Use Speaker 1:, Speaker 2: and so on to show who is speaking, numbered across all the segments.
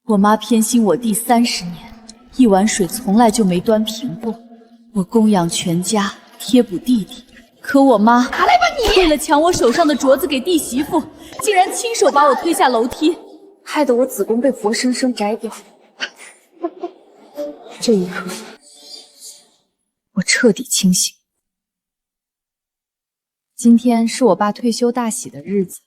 Speaker 1: 我妈偏心我弟30年，一碗水从来就没端平过。我供养全家，贴补弟弟，可我妈
Speaker 2: 拿来吧你！
Speaker 1: 为了抢我手上的镯子给弟媳妇，竟然亲手把我推下楼梯，害得我子宫被活生生摘掉。这一刻，我彻底清醒。今天是我爸退休大喜的日子，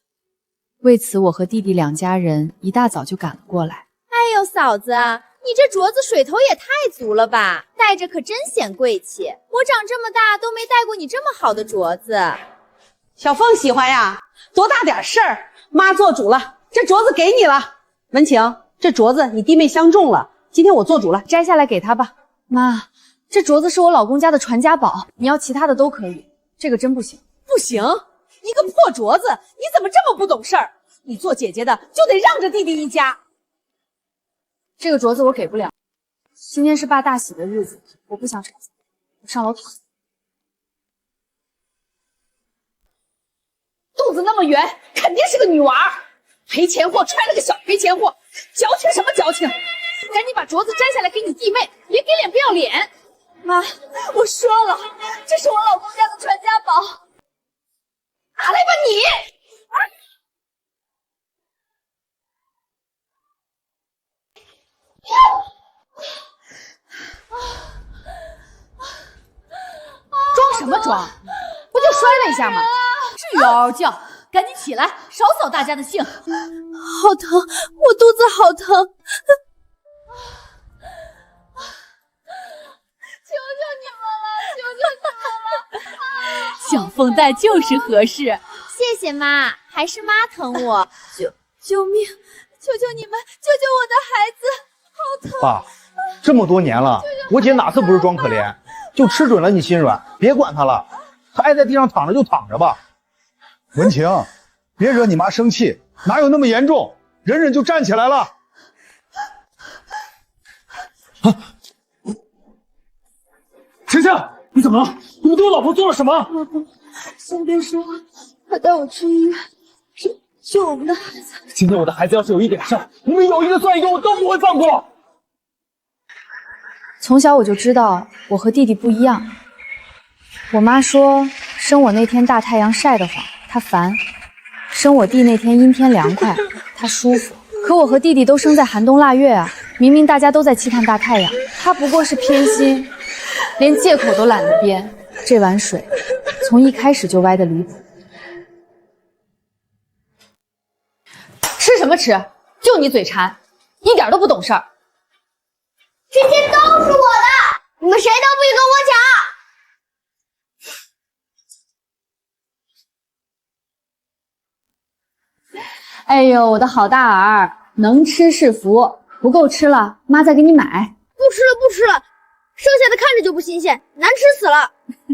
Speaker 1: 为此我和弟弟两家人一大早就赶了过来。
Speaker 3: 哎呦，嫂子，你这镯子水头也太足了吧，戴着可真显贵气。我长这么大都没戴过你这么好的镯子。
Speaker 2: 小凤喜欢呀，多大点事儿，妈做主了，这镯子给你了。文晴，这镯子你弟妹相中了，今天我做主了，
Speaker 1: 摘下来给他吧。妈，这镯子是我老公家的传家宝，你要其他的都可以，这个真不行。
Speaker 2: 不行，一个破镯子，你怎么这么不懂事儿？你做姐姐的就得让着弟弟一家。
Speaker 1: 这个镯子我给不了，今天是爸大喜的日子，我不想吵架，我上楼躺。
Speaker 2: 肚子那么圆，肯定是个女娃儿，赔钱货揣了个小赔钱货，矫情什么矫情？赶紧把镯子摘下来给你弟妹，别给脸不要脸。
Speaker 1: 妈，我说了，这是我老公家的传家宝。
Speaker 2: 拿来吧你！
Speaker 1: 装什么装？不就摔了一下吗？至于嗷嗷叫？赶紧起来，少扫大家的兴。
Speaker 3: 好疼，我肚子好疼。求求你们了，求求你们了！
Speaker 1: 小凤戴就是合适。
Speaker 3: 谢谢妈，还是妈疼我。救命！求求你们，救救我的孩子，好疼！
Speaker 4: 爸，这么多年了，我姐哪次不是装可怜？就吃准了你心软，别管她了，她爱在地上躺着就躺着吧。
Speaker 5: 文晴，别惹你妈生气，哪有那么严重？忍忍就站起来了。
Speaker 4: 晴晴，你怎么了？你们对我老婆做了什么？
Speaker 3: 老公，先别说，快带我去医院，救我们的孩子。
Speaker 4: 今天我的孩子要是有一点事儿，你们有一个算一个，我都不会放过。
Speaker 1: 从小我就知道我和弟弟不一样。我妈说生我那天大太阳晒得慌，她烦；生我弟那天阴天凉快，她舒服。可我和弟弟都生在寒冬腊月啊，明明大家都在期盼大太阳，她不过是偏心，连借口都懒得编。这碗水从一开始就歪得离谱。吃什么吃？就你嘴馋，一点都不懂事儿。
Speaker 6: 这些都是我的，你们谁都不许跟我
Speaker 1: 抢！哎呦，我的好大儿，能吃是福，不够吃了，妈再给你买。
Speaker 6: 不吃了，不吃了，剩下的看着就不新鲜，难吃死了。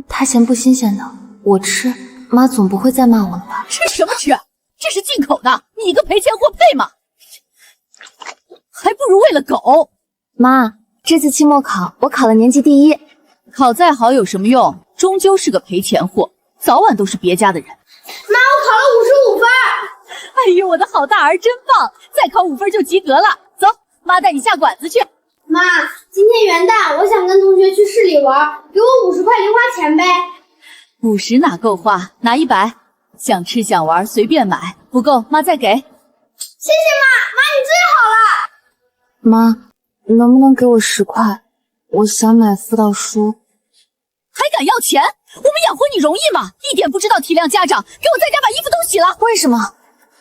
Speaker 7: 他嫌不新鲜的，我吃，妈总不会再骂我了吧？
Speaker 1: 吃什么吃？这是进口的，你一个赔钱货配吗？还不如喂了狗。
Speaker 7: 妈，这次期末考我考了年级第1，
Speaker 1: 考再好有什么用？终究是个赔钱货，早晚都是别家的人。
Speaker 6: 妈，我考了55分。
Speaker 1: 哎呦，我的好大儿真棒，再考5分就及格了。走，妈带你下馆子去。
Speaker 6: 妈，今天元旦，我想跟同学去市里玩，给我50块零花钱呗。
Speaker 1: 50哪够花，拿100。想吃想玩随便买，不够妈再给。
Speaker 6: 谢谢妈，妈你最好了。
Speaker 7: 妈，能不能给我10块？我想买辅导书。
Speaker 1: 还敢要钱？我们养活你容易吗？一点不知道体谅家长，给我在家把衣服都洗了。
Speaker 7: 为什么？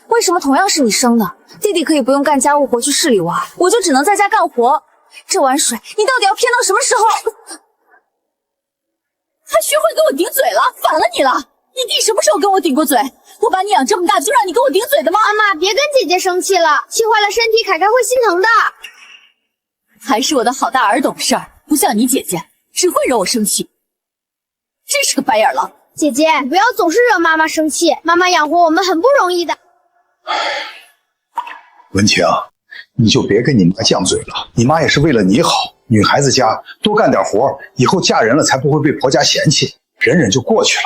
Speaker 7: 为什么同样是你生的，弟弟可以不用干家务活去市里玩，我就只能在家干活？这碗水你到底要骗到什么时候？
Speaker 1: 还学会跟我顶嘴了，反了你了！你弟什么时候跟我顶过嘴？我把你养这么大，就让你跟我顶嘴的吗？
Speaker 6: 妈妈，别跟姐姐生气了，气坏了身体，凯凯会心疼的。
Speaker 1: 还是我的好大儿懂事儿，不像你姐姐，只会惹我生气。真是个白眼狼！
Speaker 6: 姐姐，你不要总是惹妈妈生气，妈妈养活我们很不容易的。
Speaker 5: 文晴，你就别跟你妈犟嘴了，你妈也是为了你好。女孩子家多干点活，以后嫁人了才不会被婆家嫌弃，忍忍就过去了。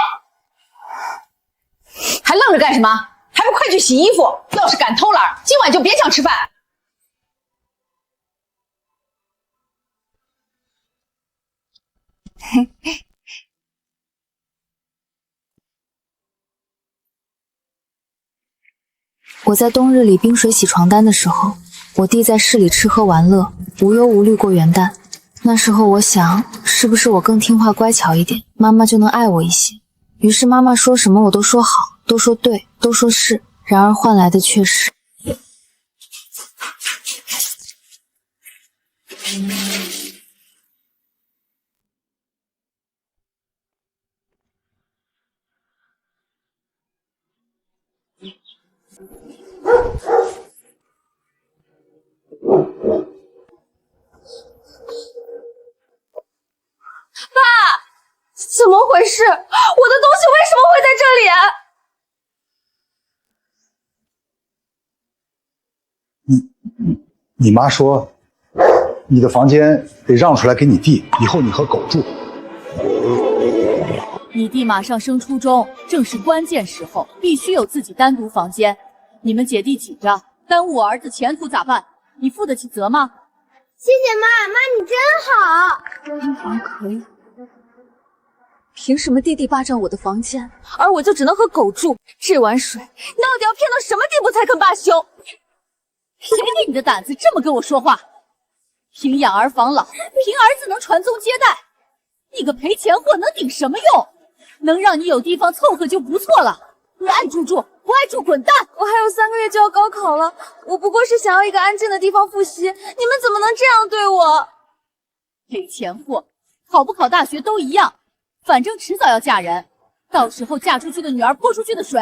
Speaker 2: 还愣着干什么？还不快去洗衣服！要是敢偷懒，今晚就别想吃饭。
Speaker 7: 我在冬日里冰水洗床单的时候，我弟在市里吃喝玩乐，无忧无虑过元旦。那时候我想，是不是我更听话乖巧一点，妈妈就能爱我一些。于是妈妈说什么我都说好，都说对，都说是，然而换来的却是……
Speaker 3: 怎么回事？我的东西为什么会在这里？
Speaker 5: 你妈说，你的房间得让出来给你弟，以后你和狗住。
Speaker 2: 你弟马上升初中，正是关键时候，必须有自己单独房间。你们姐弟挤着，耽误我儿子前途咋办？你负得起责吗？
Speaker 6: 谢谢妈，妈你真好。
Speaker 7: 订房可以，凭什么弟弟霸占我的房间，而我就只能和狗住？这碗水，你到底要骗到什么地步才肯罢休？
Speaker 2: 谁给你的胆子这么跟我说话？凭养儿防老，凭儿子能传宗接代，你个赔钱货能顶什么用？能让你有地方凑合就不错了。你爱住住，不爱住滚蛋！
Speaker 7: 我还有3个月就要高考了，我不过是想要一个安静的地方复习，你们怎么能这样对我？
Speaker 2: 赔钱货，考不考大学都一样，反正迟早要嫁人，到时候嫁出去的女儿泼出去的水，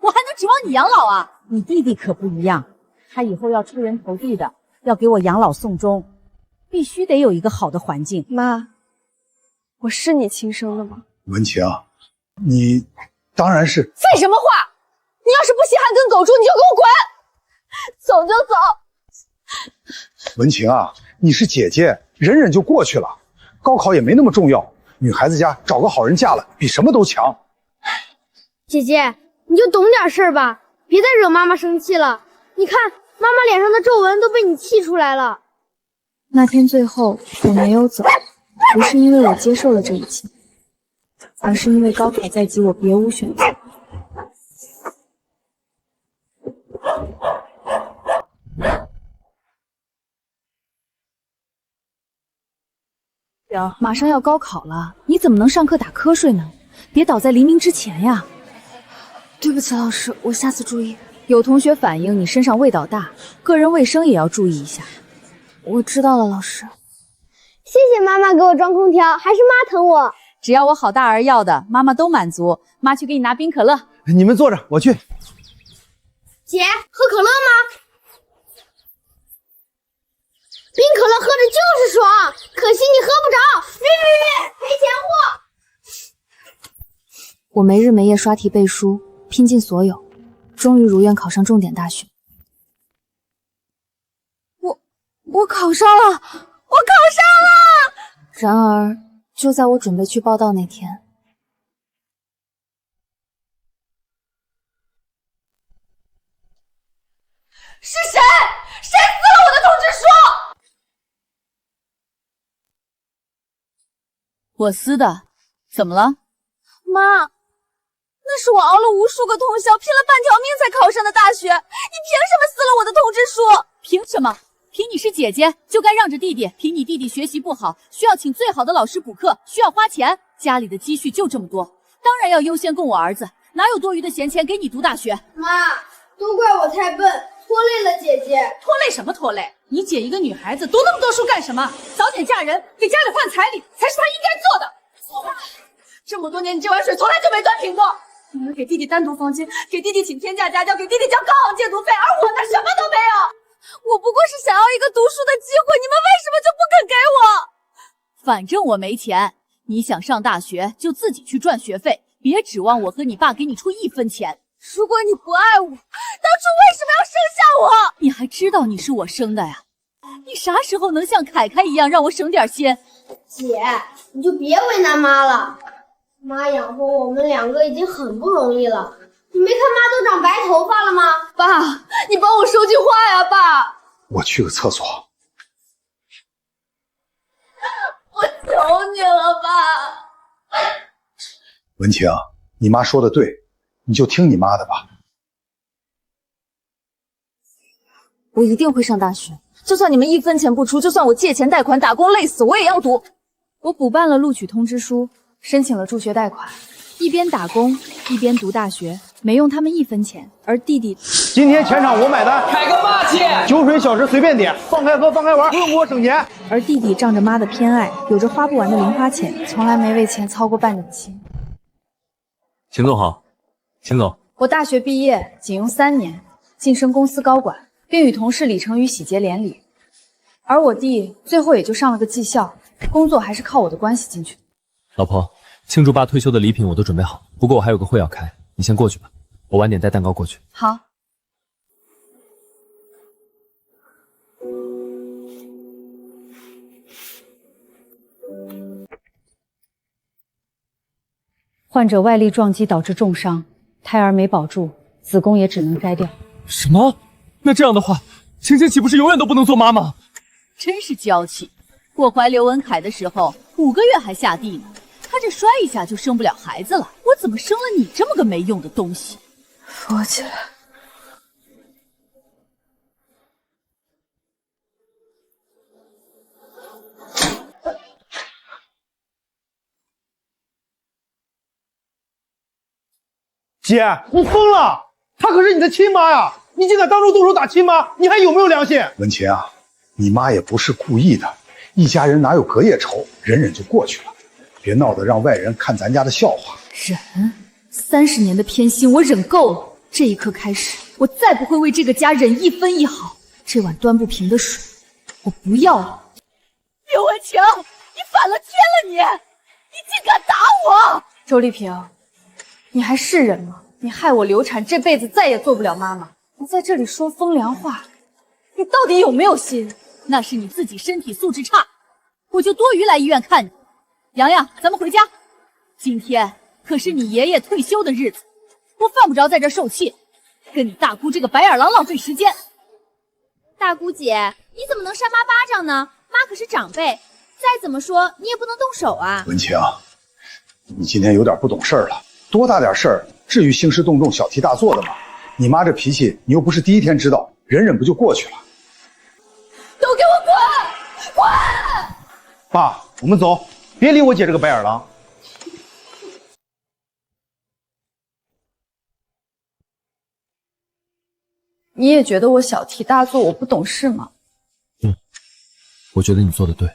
Speaker 2: 我还能指望你养老啊？
Speaker 8: 你弟弟可不一样，他以后要出人头地的，要给我养老送终，必须得有一个好的环境。
Speaker 7: 妈，我是你亲生的吗？
Speaker 5: 文晴，你当然是。
Speaker 3: 废什么话！你要是不稀罕跟狗住，你就给我滚！走就走。
Speaker 5: 文晴啊，你是姐姐，忍忍就过去了。高考也没那么重要，女孩子家找个好人嫁了，比什么都强。
Speaker 6: 姐姐，你就懂点事儿吧，别再惹妈妈生气了。你看，妈妈脸上的皱纹都被你气出来了。
Speaker 1: 那天最后我没有走，不是因为我接受了这一切，而是因为高考在即，我别无选择。
Speaker 8: 表，马上要高考了，你怎么能上课打瞌睡呢？别倒在黎明之前呀！
Speaker 7: 对不起，老师，我下次注意。
Speaker 8: 有同学反映你身上味道大，个人卫生也要注意一下。
Speaker 7: 我知道了，老师。
Speaker 6: 谢谢妈妈给我装空调，还是妈疼我。
Speaker 8: 只要我好大儿要的，妈妈都满足。妈去给你拿冰可乐。
Speaker 4: 你们坐着，我去。
Speaker 6: 姐，喝可乐吗？冰可乐喝着就是爽，可惜你喝不着。别，赔钱货！
Speaker 1: 我没日没夜刷题背书，拼尽所有，终于如愿考上重点大学。
Speaker 7: 我考上了，我考上了！
Speaker 1: 然而，就在我准备去报到那天，
Speaker 3: 是谁？谁撕了我的通知书？
Speaker 2: 我撕的，怎么了？
Speaker 7: 妈，那是我熬了无数个通宵，拼了半条命才考上的大学，你凭什么撕了我的通知书？
Speaker 2: 凭什么？凭你是姐姐就该让着弟弟，凭你弟弟学习不好，需要请最好的老师补课，需要花钱，家里的积蓄就这么多，当然要优先供我儿子，哪有多余的闲钱给你读大学？
Speaker 6: 妈，都怪我太笨，拖累了姐姐。
Speaker 2: 拖累什么拖累？你姐一个女孩子读那么多书干什么？早点嫁人，给家里换彩礼才是她应该做的。这么多年，你这碗水从来就没端平过。你们给弟弟单独房间，给弟弟请天价家教，给弟弟交高昂戒毒费，而我那什么都没有。
Speaker 7: 我不过是想要一个读书的机会，你们为什么就不肯给我？
Speaker 2: 反正我没钱，你想上大学就自己去赚学费，别指望我和你爸给你出1分钱。
Speaker 7: 如果你不爱我，当初为什么要生下我？
Speaker 2: 你还知道你是我生的呀？你啥时候能像凯凯一样让我省点心？
Speaker 6: 姐，你就别为难妈了。妈养活我们2个已经很不容易了，你没看妈都长白头发了吗？
Speaker 3: 爸，你帮我说句话呀，爸！
Speaker 5: 我去个厕所。
Speaker 3: 我求你
Speaker 2: 去了吧？
Speaker 5: 文晴，你妈说的对，你就听你妈的吧。
Speaker 7: 我一定会上大学，就算你们1分钱不出，就算我借钱贷款打工累死，我也要读。
Speaker 1: 我补办了录取通知书，申请了助学贷款，一边打工一边读大学，没用他们1分钱。而弟弟，
Speaker 4: 今天全场我买单，
Speaker 9: 开个霸气！
Speaker 4: 酒水小吃随便点，放开喝放开玩，不用给我省钱。
Speaker 1: 而弟弟仗着妈的偏爱，有着花不完的零花钱，从来没为钱操过半点心。
Speaker 10: 秦总好，秦总，
Speaker 1: 我大学毕业仅用3年，晋升公司高管，并与同事李成宇喜结连理。而我弟最后也就上了个技校，工作还是靠我的关系进去的。
Speaker 10: 老婆，庆祝爸退休的礼品我都准备好，不过我还有个会要开，你先过去吧，我晚点带蛋糕过去。
Speaker 1: 好。
Speaker 8: 患者外力撞击导致重伤，胎儿没保住，子宫也只能摘掉。
Speaker 10: 什么？那这样的话，晴晴岂不是永远都不能做妈妈？
Speaker 2: 真是娇气！我怀刘文凯的时候5个月还下地呢，他这摔一下就生不了孩子了，我怎么生了你这么个没用的东西？
Speaker 1: 扶我起来。
Speaker 4: 姐，你疯了！她可是你的亲妈呀！你竟敢当众动手打亲妈，你还有没有良心？
Speaker 5: 文琴啊，你妈也不是故意的，一家人哪有隔夜仇，忍忍就过去了，别闹得让外人看咱家的笑话。
Speaker 2: 忍，30年的偏心我忍够了。这一刻开始，我再不会为这个家忍1分1毫。这碗端不平的水，我不要了。刘文晴，你反了天了你！你竟敢打我！
Speaker 1: 周丽萍，你还是人吗？你害我流产，这辈子再也做不了妈妈。你在这里说风凉话，你到底有没有心？
Speaker 2: 那是你自己身体素质差，我就多余来医院看你。洋洋，咱们回家。今天可是你爷爷退休的日子，我犯不着在这受气，跟你大姑这个白眼狼浪费时间。
Speaker 3: 大姑姐，你怎么能扇妈巴掌呢？妈可是长辈，再怎么说你也不能动手啊。
Speaker 5: 文晴，你今天有点不懂事儿了，多大点事儿，至于兴师动众、小题大做的吗？你妈这脾气，你又不是第一天知道，忍忍不就过去了？
Speaker 2: 都给我滚！滚！
Speaker 4: 爸，我们走，别理我姐这个白眼狼。
Speaker 1: 你也觉得我小题大做，我不懂事吗？
Speaker 10: 我觉得你做的对，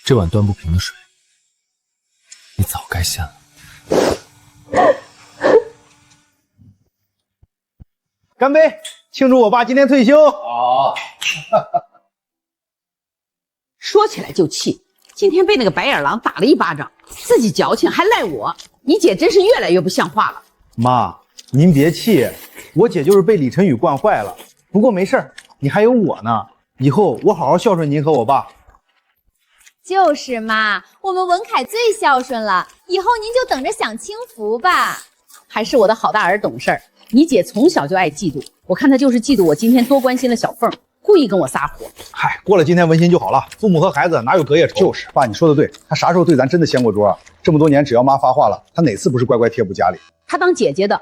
Speaker 10: 这碗端不平的水，你早该掀了。
Speaker 4: 干杯，庆祝我爸今天退休。
Speaker 9: 好。
Speaker 11: 说起来就气，今天被那个白眼狼打了一巴掌，自己矫情还赖我，你姐真是越来越不像话了。
Speaker 4: 妈，您别气，我姐就是被李晨宇惯坏了。不过没事儿，你还有我呢，以后我好好孝顺您和我爸。
Speaker 3: 就是嘛，我们文凯最孝顺了，以后您就等着享清福吧。
Speaker 11: 还是我的好大儿懂事儿，你姐从小就爱嫉妒，我看她就是嫉妒我今天多关心了小凤，故意跟我撒火。
Speaker 4: 嗨，过了今天温馨就好了，父母和孩子哪有隔夜仇？
Speaker 5: 就是，爸，你说的对，他啥时候对咱真的掀过桌啊？这么多年，只要妈发话了，他哪次不是乖乖贴补家里？
Speaker 11: 她当姐姐的，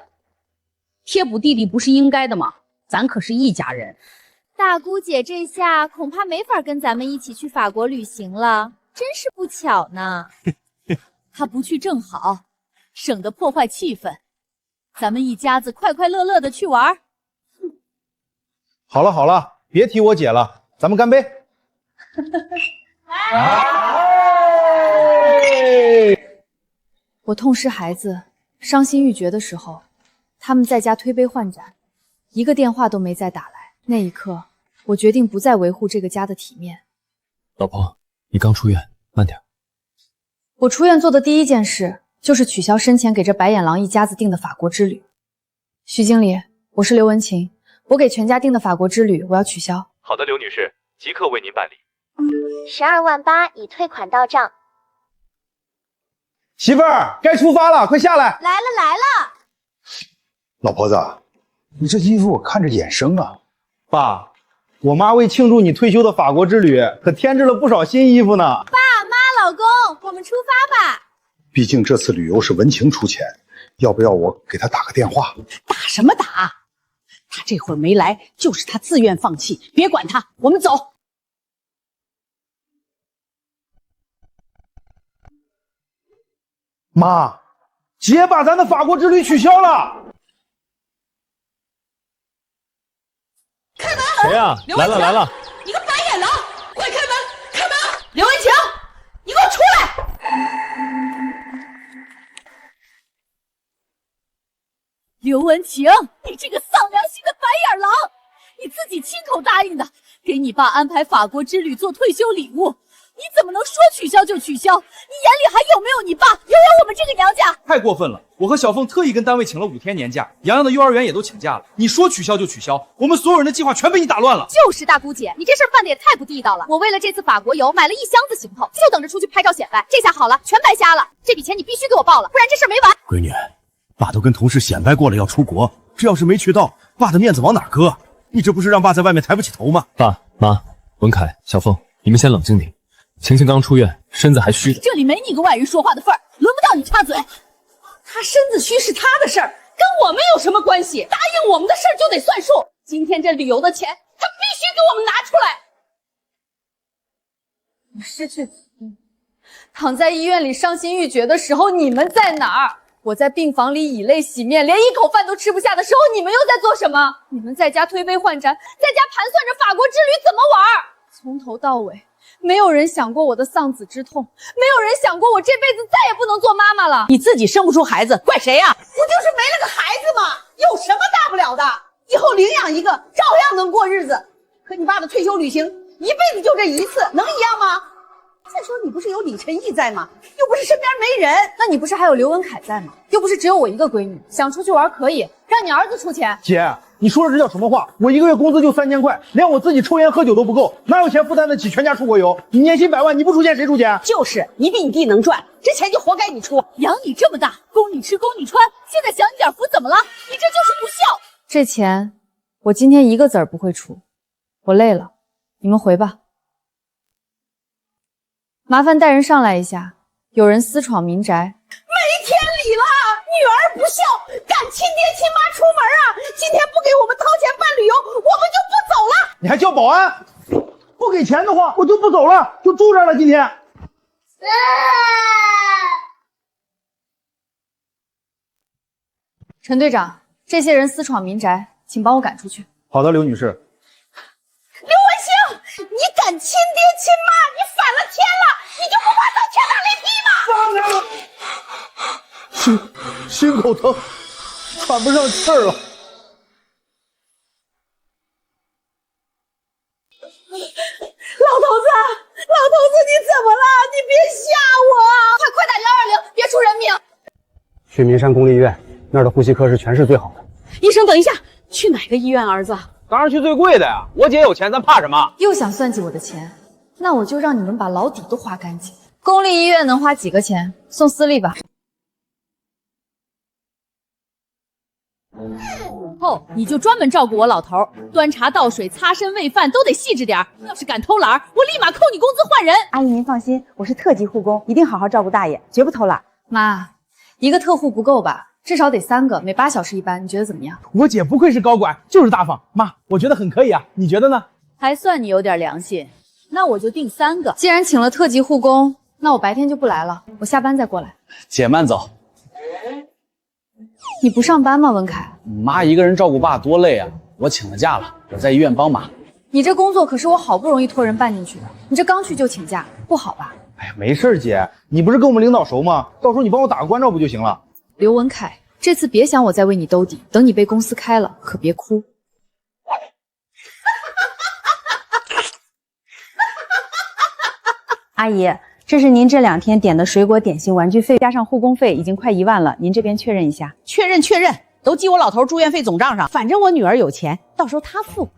Speaker 11: 贴补弟弟不是应该的吗？咱可是一家人。
Speaker 3: 大姑姐这下恐怕没法跟咱们一起去法国旅行了，真是不巧呢。
Speaker 2: 她不去正好，省得破坏气氛。咱们一家子快快乐乐的去玩。
Speaker 4: 好了好了，别提我姐了，咱们干杯！
Speaker 1: 我痛失孩子，伤心欲绝的时候，他们在家推杯换盏，一个电话都没再打来。那一刻，我决定不再维护这个家的体面。
Speaker 10: 老婆，你刚出院，慢点。
Speaker 1: 我出院做的第一件事就是取消生前给这白眼狼一家子订的法国之旅。徐经理，我是刘文琴，我给全家订的法国之旅我要取消。
Speaker 12: 好的，刘女士，即刻为您办理。
Speaker 13: 12万8已退款到账。
Speaker 4: 媳妇儿，该出发了，快下来！
Speaker 3: 来了。
Speaker 5: 老婆子，你这衣服我看着眼生啊。
Speaker 4: 爸，我妈为庆祝你退休的法国之旅，可添置了不少新衣服呢。
Speaker 3: 爸妈，老公，我们出发吧。
Speaker 5: 毕竟这次旅游是文晴出钱，要不要我给她打个电话？
Speaker 11: 打什么打？他这会儿没来，就是他自愿放弃，别管他，我们走。
Speaker 4: 妈，姐把咱的法国之旅取消了。
Speaker 2: 开门！
Speaker 10: 谁呀？来了来了！
Speaker 2: 你个白眼狼，快开门！开门！刘文晴，你给我出来！
Speaker 8: 刘文晴，你这个丧良心的白眼狼！你自己亲口答应的，给你爸安排法国之旅做退休礼物，你怎么能说取消就取消？你眼里还有没有你爸？有我们这个娘家？
Speaker 12: 太过分了！我和小凤特意跟单位请了5天年假，洋洋的幼儿园也都请假了。你说取消就取消，我们所有人的计划全被你打乱了。
Speaker 1: 就是大姑姐，你这事儿办的也太不地道了。我为了这次法国游买了1箱子行头，就等着出去拍照显摆。这下好了，全白瞎了。这笔钱你必须给我报了，不然这事儿没完。
Speaker 9: 闺女，爸都跟同事显摆过了要出国，这要是没去到，爸的面子往哪搁？你这不是让爸在外面抬不起头吗？
Speaker 10: 爸妈，文凯、小凤，你们先冷静点。晴晴刚出院，身子还虚的。
Speaker 8: 这里没你个外人说话的份儿，轮不到你插嘴。
Speaker 2: 他身子虚是他的事儿，跟我们有什么关系？答应我们的事儿就得算数。今天这旅游的钱，他必须给我们拿出来。
Speaker 1: 我失去子女，躺在医院里伤心欲绝的时候，你们在哪儿？我在病房里以泪洗面，连一口饭都吃不下的时候，你们又在做什么？你们在家推杯换盏，在家盘算着法国之旅怎么玩。从头到尾，没有人想过我的丧子之痛，没有人想过我这辈子再也不能做妈妈了。
Speaker 11: 你自己生不出孩子，怪谁呀？
Speaker 2: 不就是没了个孩子吗？有什么大不了的？以后领养一个，照样能过日子。可你爸的退休旅行，一辈子就这一次，能一样吗？再说你不是有李晨毅在吗？又不是身边没人。
Speaker 1: 那你不是还有刘文凯在吗？又不是只有我一个闺女，想出去玩可以，让你儿子出钱。
Speaker 4: 姐，你说的这叫什么话？我1个月工资就3000块，连我自己抽烟喝酒都不够，哪有钱负担得起全家出国游？你年薪100万，你不出钱谁出钱？
Speaker 11: 就是你比你弟能赚，这钱就活该你出。
Speaker 8: 养你这么大，供你吃供你穿，现在享你点福怎么了？你这就是不孝。
Speaker 1: 这钱我今天1个子儿不会出，我累了，你们回吧。麻烦带人上来一下，有人私闯民宅。
Speaker 2: 没天理了！女儿不孝，赶亲爹亲妈出门啊！今天不给我们掏钱办旅游，我们就不走了。
Speaker 4: 你还叫保安？不给钱的话，我就不走了，就住这儿了。今天。
Speaker 1: 陈队长，这些人私闯民宅，请帮我赶出去。
Speaker 4: 好的，刘女士。
Speaker 2: 刘文星，你敢亲爹亲妈，你反了天了，你就不怕遭天打雷劈吗？
Speaker 4: 放开了！心口疼，喘不上气儿了。
Speaker 2: 老头子，你怎么了？你别吓我！
Speaker 1: 快打120，别出人命！
Speaker 14: 去民山公立医院，那儿的呼吸科是全市最好的。
Speaker 11: 医生，等一下，去哪个医院？儿子，
Speaker 15: 当然去最贵的呀！我姐有钱，咱怕什么？
Speaker 1: 又想算计我的钱，那我就让你们把老底都花干净。公立医院能花几个钱？送私立吧。
Speaker 8: 后你就专门照顾我老头，端茶倒水、擦身喂饭都得细致点。要是敢偷懒，我立马扣你工资换人。
Speaker 16: 阿姨您放心，我是特级护工，一定好好照顾大爷，绝不偷懒。
Speaker 1: 妈，一个特护不够吧？至少得3个，每8小时一班，你觉得怎么样？
Speaker 4: 我姐不愧是高管，就是大方。妈，我觉得很可以啊，你觉得呢？
Speaker 8: 还算你有点良心，那我就定3个。
Speaker 1: 既然请了特级护工，那我白天就不来了，我下班再过来。
Speaker 15: 姐慢走。
Speaker 1: 你不上班吗，文凯？
Speaker 15: 妈一个人照顾爸多累啊！我请了假了，我在医院帮忙。
Speaker 1: 你这工作可是我好不容易托人办进去的，你这刚去就请假，不好吧？
Speaker 4: 哎呀，没事姐，你不是跟我们领导熟吗？到时候你帮我打个关照不就行了？
Speaker 1: 刘文凯，这次别想我再为你兜底，等你被公司开了，可别哭。
Speaker 16: 阿姨，这是您这2天点的水果点心玩具费，加上护工费，已经快1万了，您这边确认一下。
Speaker 11: 确认，都记我老头住院费总账上，反正我女儿有钱，到时候她付。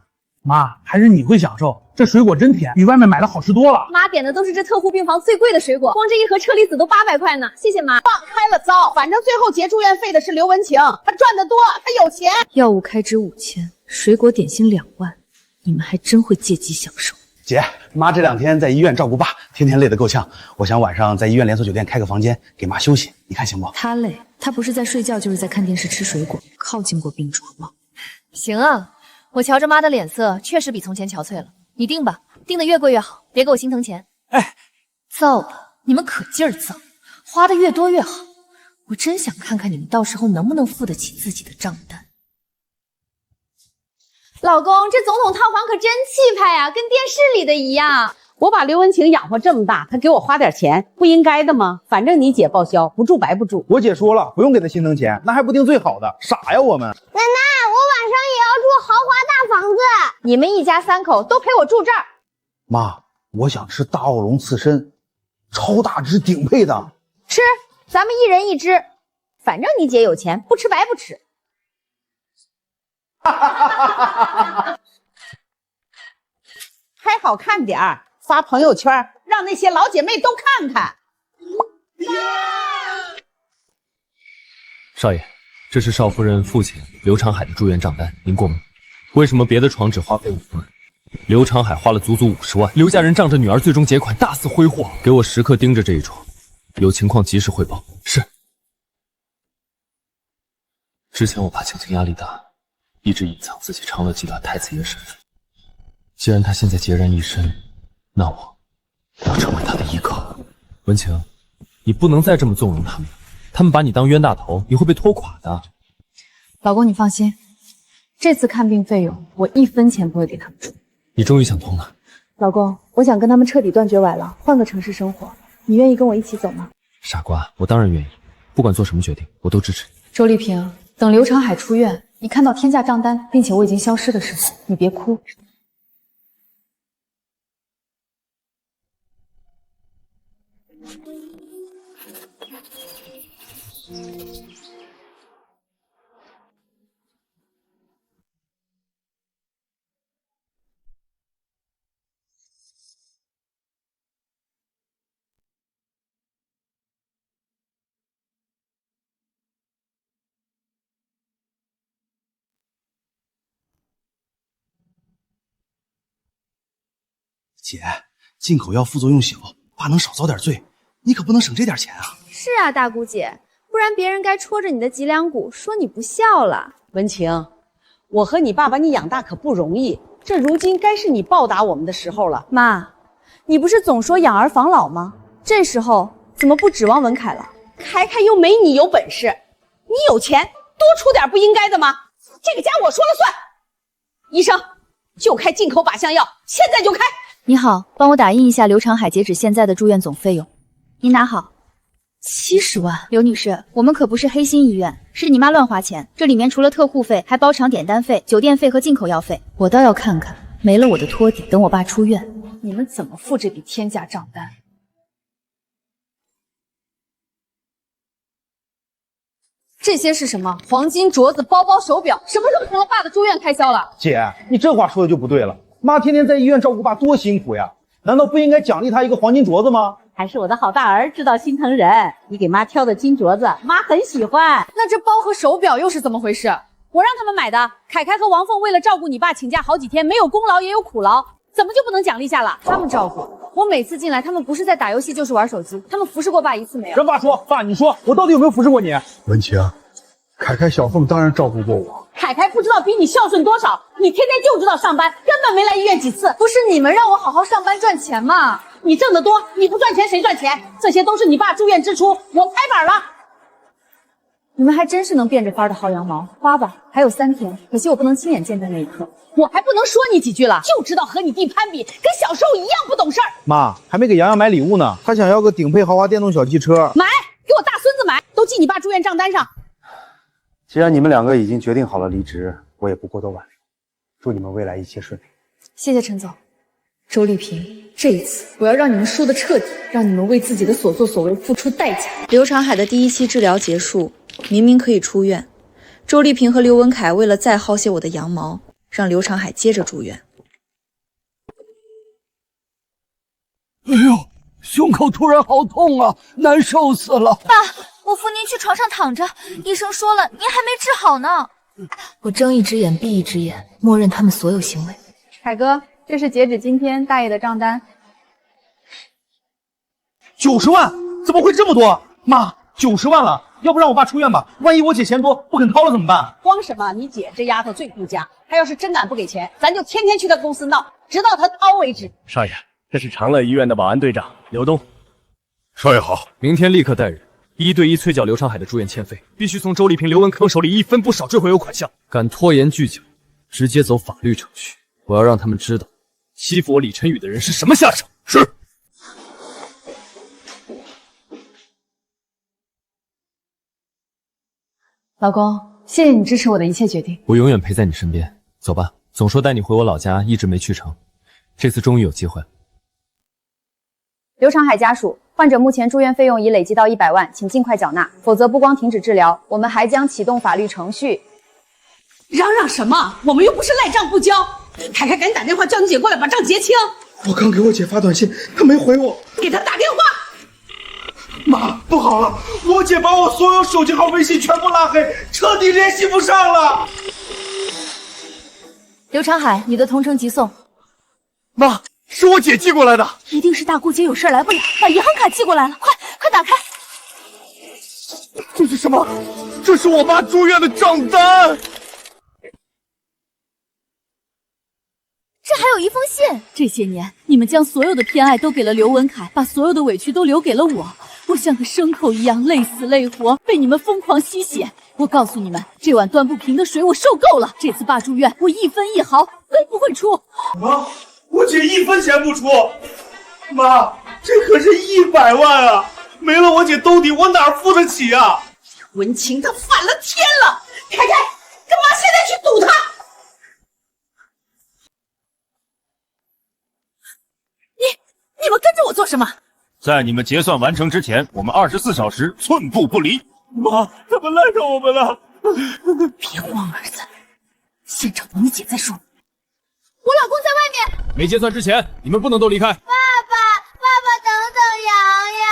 Speaker 4: 妈，还是你会享受，这水果真甜，比外面买的好吃多了。
Speaker 1: 妈点的都是这特护病房最贵的水果，光这一盒车厘子都800块呢，谢谢妈。
Speaker 2: 放开了糟，反正最后结住院费的是刘文晴，她赚得多，她有钱。
Speaker 7: 药物开支5000，水果点心2万，你们还真会借机享受。
Speaker 9: 姐，妈这2天在医院照顾爸，天天累得够呛。我想晚上在医院连锁酒店开个房间给妈休息，你看行不？
Speaker 7: 他累，他不是在睡觉就是在看电视吃水果，靠近过病床吗？
Speaker 3: 行啊，我瞧着妈的脸色确实比从前憔悴了。你定吧，定的越贵越好，别给我心疼钱。
Speaker 12: 哎，
Speaker 3: 造吧，你们可劲儿造，花的越多越好。我真想看看你们到时候能不能付得起自己的账单。
Speaker 6: 老公，这总统套房可真气派呀，跟电视里的一样。
Speaker 11: 我把刘文晴养活这么大，她给我花点钱，不应该的吗？反正你姐报销，不住白不住。
Speaker 4: 我姐说了，不用给她心疼钱，那还不定最好的，傻呀我们。
Speaker 6: 奶奶，我晚上也要住豪华大房子。你们一家3口都陪我住这儿。
Speaker 4: 妈，我想吃大澳龙刺身，超大只顶配的。
Speaker 3: 吃，咱们1人1只，反正你姐有钱，不吃白不吃。
Speaker 11: 拍好看点儿，发朋友圈，让那些老姐妹都看看。
Speaker 10: 少爷，这是少夫人父亲刘长海的住院账单，您过目。为什么别的床只花费5万，刘长海花了足足50万？刘家人仗着女儿最终结款，大肆挥霍，给我时刻盯着这一床，有情况及时汇报。是。之前我怕晴晴压力大，一直隐藏自己长乐集团太子爷身份。既然他现在孑然一身，那我要成为他的依靠。文晴，你不能再这么纵容他们，他们把你当冤大头，你会被拖垮的。
Speaker 1: 老公，你放心，这次看病费用我1分钱不会给他们出。
Speaker 10: 你终于想通了。
Speaker 1: 老公，我想跟他们彻底断绝往来，换个城市生活，你愿意跟我一起走吗？
Speaker 10: 傻瓜，我当然愿意，不管做什么决定，我都支持你。
Speaker 1: 周丽萍，等刘长海出院，你看到天价账单，并且我已经消失的时候，你别哭。
Speaker 9: 姐，进口药副作用小，爸能少遭点罪，你可不能省这点钱啊！
Speaker 3: 是啊，大姑姐，不然别人该戳着你的脊梁骨，说你不孝了。
Speaker 11: 文晴，我和你爸把你养大可不容易，这如今该是你报答我们的时候了。
Speaker 16: 妈，你不是总说养儿防老吗？这时候怎么不指望文凯了？
Speaker 11: 凯凯又没你有本事，你有钱多出点不应该的吗？这个家我说了算。医生，就开进口靶向药，现在就开。
Speaker 3: 你好，帮我打印一下刘长海截止现在的住院总费用。您拿好。70万，刘女士，我们可不是黑心医院，是你妈乱花钱，这里面除了特护费，还包场点单费、酒店费和进口药费。我倒要看看，没了我的托底，等我爸出院，
Speaker 1: 你们怎么付这笔天价账单？这些是什么？黄金镯子、包包、手表，什么时候成了爸的住院开销了？
Speaker 4: 姐，你这话说的就不对了。妈天天在医院照顾爸，多辛苦呀！难道不应该奖励他一个黄金镯子吗？
Speaker 11: 还是我的好大儿知道心疼人，你给妈挑的金镯子，妈很喜欢。
Speaker 1: 那这包和手表又是怎么回事？
Speaker 16: 我让他们买的。凯凯和王凤为了照顾你爸请假好几天，没有功劳也有苦劳，怎么就不能奖励下了？
Speaker 1: 他们照顾我，每次进来，他们不是在打游戏就是玩手机，他们服侍过爸1次没有？
Speaker 4: 让爸说，爸你说，我到底有没有服侍过你？
Speaker 5: 文晴，凯凯、小凤当然照顾过我。
Speaker 11: 凯凯不知道比你孝顺多少，你天天就知道上班，根本没来医院几次。
Speaker 1: 不是你们让我好好上班赚钱吗？
Speaker 11: 你挣得多，你不赚钱谁赚钱？这些都是你爸住院支出，我拍板了。
Speaker 1: 你们还真是能变着法的薅羊毛，花吧，还有3天，可惜我不能亲眼见证那一刻。
Speaker 11: 我还不能说你几句了，就知道和你弟攀比，跟小时候一样不懂事儿。
Speaker 4: 妈，还没给洋洋买礼物呢，他想要个顶配豪华电动小汽车。
Speaker 11: 买，给我大孙子买，都记你爸住院账单上。
Speaker 14: 既然你们2个已经决定好了离职，我也不过多挽留。祝你们未来一切顺利。
Speaker 1: 谢谢陈总。周丽萍，这一次我要让你们输得彻底，让你们为自己的所作所为付出代价。
Speaker 7: 刘长海的第1期治疗结束，明明可以出院，周丽萍和刘文凯为了再薅些我的羊毛，让刘长海接着住院。
Speaker 17: 哎呦，胸口突然好痛啊，难受死了！
Speaker 3: 爸，我扶您去床上躺着，医生说了，您还没治好呢。
Speaker 7: 我睁一只眼闭一只眼，默认他们所有行为。
Speaker 1: 凯哥，这是截止今天大爷的账单。
Speaker 4: 90万？怎么会这么多？妈，90万了，要不让我爸出院吧？万一我姐嫌多不肯掏了怎么办？
Speaker 11: 光什么？你姐这丫头最顾家，她要是真敢不给钱，咱就天天去她公司闹，直到她掏为止。
Speaker 18: 少爷，这是长乐医院的保安队长刘东。
Speaker 10: 少爷好，明天立刻带人1对1催缴刘长海的住院欠费，必须从周丽萍、刘文坑手里1分不少追回有款项。敢拖延拒缴，直接走法律程序。我要让他们知道，欺负我李晨宇的人是什么下场。是。
Speaker 1: 老公，谢谢你支持我的一切决定。
Speaker 10: 我永远陪在你身边。走吧，总说带你回我老家，一直没去成，这次终于有机会了。
Speaker 3: 刘长海家属，患者目前住院费用已累计到100万，请尽快缴纳，否则不光停止治疗，我们还将启动法律程序。
Speaker 11: 嚷嚷什么？我们又不是赖账不交。凯凯，赶紧打电话叫你姐过来把账结清。
Speaker 4: 我刚给我姐发短信，她没回我。
Speaker 11: 给她打电话。
Speaker 4: 妈，不好了，我姐把我所有手机号、微信全部拉黑，彻底联系不上了。
Speaker 3: 刘长海，你的同城急送。
Speaker 9: 妈，是我姐寄过来的，
Speaker 8: 一定是大姑姐有事来不了，把银行卡寄过来了，快打开！
Speaker 9: 这是什么？这是我妈住院的账单。
Speaker 8: 这还有一封信。这些年，你们将所有的偏爱都给了刘文凯，把所有的委屈都留给了我。我像个牲口一样累死累活，被你们疯狂吸血。我告诉你们，这碗端不平的水我受够了。这次爸住院，我1分1毫都不会出。
Speaker 9: 妈，我姐1分钱不出。妈，这可是100万啊！没了我姐兜底，我哪付得起啊？
Speaker 11: 文清他反了天了！凯凯，干嘛现在去堵他？
Speaker 8: 你们跟着我做什么？
Speaker 9: 在你们结算完成之前，我们24小时寸步不离。妈，他们赖上我们了。
Speaker 8: 别慌，儿子，先找到你姐再说。我老公在外面。
Speaker 10: 没结算之前，你们不能都离开。
Speaker 6: 爸爸，等等洋洋。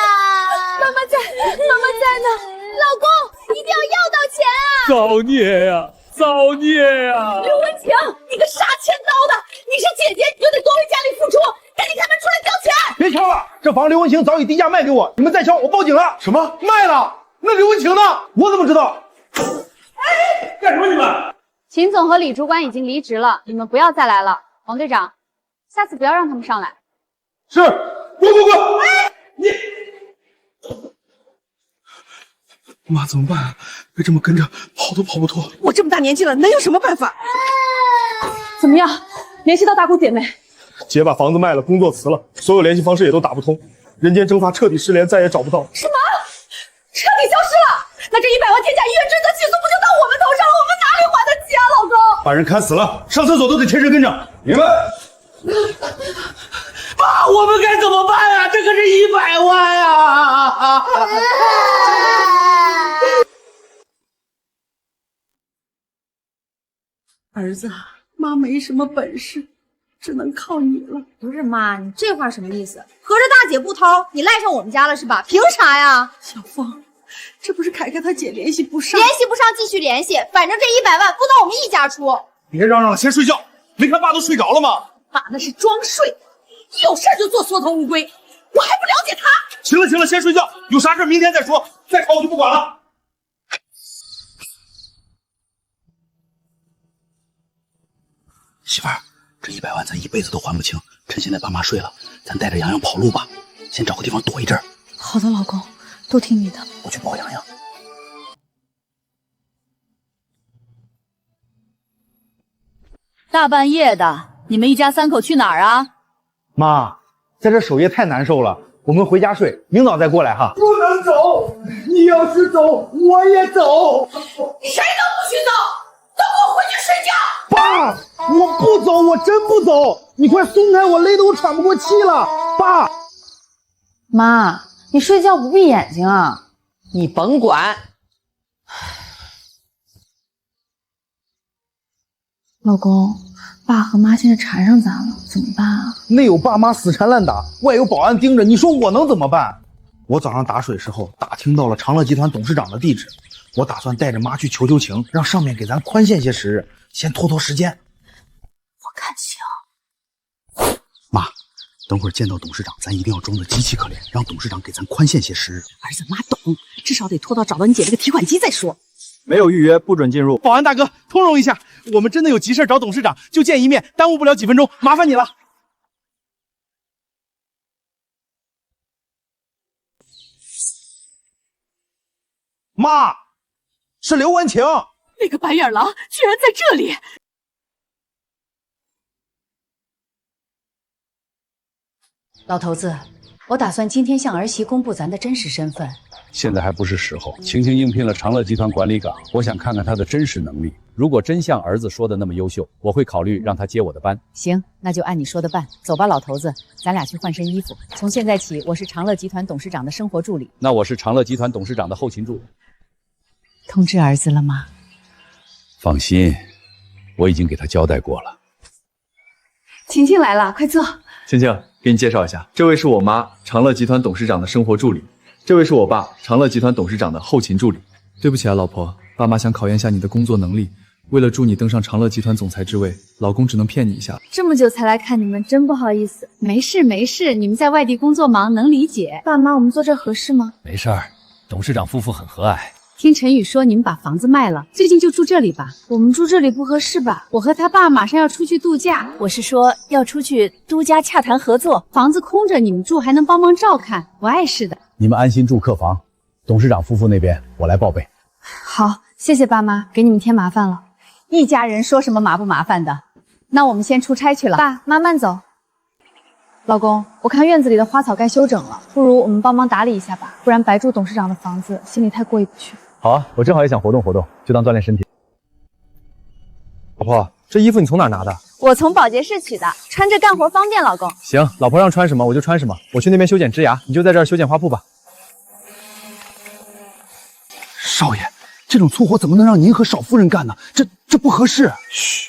Speaker 8: 妈妈在呢。老公，一定要到钱啊！
Speaker 9: 造孽呀，造孽呀！
Speaker 8: 刘文晴，你个杀千刀的，你是姐姐，你就得多为家里付出。赶紧开门出来交钱！
Speaker 4: 别敲了，这房刘文晴早已低价卖给我，你们再敲我报警了。
Speaker 9: 什么？
Speaker 4: 卖了？那刘文晴呢？我怎么知道？
Speaker 9: 干什么你们？
Speaker 1: 秦总和李主管已经离职了，你们不要再来了。王队长，下次不要让他们上来。
Speaker 4: 是，滚！你
Speaker 9: 妈怎么办啊？被这么跟着，跑都跑不脱。
Speaker 11: 我这么大年纪了，能有什么办法？
Speaker 2: 怎么样？联系到大姑姐没？
Speaker 9: 姐把房子卖了，工作辞了，所有联系方式也都打不通，人间蒸发，彻底失联，再也找不到。
Speaker 2: 什么？彻底消失了？那这100万天价医院追责起诉不就到我们头上了？我们哪里还得起啊，老公？
Speaker 9: 把人看死了，上厕所都得贴身跟着，明白？
Speaker 17: 爸，我们该怎么办呀？这可是100万呀！
Speaker 11: 儿子，妈没什么本事，只能靠你了。
Speaker 6: 不是妈，你这话什么意思？合着大姐不掏，你赖上我们家了是吧？凭啥呀？
Speaker 11: 小芳，这不是凯凯他姐联系不上，
Speaker 6: 联系不上继续联系，反正这100万不能我们一家出。
Speaker 9: 别嚷嚷了，先睡觉。没看爸都睡着了吗？
Speaker 11: 爸那是装睡，一有事就做缩头乌龟，我还不了解他。
Speaker 9: 行了，先睡觉，有啥事明天再说，再吵我就不管了。
Speaker 19: 媳妇儿，这100万咱一辈子都还不清，趁现在爸妈睡了，咱带着洋洋跑路吧，先找个地方躲一阵。
Speaker 8: 好的，老公，都听你的。
Speaker 19: 我去抱洋洋。
Speaker 8: 大半夜的，你们一家3口去哪儿啊？
Speaker 4: 妈，在这守夜太难受了，我们回家睡，明早再过来哈。
Speaker 17: 不能走，你要是走，我也走。
Speaker 11: 谁都不许走，都给我回去睡觉。
Speaker 4: 爸，我不走，我真不走，你快松开我，勒得我喘不过气了。爸，
Speaker 1: 妈，你睡觉不闭眼睛啊？
Speaker 11: 你甭管。
Speaker 1: 老公，爸和妈现在缠上咱了，怎么办啊？
Speaker 4: 内有爸妈死缠烂打，外有保安盯着，你说我能怎么办？我早上打水时候打听到了长乐集团董事长的地址，我打算带着妈去求情，让上面给咱宽限些时日，先拖时间。
Speaker 8: 我看行，
Speaker 19: 等会儿见到董事长，咱一定要装得极其可怜，让董事长给咱宽限些时日。
Speaker 11: 儿子，妈懂，至少得拖到找到你姐那个提款机再说。
Speaker 12: 没有预约不准进入。保安大哥，通融一下，我们真的有急事找董事长，就见一面，耽误不了几分钟，麻烦你了。
Speaker 4: 妈，是刘文晴。
Speaker 8: 那个白眼狼居然在这里！
Speaker 16: 老头子，我打算今天向儿媳公布咱的真实身份。
Speaker 18: 现在还不是时候。晴晴应聘了长乐集团管理岗，我想看看她的真实能力。如果真像儿子说的那么优秀，我会考虑让她接我的班。
Speaker 16: 行，那就按你说的办。走吧，老头子，咱俩去换身衣服。从现在起，我是长乐集团董事长的生活助理。
Speaker 18: 那我是长乐集团董事长的后勤助理。
Speaker 16: 通知儿子了吗？
Speaker 18: 放心，我已经给他交代过了。
Speaker 2: 晴晴来了，快坐。
Speaker 12: 晴晴，给你介绍一下，这位是我妈，长乐集团董事长的生活助理；这位是我爸，长乐集团董事长的后勤助理。对不起啊，老婆，爸妈想考验下你的工作能力，为了助你登上长乐集团总裁之位，老公只能骗你一下。
Speaker 1: 这么久才来看你们，真不好意思。
Speaker 16: 没事没事，你们在外地工作忙，能理解。
Speaker 1: 爸妈，我们坐这合适吗？
Speaker 10: 没事儿，董事长夫妇很和蔼。
Speaker 16: 听陈宇说你们把房子卖了，最近就住这里吧。
Speaker 1: 我们住这里不合适吧？
Speaker 16: 我和他爸马上要出去度假，
Speaker 8: 我是说要出去都家洽谈合作，
Speaker 16: 房子空着，你们住还能帮忙照看，不碍事的。
Speaker 18: 你们安心住客房，董事长夫妇那边我来报备。
Speaker 1: 好，谢谢爸妈，给你们添麻烦了。
Speaker 16: 一家人说什么麻不麻烦的？那我们先出差去了。
Speaker 1: 爸妈慢走。老公，我看院子里的花草该修整了，不如我们帮忙打理一下吧，不然白住董事长的房子，心里太过意不去。
Speaker 10: 好啊，我正好也想活动活动，就当锻炼身体。老婆，这衣服你从哪儿拿的？
Speaker 1: 我从保洁室取的，穿着干活方便。老公，
Speaker 10: 行，老婆让穿什么我就穿什么。我去那边修剪枝芽，你就在这儿修剪花铺吧。
Speaker 4: 少爷，这种粗活怎么能让您和少夫人干呢？这不合适。
Speaker 10: 嘘，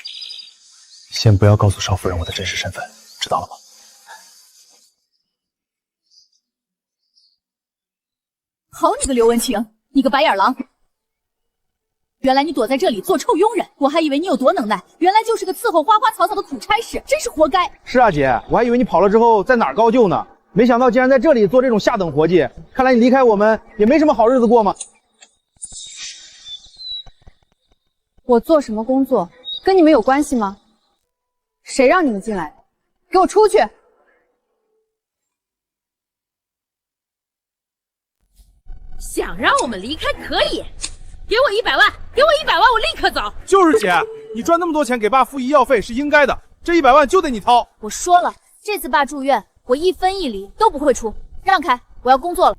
Speaker 10: 先不要告诉少夫人我的真实身份，知道了吗？
Speaker 8: 好你个刘文晴，你个白眼狼！原来你躲在这里做臭佣人，我还以为你有多能耐，原来就是个伺候花花草草的苦差事，真是活该。
Speaker 4: 是啊，姐，我还以为你跑了之后在哪儿高就呢，没想到竟然在这里做这种下等活计。看来你离开我们也没什么好日子过嘛。
Speaker 1: 我做什么工作跟你们有关系吗？谁让你们进来的？给我出去！
Speaker 8: 想让我们离开可以，给我100万，给我100万，我立刻走。
Speaker 12: 就是姐，你赚那么多钱给爸付医药费是应该的，这100万就得你掏。
Speaker 8: 我说了，这次爸住院，我1分1厘都不会出。让开，我要工作了。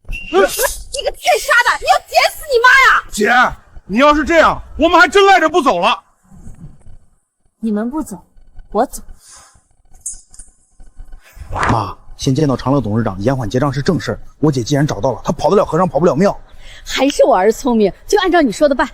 Speaker 11: 你个欠杀的，你要剪死你妈呀！
Speaker 9: 姐，你要是这样，我们还真赖着不走了。
Speaker 8: 你们不走，我走。
Speaker 4: 妈，先见到长乐董事长，延缓结账是正事。我姐既然找到了，她跑得了和尚跑不了庙。
Speaker 16: 还是我儿子聪明，就按照你说的办。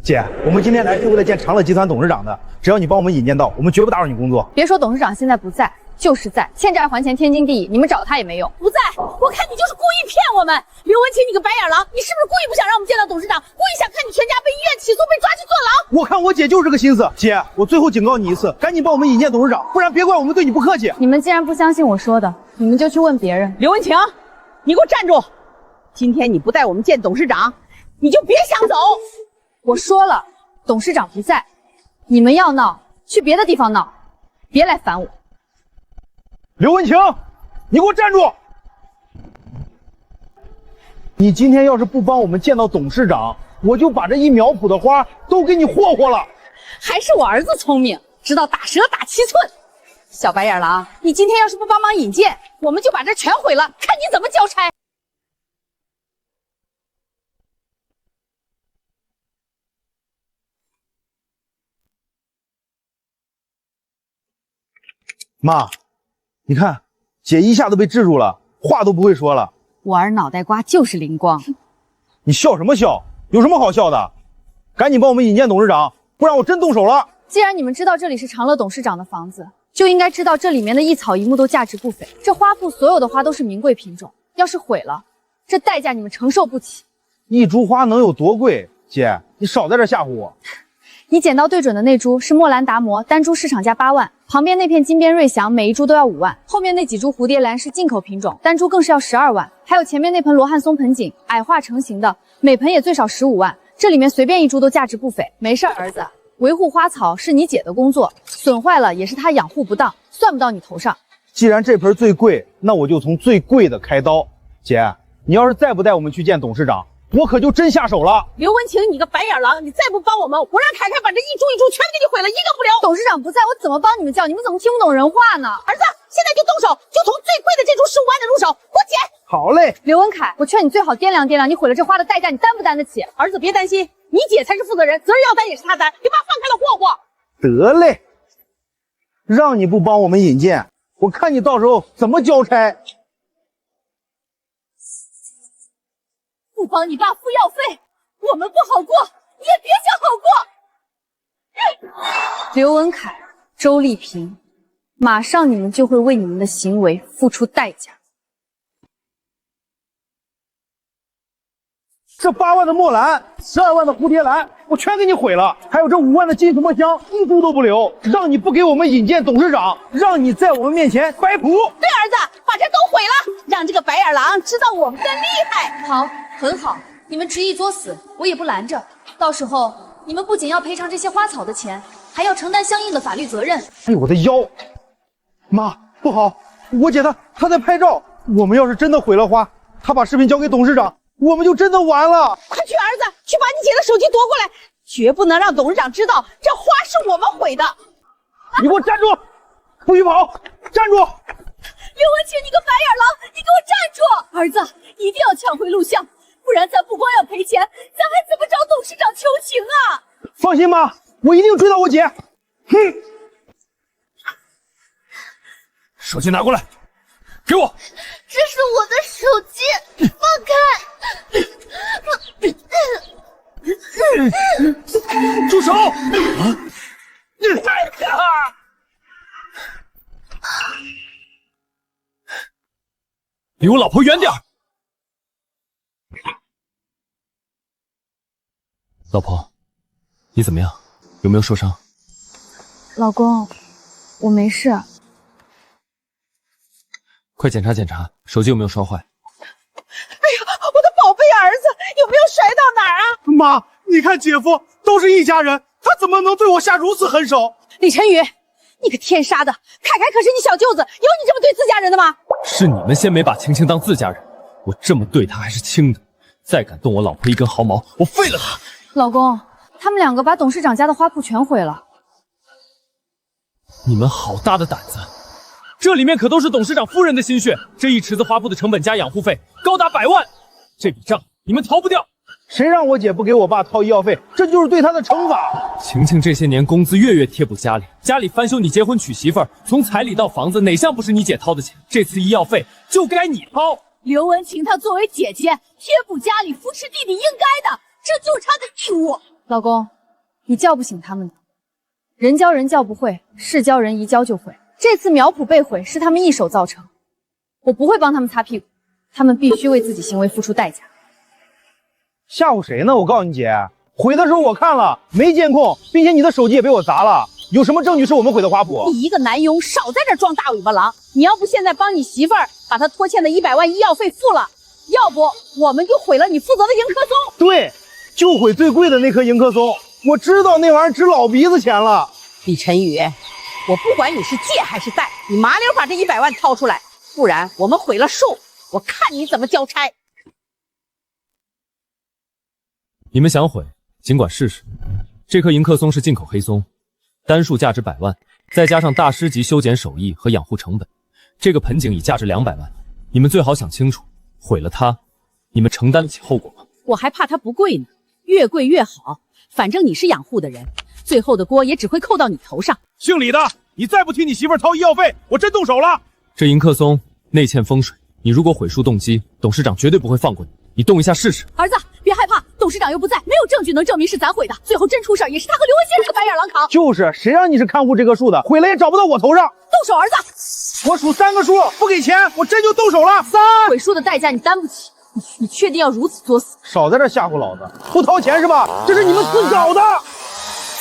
Speaker 4: 姐，我们今天来是为了见长乐集团董事长的，只要你帮我们引荐到，我们绝不打扰你工作。
Speaker 1: 别说董事长现在不在，就是在，欠债还钱天经地义，你们找他也没用。
Speaker 8: 不在，我看你就是故意骗我们。刘文清，你个白眼狼，你是不是故意不想让我们见到董事长，故意想看你全家被医院起诉，被抓去坐牢？
Speaker 4: 我看我姐就是这个心思。姐，我最后警告你一次，赶紧帮我们引荐董事长，不然别怪我们对你不客气。
Speaker 1: 你们既然不相信我说的，你们就去问别人。
Speaker 11: 刘文晴，你给我站住！今天你不带我们见董事长，你就别想走。
Speaker 1: 我说了，董事长不在，你们要闹，去别的地方闹，别来烦我。
Speaker 4: 刘文晴，你给我站住！你今天要是不帮我们见到董事长，我就把这一苗圃的花都给你霍霍了。
Speaker 16: 还是我儿子聪明，知道打蛇打7寸。小白眼狼，你今天要是不帮忙引荐，我们就把这全毁了，看你怎么交差。
Speaker 4: 妈，你看，姐一下子被制住了，话都不会说了。
Speaker 16: 我儿脑袋瓜就是灵光。
Speaker 4: 你笑什么笑？有什么好笑的？赶紧帮我们引荐董事长，不然我真动手了。
Speaker 1: 既然你们知道这里是长乐董事长的房子，就应该知道这里面的一草一木都价值不菲。这花铺所有的花都是名贵品种，要是毁了，这代价你们承受不起。
Speaker 4: 一株花能有多贵？姐，你少在这吓唬我。
Speaker 1: 你捡到对准的那株是莫兰达摩，单株市场价8万，旁边那片金边瑞祥每一株都要5万，后面那几株蝴蝶兰是进口品种，单株更是要12万，还有前面那盆罗汉松盆景，矮化成型的，每盆也最少15万，这里面随便一株都价值不菲。没事，儿子，维护花草是你姐的工作，损坏了也是她养护不当，算不到你头上。
Speaker 4: 既然这盆最贵，那我就从最贵的开刀。姐，你要是再不带我们去见董事长，我可就真下手了。
Speaker 11: 刘文晴，你个白眼狼，你再不帮我们，我让凯凯把这一株一株全给你毁了，一个不留。
Speaker 1: 董事长不在，我怎么帮你们叫？你们怎么听不懂人话呢？
Speaker 11: 儿子，现在就动手，就从最贵的这株15万的入手，给我捡。
Speaker 4: 好嘞，
Speaker 1: 刘文凯，我劝你最好掂量掂量，你毁了这花的代价，你担不担得起？
Speaker 11: 儿子别担心，你姐才是负责人，责任要担也是她担，别把放开了霍霍。
Speaker 4: 得嘞，让你不帮我们引荐，我看你到时候怎么交差。
Speaker 8: 不帮你爸付药费，我们不好过，也别想好过。
Speaker 1: 刘文凯、周丽萍，马上你们就会为你们的行为付出代价。
Speaker 4: 这8万的墨兰，12万的蝴蝶兰，我全给你毁了。还有这5万的金什么香，一株都不留，让你不给我们引荐董事长，让你在我们面前摆谱。
Speaker 11: 对，儿子，把这都毁了，让这个白眼狼知道我们的厉害。
Speaker 3: 好，很好，你们执意作死，我也不拦着。到时候你们不仅要赔偿这些花草的钱，还要承担相应的法律责任。
Speaker 4: 哎呦，我的腰！妈，不好，我姐她在拍照，我们要是真的毁了花，她把视频交给董事长，我们就真的完了。
Speaker 11: 快去，儿子，去把你姐的手机夺过来，绝不能让董事长知道这花是我们毁的。
Speaker 4: 你给我站住，不许跑，站住！
Speaker 8: 刘文清，你个白眼狼，你给我站住！儿子，一定要抢回录像，不然咱不光要赔钱，咱还怎么找董事长求情啊？
Speaker 4: 放心妈，我一定追到我姐。哼！
Speaker 17: 手机拿过来，给我。
Speaker 6: 这是我的手机，
Speaker 17: 放开！住手！离我老婆远点儿！
Speaker 10: 老婆，你怎么样？有没有受伤？
Speaker 1: 老公，我没事。
Speaker 10: 快检查检查，手机有没有摔坏？
Speaker 11: 哎呀，我的宝贝儿子，有没有摔到哪儿啊？
Speaker 9: 妈，你看姐夫都是一家人，他怎么能对我下如此狠手？
Speaker 11: 李晨宇，你个天杀的，凯凯可是你小舅子，有你这么对自家人的吗？
Speaker 10: 是你们先没把晴晴当自家人，我这么对她还是轻的，再敢动我老婆一根毫毛，我废了她！
Speaker 1: 老公，他们2个把董事长家的花圃全毁了。
Speaker 10: 你们好大的胆子！这里面可都是董事长夫人的心血，这一池子花圃的成本加养护费高达100万，这笔账你们逃不掉。
Speaker 4: 谁让我姐不给我爸掏医药费，这就是对他的惩罚。
Speaker 10: 晴晴这些年工资月月贴补家里，家里翻修你结婚娶媳妇儿，从彩礼到房子，哪项不是你姐掏的钱？这次医药费就该你掏。
Speaker 8: 刘文晴她作为姐姐，贴补家里，扶持弟弟应该的，这就是她的义务。
Speaker 1: 老公，你叫不醒他们的，人教人教不会，事教人一教就会。这次苗圃被毁是他们一手造成，我不会帮他们擦屁股，他们必须为自己行为付出代价。
Speaker 4: 吓唬谁呢？我告诉你姐，毁的时候我看了，没监控，并且你的手机也被我砸了，有什么证据是我们毁的花圃？
Speaker 11: 你一个男佣，少在这装大尾巴狼！你要不现在帮你媳妇儿把她拖欠的100万医药费付了，要不我们就毁了你负责的迎客松。
Speaker 4: 对，就毁最贵的那棵迎客松，我知道那玩意儿值老鼻子钱了。
Speaker 11: 李晨宇，我不管你是借还是贷，你麻溜把这100万掏出来，不然我们毁了树，我看你怎么交差。
Speaker 10: 你们想毁，尽管试试。这棵迎客松是进口黑松，单树价值100万，再加上大师级修剪手艺和养护成本，这个盆景已价值200万。你们最好想清楚，毁了它，你们承担得起后果吗？
Speaker 11: 我还怕它不贵呢，越贵越好，反正你是养护的人，最后的锅也只会扣到你头上。
Speaker 9: 姓李的，你再不替你媳妇儿掏医药费，我真动手了。
Speaker 10: 这迎客松内嵌风水，你如果毁树动机，董事长绝对不会放过你。你动一下试试。
Speaker 8: 儿子，别害怕，董事长又不在，没有证据能证明是咱毁的。最后真出事，也是他和刘文新这个白眼狼扛。
Speaker 4: 就是，谁让你是看护这棵树的，毁了也找不到我头上。
Speaker 8: 动手，儿子！
Speaker 4: 我数3个数，不给钱，我真就动手了。3，
Speaker 1: 毁树的代价你担不起，你确定要如此作死？
Speaker 4: 少在这吓唬老子，不掏钱是吧？这是你们自找的。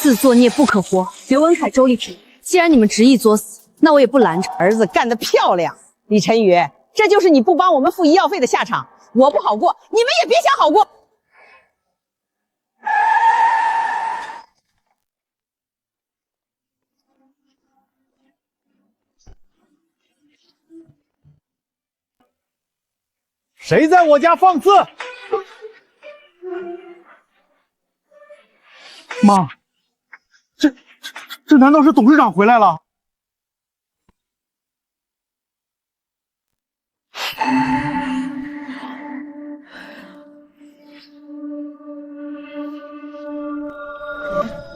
Speaker 16: 自作孽不可活。刘文凯、周丽萍，既然你们执意作死，那我也不拦着。
Speaker 11: 儿子干得漂亮，李晨宇，这就是你不帮我们付医药费的下场。我不好过，你们也别想好过。
Speaker 4: 谁在我家放肆？妈，这难道是董事长回来了？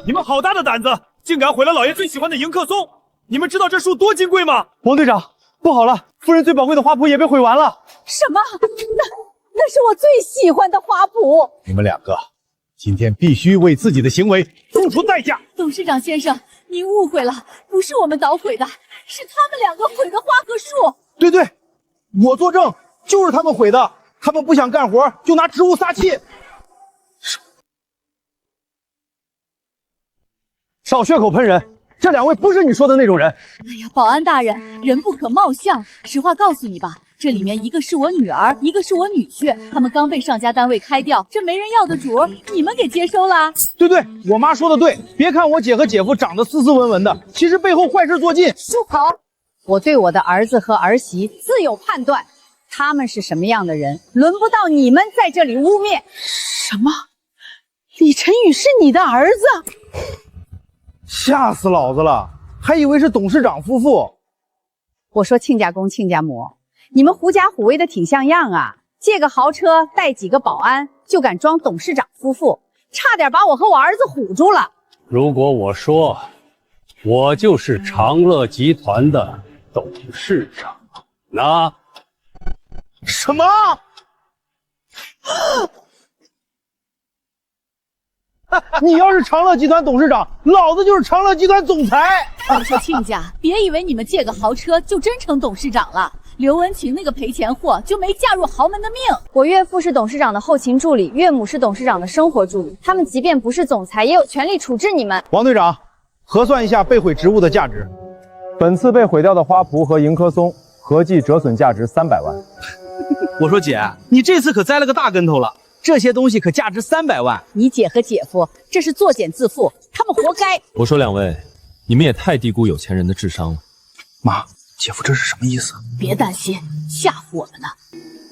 Speaker 9: 你们好大的胆子，竟敢毁了老爷最喜欢的迎客松！你们知道这树多金贵吗？
Speaker 4: 王队长，不好了，夫人最宝贵的花圃也被毁完了。
Speaker 8: 什么？那是我最喜欢的花圃。
Speaker 5: 你们两个今天必须为自己的行为付出代价。
Speaker 8: 董事长先生，您误会了，不是我们捣毁的，是他们两个毁的花和树。
Speaker 4: 对对，我作证，就是他们毁的。他们不想干活，就拿植物撒气。少血口喷人，这两位不是你说的那种人。
Speaker 8: 哎呀，保安大人，人不可貌相。实话告诉你吧，这里面一个是我女儿，一个是我女婿，他们刚被上家单位开掉，这没人要的主儿，你们给接收了。
Speaker 4: 对对，我妈说的对，别看我姐和姐夫长得斯斯文文的，其实背后坏事做尽。
Speaker 16: 住口！我对我的儿子和儿媳自有判断，他们是什么样的人，轮不到你们在这里污蔑。
Speaker 11: 什么？李晨宇是你的儿子？
Speaker 4: 吓死老子了，还以为是董事长夫妇。
Speaker 16: 我说亲家公亲家母，你们狐假虎威的挺像样啊！借个豪车带几个保安，就敢装董事长夫妇，差点把我和我儿子唬住了。
Speaker 18: 如果我说我就是长乐集团的董事长，那
Speaker 4: 什么？你要是长乐集团董事长，老子就是长乐集团总裁。
Speaker 8: 我说亲家，别以为你们借个豪车就真成董事长了。刘文晴那个赔钱货就没嫁入豪门的命。
Speaker 1: 我岳父是董事长的后勤助理，岳母是董事长的生活助理，他们即便不是总裁，也有权利处置你们。
Speaker 4: 王队长，核算一下被毁植物的价值。本次被毁掉的花圃和迎客松合计折损价值300万。
Speaker 15: 我说姐，你这次可栽了个大跟头了。这些东西可价值300万，
Speaker 16: 你姐和姐夫这是作茧自缚，他们活该。
Speaker 10: 我说两位，你们也太低估有钱人的智商了。
Speaker 19: 妈，姐夫这是什么意思？
Speaker 8: 别担心，吓唬我们呢。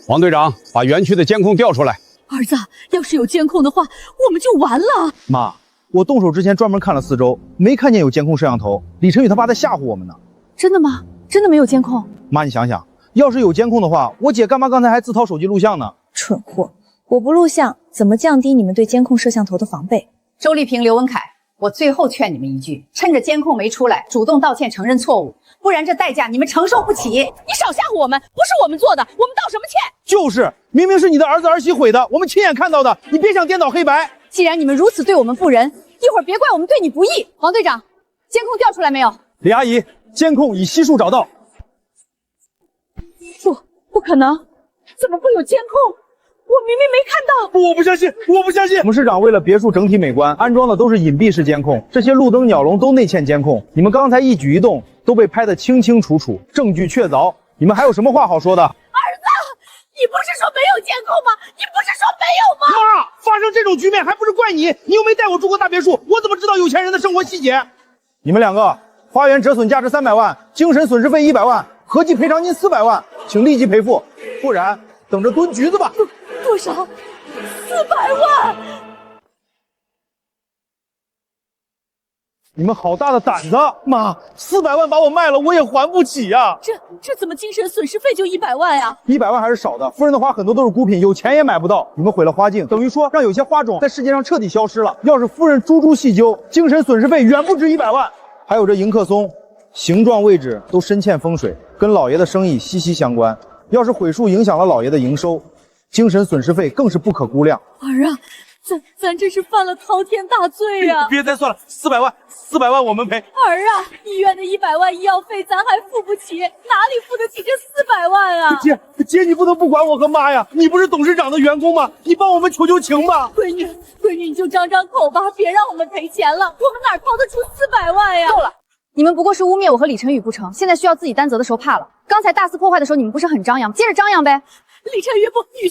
Speaker 18: 王队长，把园区的监控调出来。
Speaker 8: 儿子，要是有监控的话，我们就完了。
Speaker 4: 妈，我动手之前专门看了4周，没看见有监控摄像头。李晨宇他爸在吓唬我们呢。
Speaker 16: 真的吗？真的没有监控？
Speaker 4: 妈，你想想，要是有监控的话，我姐干嘛刚才还自掏手机录像呢？
Speaker 7: 蠢货！我不录像，怎么降低你们对监控摄像头的防备？
Speaker 16: 周丽萍、刘文凯，我最后劝你们一句，趁着监控没出来，主动道歉承认错误，不然这代价你们承受不起。
Speaker 11: 你少吓唬我们，不是我们做的，我们道什么歉？
Speaker 4: 就是，明明是你的儿子儿媳毁的，我们亲眼看到的，你别想颠倒黑白。
Speaker 16: 既然你们如此对我们不仁，一会儿别怪我们对你不义。黄队长，监控调出来没有？
Speaker 4: 李阿姨，监控已悉数找到。
Speaker 8: 不可能，怎么会有监控？我明明没看到！
Speaker 4: 我不相信，我不相信！我们市长为了别墅整体美观，安装的都是隐蔽式监控，这些路灯、鸟笼都内嵌监控。你们刚才一举一动都被拍得清清楚楚，证据确凿。你们还有什么话好说的？儿
Speaker 8: 子，你不是说没有监控吗？你不是说没有吗？
Speaker 4: 妈，发生这种局面还不是怪你？你又没带我住过大别墅，我怎么知道有钱人的生活细节？你们两个，花园折损价值300万，精神损失费100万，合计赔偿金400万，请立即赔付，不然等着蹲局子吧。
Speaker 8: 多少？400万！
Speaker 4: 你们好大的胆子！妈，400万把我卖了，我也还不起呀！
Speaker 8: 这怎么精神损失费就100万呀
Speaker 4: ？100万还是少的，夫人的花很多都是孤品，有钱也买不到。你们毁了花境，等于说让有些花种在世界上彻底消失了。要是夫人锱铢细究，精神损失费远不止100万。还有这迎客松，形状位置都深嵌风水，跟老爷的生意息息相关。要是毁树影响了老爷的营收，精神损失费更是不可估量。
Speaker 8: 儿啊，咱这是犯了滔天大罪啊！
Speaker 15: 别再算了，400万我们赔。
Speaker 8: 儿啊，医院的100万医药费咱还付不起，哪里付得起这400万啊？
Speaker 4: 姐，你不能不管我和妈呀！你不是董事长的员工吗？你帮我们求求情吧！
Speaker 8: 闺女，你就张张口吧，别让我们赔钱了，我们哪掏得出400万呀？
Speaker 1: 够了！你们不过是污蔑我和李晨宇不成，现在需要自己担责的时候怕了。刚才大肆破坏的时候，你们不是很张扬，接着张扬呗。
Speaker 8: 李晨宇不，女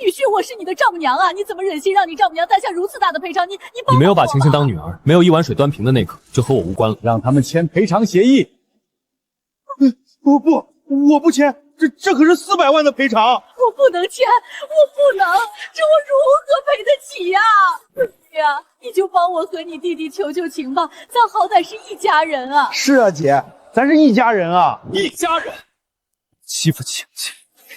Speaker 8: 婿，我是你的丈母娘啊！你怎么忍心让你丈母娘担下如此大的赔偿？你
Speaker 10: 没有把晴晴当女儿，没有一碗水端平的那刻，就和我无关了。
Speaker 14: 让他们签赔偿协议。
Speaker 4: 不，我不签，这可是400万的赔偿。
Speaker 8: 我不能签，我不能，这我如何赔得起呀？弟啊，你就帮我和你弟弟求求情吧，咱好歹是一家人啊！
Speaker 4: 是啊，姐，咱是一家人啊！
Speaker 10: 一家人，欺负晴晴，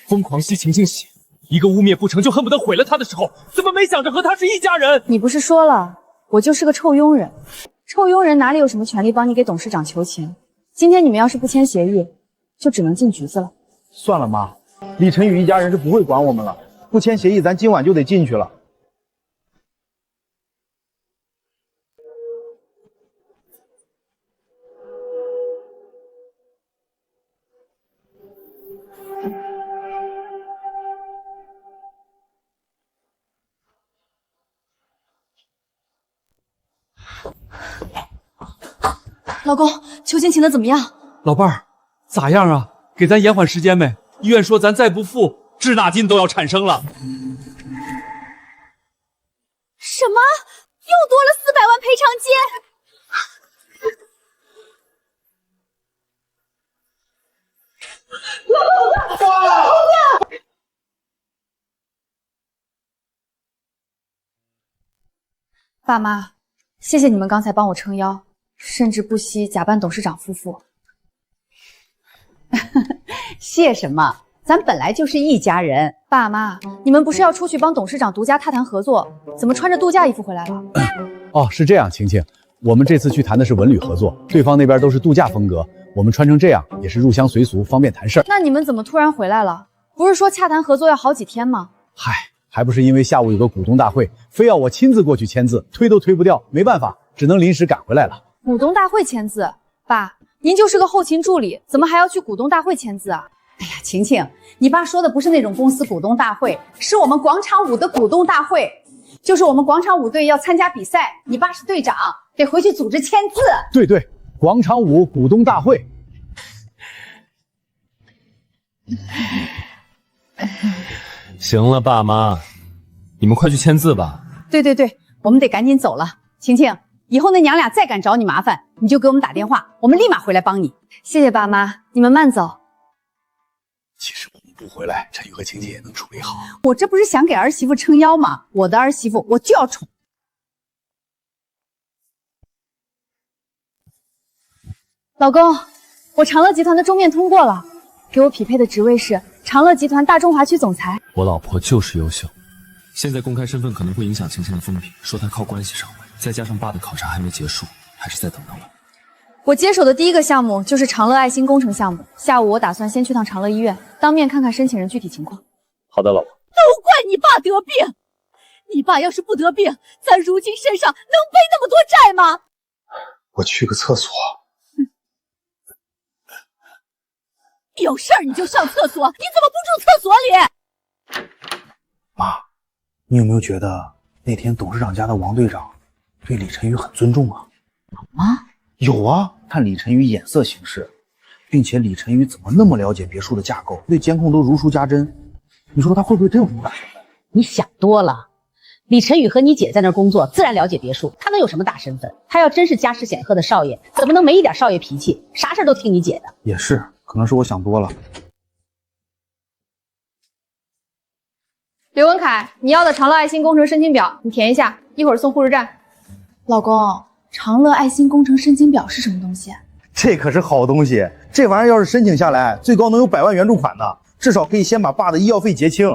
Speaker 10: 疯狂吸晴晴血，一个污蔑不成就恨不得毁了她的时候，怎么没想着和她是一家人？
Speaker 1: 你不是说了，我就是个臭佣人，臭佣人哪里有什么权利帮你给董事长求情？今天你们要是不签协议，就只能进局子了。
Speaker 4: 算了，妈，李晨宇一家人是不会管我们了，不签协议，咱今晚就得进去了。
Speaker 8: 老公，求情请的怎么样？
Speaker 15: 老伴儿，咋样啊？给咱延缓时间没？医院说咱再不付，滞纳金都要产生了。
Speaker 8: 什么？又多了400万赔偿金？
Speaker 1: 爸妈，谢谢你们刚才帮我撑腰，甚至不惜假扮董事长夫妇。
Speaker 16: 谢什么？咱本来就是一家人。
Speaker 1: 爸妈，你们不是要出去帮董事长独家踏谈合作，怎么穿着度假衣服回来了？
Speaker 14: 哦，是这样，晴晴，我们这次去谈的是文旅合作，对方那边都是度假风格，我们穿成这样也是入乡随俗，方便谈事儿。
Speaker 1: 那你们怎么突然回来了？不是说洽谈合作要好几天吗？
Speaker 14: 嗨，还不是因为下午有个股东大会，非要我亲自过去签字，推都推不掉，没办法，只能临时赶回来了。
Speaker 1: 股东大会签字？爸，您就是个后勤助理，怎么还要去股东大会签字啊？
Speaker 16: 哎呀，晴晴，你爸说的不是那种公司股东大会，是我们广场舞的股东大会，就是我们广场舞队要参加比赛，你爸是队长，得回去组织签字。
Speaker 14: 对，广场舞股东大会。
Speaker 10: 行了，爸妈，你们快去签字吧。
Speaker 16: 对，我们得赶紧走了。晴晴，以后那娘俩再敢找你麻烦，你就给我们打电话，我们立马回来帮你。
Speaker 1: 谢谢爸妈，你们慢走。
Speaker 19: 其实我们不回来，晨宇和晴晴也能处理好。
Speaker 16: 我这不是想给儿媳妇撑腰吗？我的儿媳妇我就要宠。
Speaker 1: 老公，我长乐集团的终面通过了，给我匹配的职位是长乐集团大中华区总裁。
Speaker 10: 我老婆就是优秀，现在公开身份可能会影响晴晴的风评，说她靠关系上位，再加上爸的考察还没结束，还是再等等吧。
Speaker 1: 我接手的第一个项目就是长乐爱心工程项目，下午我打算先去趟长乐医院，当面看看申请人具体情况。
Speaker 10: 好的，老婆。
Speaker 8: 都怪你爸得病，你爸要是不得病，咱如今身上能背那么多债吗？
Speaker 5: 我去个厕所。
Speaker 8: 有事儿你就上厕所，你怎么不住厕所里？
Speaker 19: 妈，你有没有觉得那天董事长家的王队长对李晨宇很尊重啊？
Speaker 16: 啊，
Speaker 19: 有啊，看李晨宇眼色行事，并且李晨宇怎么那么了解别墅的架构，对监控都如数家珍。你说他会不会真有这么大身份？
Speaker 11: 你想多了。李晨宇和你姐在那儿工作，自然了解别墅，他能有什么大身份？他要真是家世显赫的少爷，怎么能没一点少爷脾气？啥事都听你姐的。
Speaker 19: 也是，可能是我想多了。
Speaker 1: 刘文凯，你要的长乐爱心工程申请表，你填一下，一会儿送护士站。老公，长乐爱心工程申请表是什么东西？
Speaker 4: 这可是好东西，这玩意儿要是申请下来，最高能有100万援助款呢，至少可以先把爸的医药费结清。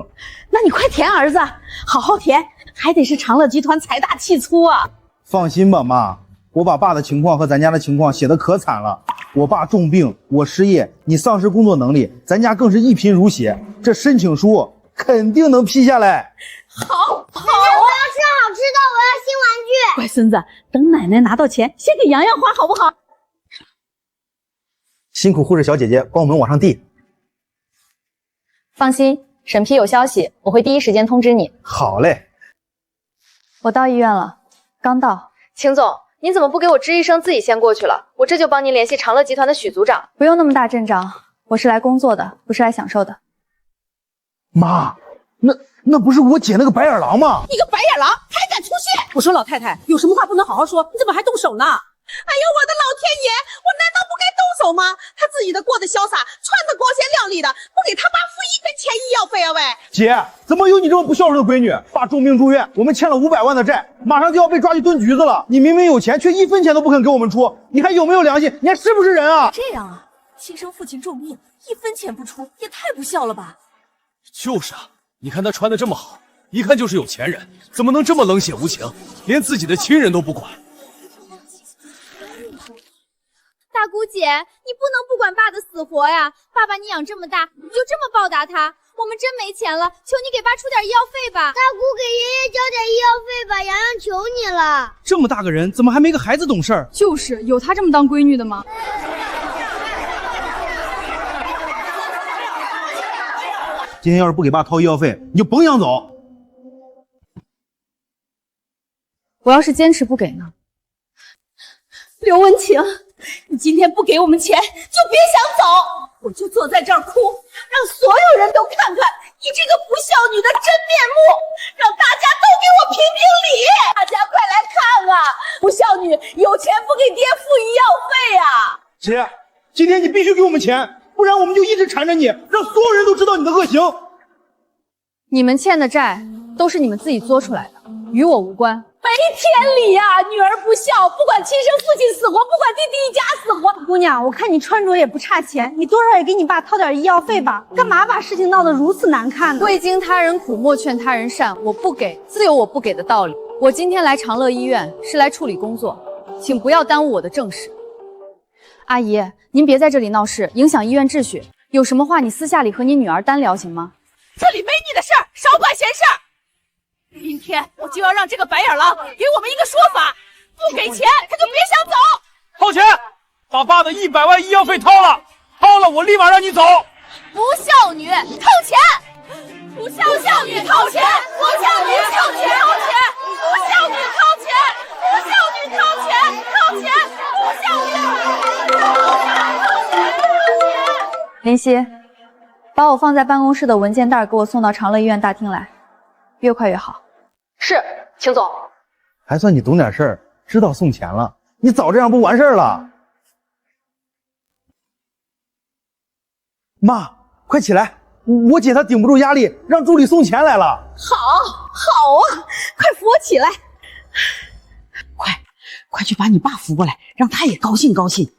Speaker 11: 那你快填，儿子，好好填，还得是长乐集团财大气粗啊！
Speaker 4: 放心吧，妈，我把爸的情况和咱家的情况写得可惨了。我爸重病，我失业，你丧失工作能力，咱家更是一贫如洗。这申请书肯定能批下来。
Speaker 6: 好，你们不要吃好吃道，我要新玩具。
Speaker 8: 乖孙子，等奶奶拿到钱，先给洋洋花好不好？
Speaker 19: 辛苦护士小姐姐帮我们往上递。
Speaker 1: 放心，审批有消息，我会第一时间通知你。
Speaker 19: 好嘞。
Speaker 1: 我到医院了，刚到。秦总，您怎么不给我吱一声，自己先过去了？我这就帮您联系长乐集团的许组长。不用那么大阵仗，我是来工作的，不是来享受的。
Speaker 19: 妈，那不是我姐那个白眼狼吗？
Speaker 11: 你个白眼狼还敢出现！我说老太太，有什么话不能好好说，你怎么还动手呢？哎呦，我的老天爷，我难道不该动手吗？他自己的过得潇洒，穿的光鲜亮丽的，不给他爸付1分钱医药费啊喂！
Speaker 4: 姐，怎么有你这么不孝顺的闺女？爸重病住院，我们欠了500万的债，马上就要被抓去蹲局子了。你明明有钱，却1分钱都不肯给我们出，你还有没有良心？你还是不是人啊？
Speaker 8: 这样啊，亲生父亲重病，1分钱不出，也太不孝了吧！
Speaker 15: 就是啊，你看他穿的这么好，一看就是有钱人，怎么能这么冷血无情，连自己的亲人都不管？
Speaker 3: 大姑姐，你不能不管爸的死活呀！爸把你养这么大，你就这么报答他？我们真没钱了，求你给爸出点医药费吧！
Speaker 6: 大姑给爷爷交点医药费吧，洋洋求你了。
Speaker 19: 这么大个人，怎么还没个孩子懂事儿？
Speaker 2: 就是有她这么当闺女的吗？
Speaker 19: 今天要是不给爸掏医药费，你就甭想走。
Speaker 1: 我要是坚持不给呢？
Speaker 8: 刘文晴，你今天不给我们钱，就别想走！我就坐在这儿哭，让所有人都看看你这个不孝女的真面目，让大家都给我评评理！大家快来看啊！不孝女有钱不给爹付医药费啊！
Speaker 4: 姐，今天你必须给我们钱，不然我们就一直缠着你，让所有人都知道你的恶行。
Speaker 1: 你们欠的债都是你们自己作出来的，与我无关。
Speaker 8: 没天理呀！女儿不孝，不管亲生父亲死活，不管弟弟一家死活。
Speaker 16: 姑娘，我看你穿着也不差钱，你多少也给你爸掏点医药费吧。干嘛把事情闹得如此难看呢？
Speaker 1: 未经他人苦，莫劝他人善。我不给，自有我不给的道理。我今天来长乐医院是来处理工作，请不要耽误我的正事。阿姨，您别在这里闹事，影响医院秩序。有什么话你私下里和你女儿单聊行吗？
Speaker 8: 这里没你的事儿，少管闲事儿。今天我就要让这个白眼狼给我们一个说法，不给钱他就别想走。
Speaker 15: 掏钱，把爸的100万医药费掏了，我立马让你走。
Speaker 8: 不孝女掏钱，不孝女掏钱，不孝女掏钱，不孝女掏钱，不孝女掏钱，掏钱，不孝女掏钱。
Speaker 1: 林夕，把我放在办公室的文件袋给我送到长乐医院大厅来，越快越好。是，秦总。
Speaker 19: 还算你懂点事儿，知道送钱了。你早这样不完事儿了？妈，快起来！我姐她顶不住压力，让助理送钱来了。
Speaker 11: 好啊，快扶我起来！快去把你爸扶过来，让他也高兴高兴。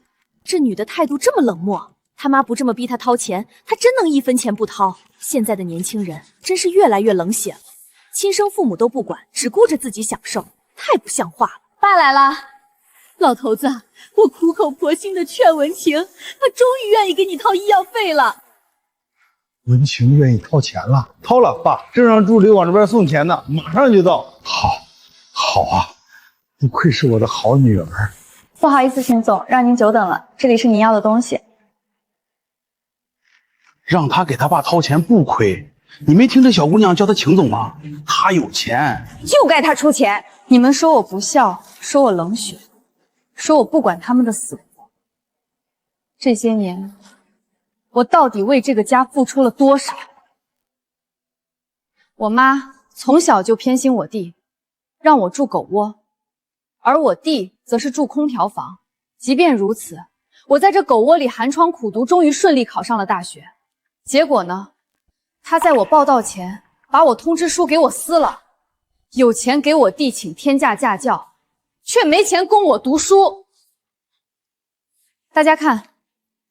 Speaker 8: 这女的态度这么冷漠，他妈不这么逼她掏钱，她真能1分钱不掏？现在的年轻人真是越来越冷血了。亲生父母都不管，只顾着自己享受，太不像话了。
Speaker 1: 爸来了，
Speaker 8: 老头子，我苦口婆心的劝文晴，她终于愿意给你掏医药费了。
Speaker 5: 文晴愿意掏钱了？
Speaker 4: 掏了，爸，正让助理往这边送钱呢，马上就到。
Speaker 5: 好啊，不愧是我的好女儿。
Speaker 1: 不好意思，秦总，让您久等了，这里是您要的东西。
Speaker 19: 让他给他爸掏钱不亏。你没听这小姑娘叫他秦总吗？他有钱，
Speaker 1: 就该他出钱。你们说我不孝，说我冷血，说我不管他们的死活。这些年，我到底为这个家付出了多少？我妈从小就偏心我弟，让我住狗窝，而我弟则是住空调房。即便如此，我在这狗窝里寒窗苦读，终于顺利考上了大学。结果呢？他在我报到前把我通知书给我撕了，有钱给我弟请天价家教，却没钱供我读书。大家看，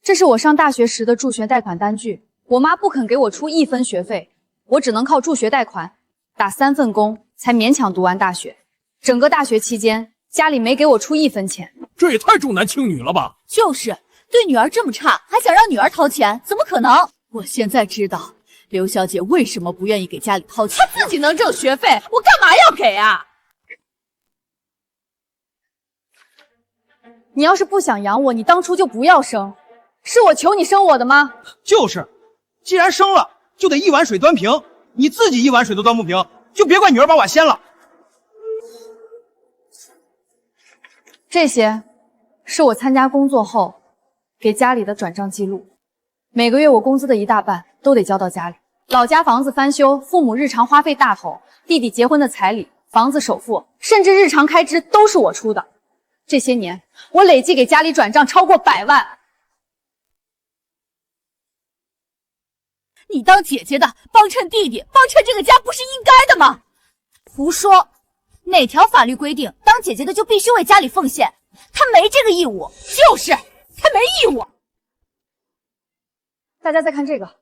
Speaker 1: 这是我上大学时的助学贷款单据，我妈不肯给我出1分学费，我只能靠助学贷款打3份工才勉强读完大学。整个大学期间，家里没给我出1分钱，
Speaker 15: 这也太重男轻女了吧？
Speaker 8: 就是，对女儿这么差，还想让女儿掏钱，怎么可能？我现在知道刘小姐为什么不愿意给家里掏钱，她自己能挣学费，我干嘛要给啊？
Speaker 1: 你要是不想养我，你当初就不要生。是我求你生我的吗？
Speaker 4: 就是，既然生了，就得一碗水端平。你自己一碗水都端不平，就别怪女儿把碗掀了。
Speaker 1: 这些是我参加工作后给家里的转账记录，每个月我工资的1大半都得交到家里。老家房子翻修，父母日常花费大头，弟弟结婚的彩礼、房子首付，甚至日常开支都是我出的。这些年，我累计给家里转账超过100万。
Speaker 8: 你当姐姐的帮衬弟弟，帮衬这个家，不是应该的吗？胡说！哪条法律规定当姐姐的就必须为家里奉献？她没这个义务，就是她没义务。
Speaker 1: 大家再看这个，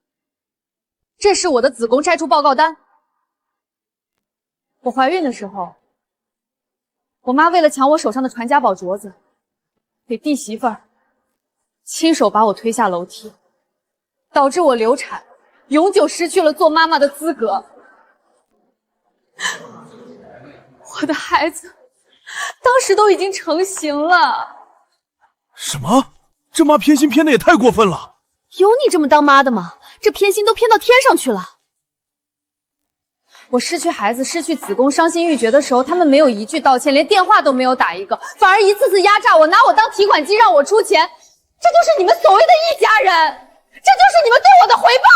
Speaker 1: 这是我的子宫摘除报告单。我怀孕的时候，我妈为了抢我手上的传家宝镯子，给弟媳妇儿亲手把我推下楼梯，导致我流产，永久失去了做妈妈的资格。我的孩子当时都已经成型了。
Speaker 9: 什么？这妈偏心偏的也太过分了！
Speaker 8: 有你这么当妈的吗？这偏心都偏到天上去了。
Speaker 1: 我失去孩子、失去子宫、伤心欲绝的时候，他们没有一句道歉，连电话都没有打一个，反而一次次压榨我，拿我当提款机让我出钱。这就是你们所谓的一家人，这就是你们对我的回报。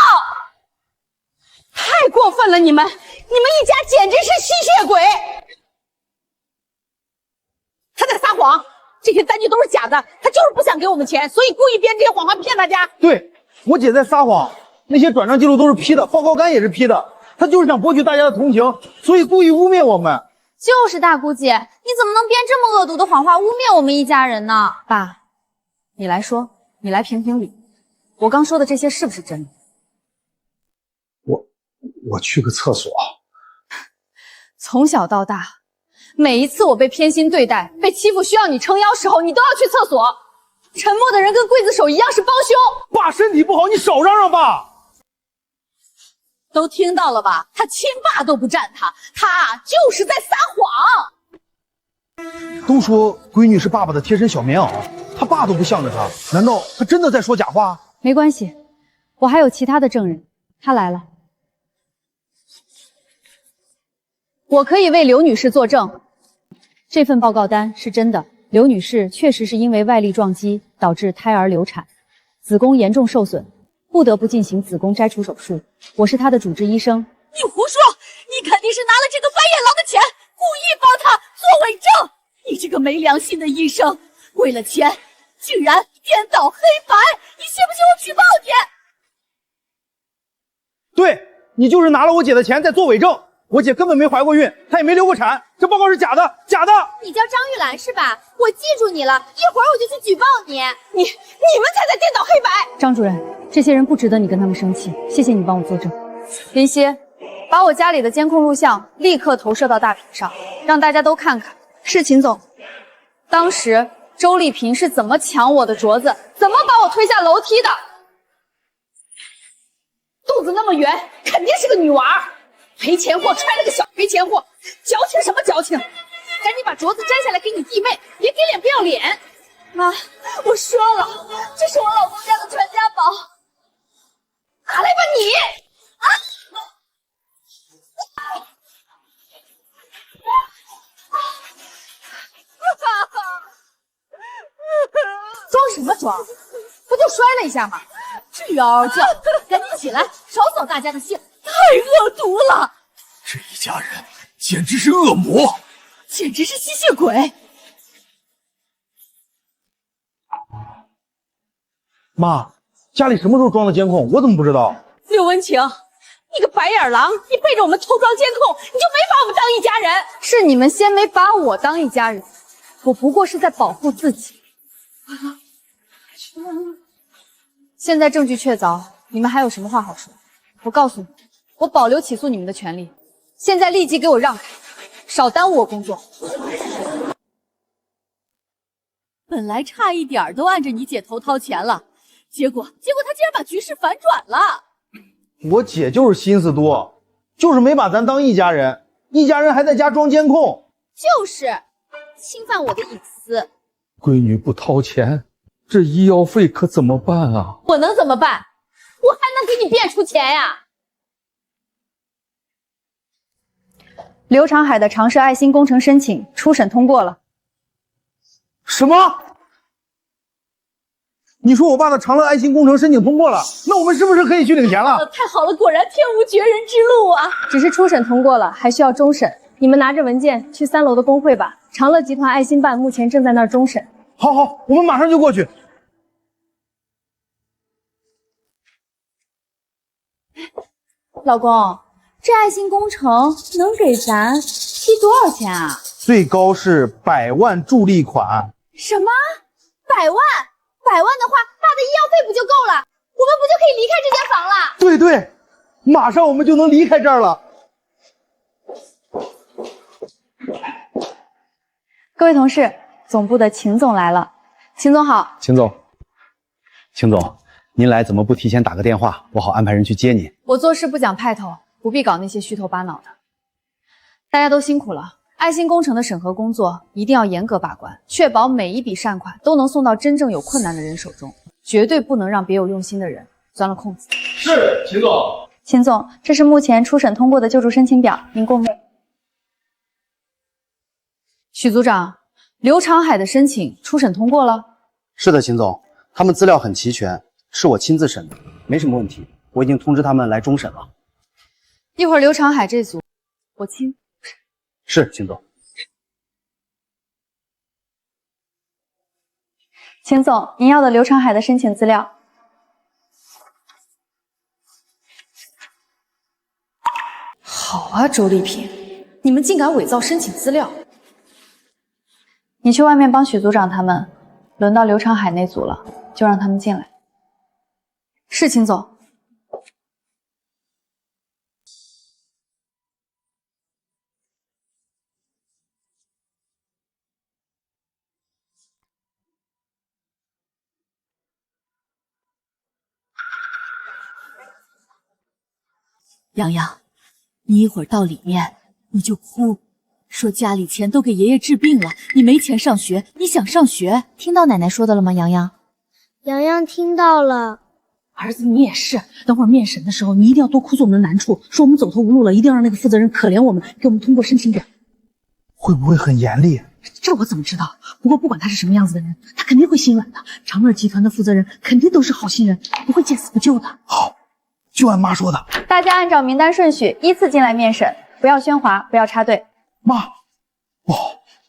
Speaker 11: 太过分了，你们一家简直是吸血鬼！他在撒谎，这些单据都是假的，他就是不想给我们钱，所以故意编这些谎话骗大家。
Speaker 4: 对，我姐在撒谎，那些转账记录都是 P 的，报告单也是 P 的，她就是想博取大家的同情，所以故意污蔑我们。
Speaker 1: 就是大姑姐，你怎么能编这么恶毒的谎话污蔑我们一家人呢？爸，你来说，你来评评理，我刚说的这些是不是真的？
Speaker 5: 我去个厕所。
Speaker 1: 从小到大，每一次我被偏心对待、被欺负需要你撑腰时候，你都要去厕所。沉默的人跟刽子手一样是帮凶。
Speaker 4: 爸身体不好，你少嚷嚷吧。
Speaker 8: 都听到了吧？他亲爸都不站他，他就是在撒谎。
Speaker 4: 都说闺女是爸爸的贴身小棉袄，他爸都不向着他，难道他真的在说假话？
Speaker 1: 没关系，我还有其他的证人，他来了。我可以为刘女士作证，这份报告单是真的。刘女士确实是因为外力撞击导致胎儿流产，子宫严重受损，不得不进行子宫摘除手术。我是她的主治医生。
Speaker 8: 你胡说！你肯定是拿了这个白眼狼的钱，故意帮他做伪证。你这个没良心的医生，为了钱竟然颠倒黑白！你信不信我举报你？
Speaker 4: 对，你就是拿了我姐的钱在做伪证。我姐根本没怀过孕，她也没流过产，这报告是假的，假的！
Speaker 6: 你叫张玉兰是吧？我记住你了，一会儿我就去举报你。
Speaker 11: 你们才在颠倒黑白！
Speaker 1: 张主任，这些人不值得你跟他们生气，谢谢你帮我作证。林夕，把我家里的监控录像立刻投射到大屏上，让大家都看看。是秦总，当时周丽萍是怎么抢我的镯子，怎么把我推下楼梯的？
Speaker 11: 肚子那么圆，肯定是个女娃。赔钱货，揣了个小赔钱货，矫情什么矫情？赶紧把镯子摘下来给你弟妹，别给脸不要脸！
Speaker 8: 妈，我说了，这是我老公家的传家宝。
Speaker 11: 拿来吧你！
Speaker 1: 装什么装？不就摔了一下吗？
Speaker 8: 至于嗷嗷叫，赶紧起来，扫扫大家的兴！太恶毒了！
Speaker 9: 这一家人简直是恶魔，
Speaker 8: 简直是吸血鬼！
Speaker 4: 妈，家里什么时候装的监控？我怎么不知道？
Speaker 11: 刘文晴，你个白眼狼，你背着我们偷装监控，你就没把我们当一家人？
Speaker 1: 是你们先没把我当一家人，我不过是在保护自己。现在证据确凿，你们还有什么话好说？我告诉你，我保留起诉你们的权利。现在立即给我让开，少耽误我工作。
Speaker 8: 本来差一点都按着你姐头掏钱了，结果他竟然把局势反转了。
Speaker 4: 我姐就是心思多，就是没把咱当一家人，一家人还在家装监控。
Speaker 6: 就是侵犯我的隐私。
Speaker 17: 闺女不掏钱，这医药费可怎么办啊？
Speaker 8: 我能怎么办？我还能给你变出钱呀？
Speaker 16: 刘长海的常设爱心工程申请初审通过了。
Speaker 4: 什么？你说我爸的长乐爱心工程申请通过了，那我们是不是可以去领钱了？
Speaker 8: 太好了，果然天无绝人之路啊！
Speaker 1: 只是初审通过了，还需要终审。你们拿着文件去3楼的工会吧。长乐集团爱心办目前正在那儿终审。
Speaker 4: 好，我们马上就过去。
Speaker 1: 老公，这爱心工程能给咱批多少钱啊？
Speaker 4: 最高是100万助力款。
Speaker 1: 什么？100万？100万的话，爸的医药费不就够了？我们不就可以离开这间房了？
Speaker 4: 对，马上我们就能离开这儿了。
Speaker 1: 各位同事，总部的秦总来了。秦总好。
Speaker 14: 秦总，您来怎么不提前打个电话，我好安排人去接您？
Speaker 1: 我做事不讲派头，不必搞那些虚头巴脑的。大家都辛苦了。爱心工程的审核工作一定要严格把关，确保每一笔善款都能送到真正有困难的人手中，绝对不能让别有用心的人钻了空子。
Speaker 12: 是，秦总。
Speaker 1: 秦总，这是目前初审通过的救助申请表，您过目。许组长，刘长海的申请初审通过了。
Speaker 19: 是的，秦总，他们资料很齐全，是我亲自审的，没什么问题。我已经通知他们来终审了。
Speaker 1: 一会儿刘长海这组，我亲。
Speaker 19: 是，秦总。
Speaker 1: 秦总，您要的刘长海的申请资料。好啊，周丽萍，你们竟敢伪造申请资料！你去外面帮许组长他们，轮到刘长海那组了，就让他们进来。是，秦总。
Speaker 8: 洋洋，你一会儿到里面你就哭，说家里钱都给爷爷治病了，你没钱上学，你想上学。
Speaker 3: 听到奶奶说的了吗？洋洋，
Speaker 6: 洋洋听到了。
Speaker 11: 儿子，你也是，等会儿面审的时候，你一定要多哭诉我们的难处，说我们走投无路了，一定要让那个负责人可怜我们，给我们通过申请表。
Speaker 4: 会不会很严厉？
Speaker 11: 这我怎么知道？不过不管他是什么样子的人，他肯定会心软的。长乐集团的负责人肯定都是好心人，不会见死不救的。
Speaker 4: 好，就按妈说的。
Speaker 1: 大家按照名单顺序依次进来面审，不要喧哗，不要插队。
Speaker 4: 妈，哇，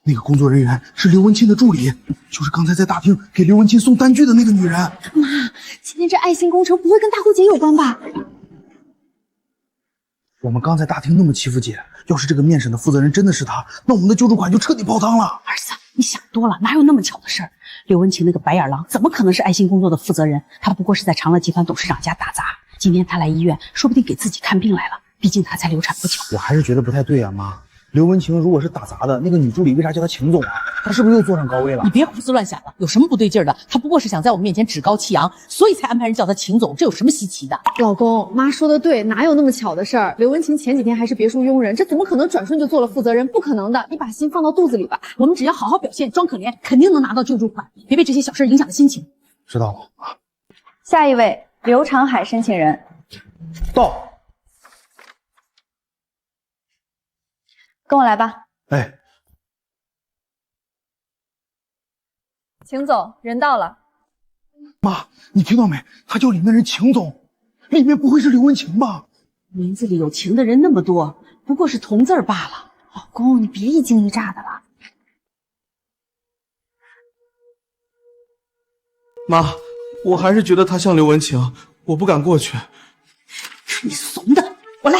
Speaker 4: 那个工作人员是刘文清的助理，就是刚才在大厅给刘文清送单据的那个女人。
Speaker 1: 妈，今天这爱心工程不会跟大户姐有关吧？
Speaker 4: 我们刚才大厅那么欺负姐，要是这个面审的负责人真的是他，那我们的救助款就彻底泡汤了。
Speaker 11: 儿子，你想多了，哪有那么巧的事儿？刘文清那个白眼狼怎么可能是爱心工作的负责人？他不过是在长乐集团董事长家打杂。今天他来医院，说不定给自己看病来了，毕竟他才流产不久。
Speaker 4: 我还是觉得不太对啊，妈。刘文清如果是打杂的，那个女助理为啥叫他秦总啊？他是不是又坐上高位了？
Speaker 11: 你别胡思乱想了，有什么不对劲的？他不过是想在我们面前趾高气扬，所以才安排人叫他秦总，这有什么稀奇的？
Speaker 1: 老公，妈说的对，哪有那么巧的事儿？刘文清前几天还是别墅佣人，这怎么可能转瞬就做了负责人？不可能的，你把心放到肚子里吧。
Speaker 11: 我们只要好好表现，装可怜，肯定能拿到救助款，别被这些小事影响了心情。
Speaker 4: 知道了啊。
Speaker 1: 下一位，刘长海申请人
Speaker 4: 到。
Speaker 1: 跟我来吧。
Speaker 4: 哎，
Speaker 1: 秦总，人到了。
Speaker 4: 妈，你听到没？他叫里面人秦总，里面不会是刘文清吧？
Speaker 11: 名字里有情的人那么多，不过是同字罢了。
Speaker 1: 老公，你别一惊一乍的了。
Speaker 9: 妈，我还是觉得他像刘文清，我不敢过去。
Speaker 11: 你怂的，我来。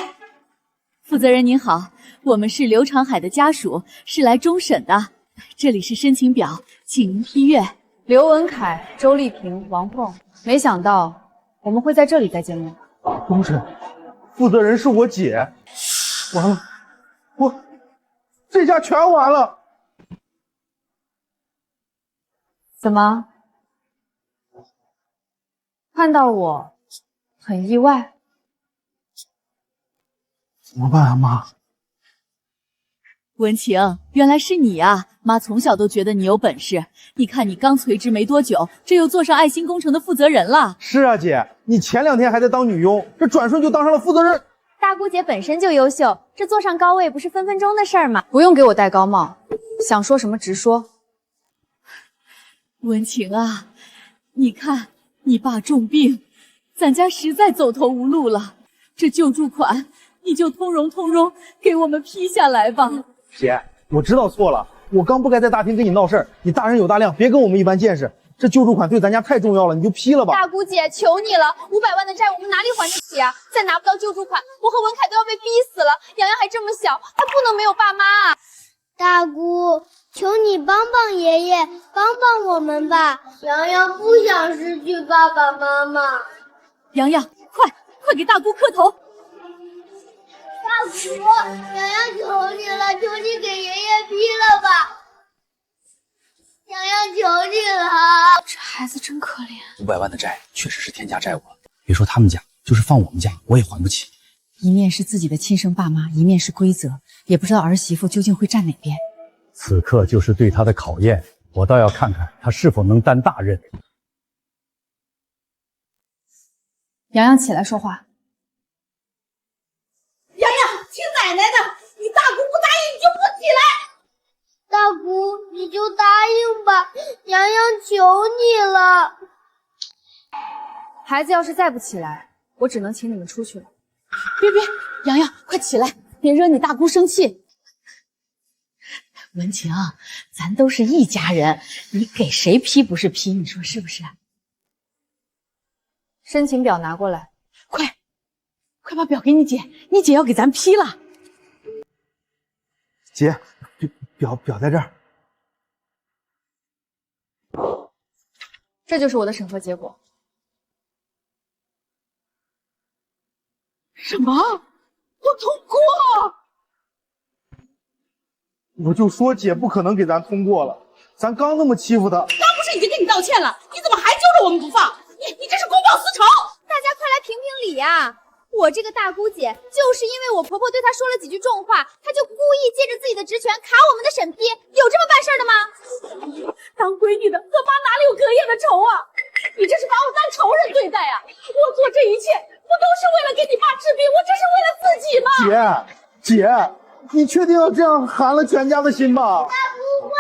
Speaker 8: 负责人您好，我们是刘长海的家属，是来终审的。这里是申请表，请您批阅。
Speaker 1: 刘文凯、周丽萍、王凤，没想到我们会在这里再见面。
Speaker 4: 终审，负责人是我姐，完了，我这下全完了。
Speaker 1: 怎么？看到我很意外？
Speaker 4: 怎么办啊，妈？
Speaker 8: 文晴，原来是你啊！妈从小都觉得你有本事。你看你刚随职没多久，这又做上爱心工程的负责人了。
Speaker 4: 是啊，姐，你前2天还在当女佣，这转瞬就当上了负责人。
Speaker 3: 大姑姐本身就优秀，这坐上高位不是分分钟的事儿吗？
Speaker 1: 不用给我戴高帽，想说什么直说。
Speaker 8: 文晴啊，你看你爸重病，咱家实在走投无路了，这救助款你就通融给我们批下来吧。
Speaker 4: 姐，我知道错了，我刚不该在大厅跟你闹事儿。你大人有大量，别跟我们一般见识。这救助款对咱家太重要了，你就批了吧。
Speaker 3: 大姑姐，求你了，500万的债我们哪里还得起啊？再拿不到救助款，我和文凯都要被逼死了。洋洋还这么小，他不能没有爸妈啊！
Speaker 6: 大姑，求你帮帮爷爷，帮帮我们吧。洋洋不想失去爸爸妈妈。
Speaker 8: 洋洋，快给大姑磕头！
Speaker 6: 大姑，洋洋求你了，求你给爷爷批了吧。洋洋求你了，
Speaker 1: 这孩子真可怜。
Speaker 19: 500万的债确实是天价债务了，别说他们家，就是放我们家，我也还不起。
Speaker 16: 一面是自己的亲生爸妈，一面是规则，也不知道儿媳妇究竟会站哪边。
Speaker 14: 此刻就是对他的考验，我倒要看看他是否能担大任。
Speaker 1: 洋洋起来说话。
Speaker 11: 洋洋，听奶奶的，你大姑不答应你就不起来。
Speaker 6: 大姑，你就答应吧，洋洋求你了。
Speaker 1: 孩子要是再不起来，我只能请你们出去了。
Speaker 11: 别，洋洋，快起来，别惹你大姑生气。文晴，咱都是一家人，你给谁批不是批，你说是不是？
Speaker 1: 申请表拿过来，
Speaker 11: 快把表给你姐，你姐要给咱批了。
Speaker 4: 姐，表在这儿。
Speaker 1: 这就是我的审核结果。
Speaker 11: 什么？我通过？
Speaker 4: 我就说姐不可能给咱通过了，咱刚那么欺负她。
Speaker 11: 刚不是已经跟你道歉了，你怎么还揪着我们不放？你这是公报私仇！
Speaker 3: 大家快来评评理呀！我这个大姑姐，就是因为我婆婆对她说了几句重话，她就故意借着自己的职权卡我们的审批，有这么办事的吗？
Speaker 11: 当闺女的和妈哪里有隔夜的仇啊？你这是把我当仇人对待啊！我做这一切不都是为了给你爸治病，我这是为了自己吗？
Speaker 4: 姐，你确定要这样寒了全家的心吗？
Speaker 6: 大不会。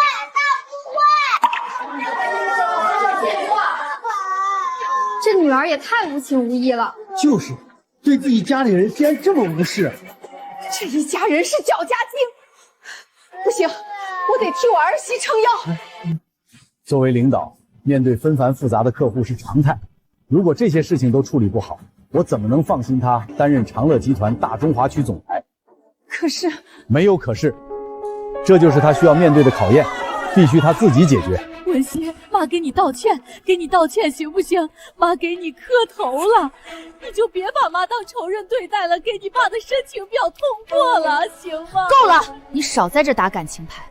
Speaker 1: 这女儿也太无情无义了。
Speaker 4: 就是，对自己家里人竟然这么无视。
Speaker 11: 这一家人是搅家精，不行，我得替我儿媳撑腰。
Speaker 14: 作为领导，面对纷繁复杂的客户是常态。如果这些事情都处理不好，我怎么能放心他担任长乐集团大中华区总裁？
Speaker 11: 可是，
Speaker 14: 没有可是，这就是他需要面对的考验，必须他自己解决。
Speaker 8: 文熙，妈给你道歉，行不行？妈给你磕头了，你就别把妈当仇人对待了，给你爸的申请表通过了，行吗？
Speaker 1: 够了，你少在这打感情牌。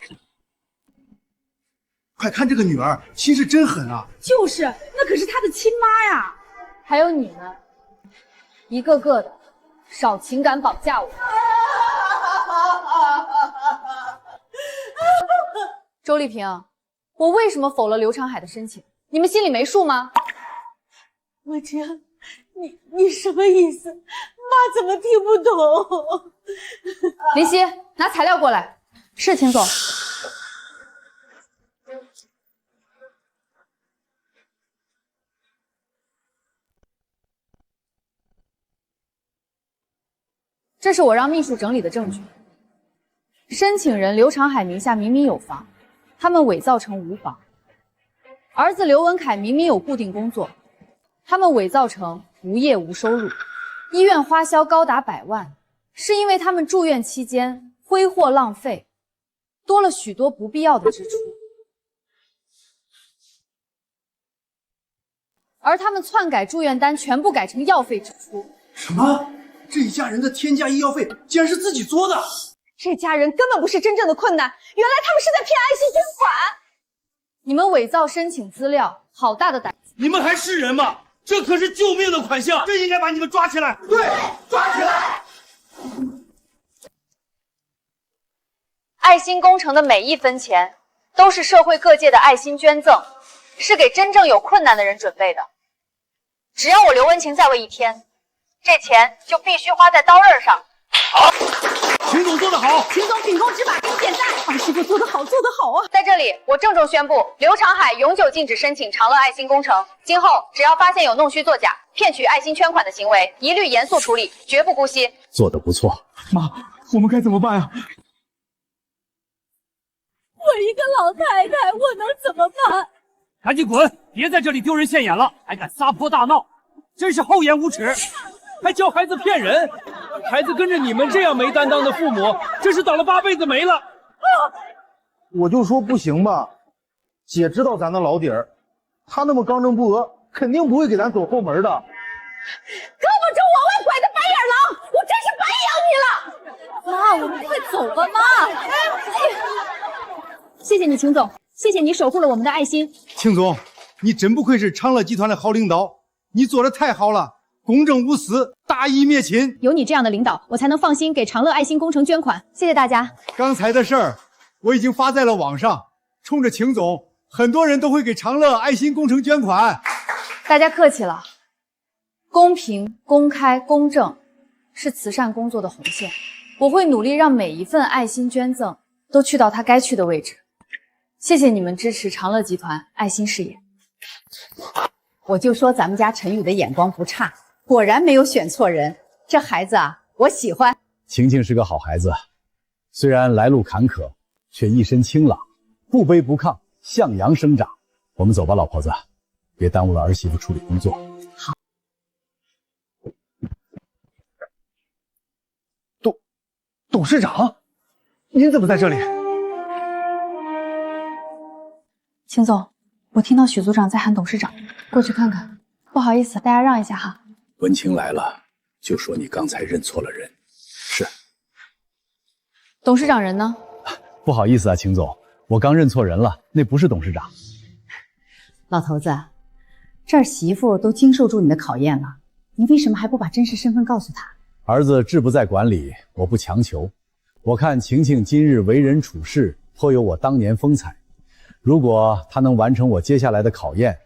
Speaker 4: 快看这个女儿，心是真狠啊！
Speaker 11: 就是，那可是他的亲妈呀。
Speaker 1: 还有你呢，一个个的少情感绑架我。周丽萍，我为什么否了刘长海的申请？你们心里没数吗？
Speaker 11: 我这，你什么意思？妈怎么听不懂？
Speaker 1: 林夕，拿材料过来。是，秦总。这是我让秘书整理的证据。申请人刘长海名下明明有房，他们伪造成无房；儿子刘文凯明明有固定工作，他们伪造成无业无收入。医院花销高达100万，是因为他们住院期间挥霍浪费，多了许多不必要的支出。而他们篡改住院单，全部改成药费支出。
Speaker 4: 什么？这一家人的天价医药费竟然是自己作的！
Speaker 11: 这家人根本不是真正的困难，原来他们是在骗爱心捐款。
Speaker 1: 你们伪造申请资料，好大的胆子！
Speaker 9: 你们还是人吗？这可是救命的款项，这应该把你们抓起来！
Speaker 4: 对，抓起来！
Speaker 11: 哎，
Speaker 1: 爱心工程的每一分钱都是社会各界的爱心捐赠，是给真正有困难的人准备的。只要我刘文晴在位一天，这钱就必须花在刀刃上。
Speaker 15: 好，秦总做得好，
Speaker 2: 秦总秉公执法，给你点赞。儿媳妇做得好，做得好啊！
Speaker 1: 在这里，我郑重宣布，刘长海永久禁止申请长乐爱心工程。今后只要发现有弄虚作假、骗取爱心捐款的行为，一律严肃处理，绝不姑息。
Speaker 18: 做得不错，
Speaker 12: 妈，我们该怎么办呀？
Speaker 8: 我一个老太太，我能怎么办？
Speaker 15: 赶紧滚！别在这里丢人现眼了，还敢撒泼大闹，真是厚颜无耻！还教孩子骗人，孩子跟着你们这样没担当的父母，真是倒了8辈子霉了。
Speaker 4: 我就说不行吧，姐知道咱的老底儿，她那么刚正不阿，肯定不会给咱走后门的。
Speaker 2: 胳膊肘往外拐的白眼狼，我真是白养你了！
Speaker 8: 妈，我们快走吧，妈！谢谢你，秦总，谢谢你守护了我们的爱心。
Speaker 4: 庆总，你真不愧是长乐集团的好领导，你做的太好了，公正无私，大义灭亲。
Speaker 8: 有你这样的领导，我才能放心给长乐爱心工程捐款。谢谢大家。
Speaker 4: 刚才的事儿我已经发在了网上，冲着秦总，很多人都会给长乐爱心工程捐款。
Speaker 1: 大家客气了，公平、公开、公正是慈善工作的红线，我会努力让每一份爱心捐赠都去到它该去的位置。谢谢你们支持长乐集团爱心事业。
Speaker 16: 我就说咱们家陈宇的眼光不差，果然没有选错人。这孩子啊，我喜欢。
Speaker 18: 晴晴是个好孩子，虽然来路坎坷，却一身清朗，不卑不亢，向阳生长。我们走吧，老婆子，别耽误了儿媳妇处理工作。
Speaker 16: 好。
Speaker 4: 董事长，您怎么在这里？
Speaker 1: 秦总，我听到许组长在喊董事长，过去看看。不好意思，大家让一下哈。
Speaker 18: 文清来了，就说你刚才认错了人。是。
Speaker 1: 董事长人呢？
Speaker 18: 不好意思啊，秦总，我刚认错人了，那不是董事长。
Speaker 16: 老头子，这儿媳妇都经受住你的考验了，你为什么还不把真实身份告诉她？
Speaker 18: 儿子志不在管理，我不强求。我看晴晴今日为人处事颇有我当年风采。如果他能完成我接下来的考验，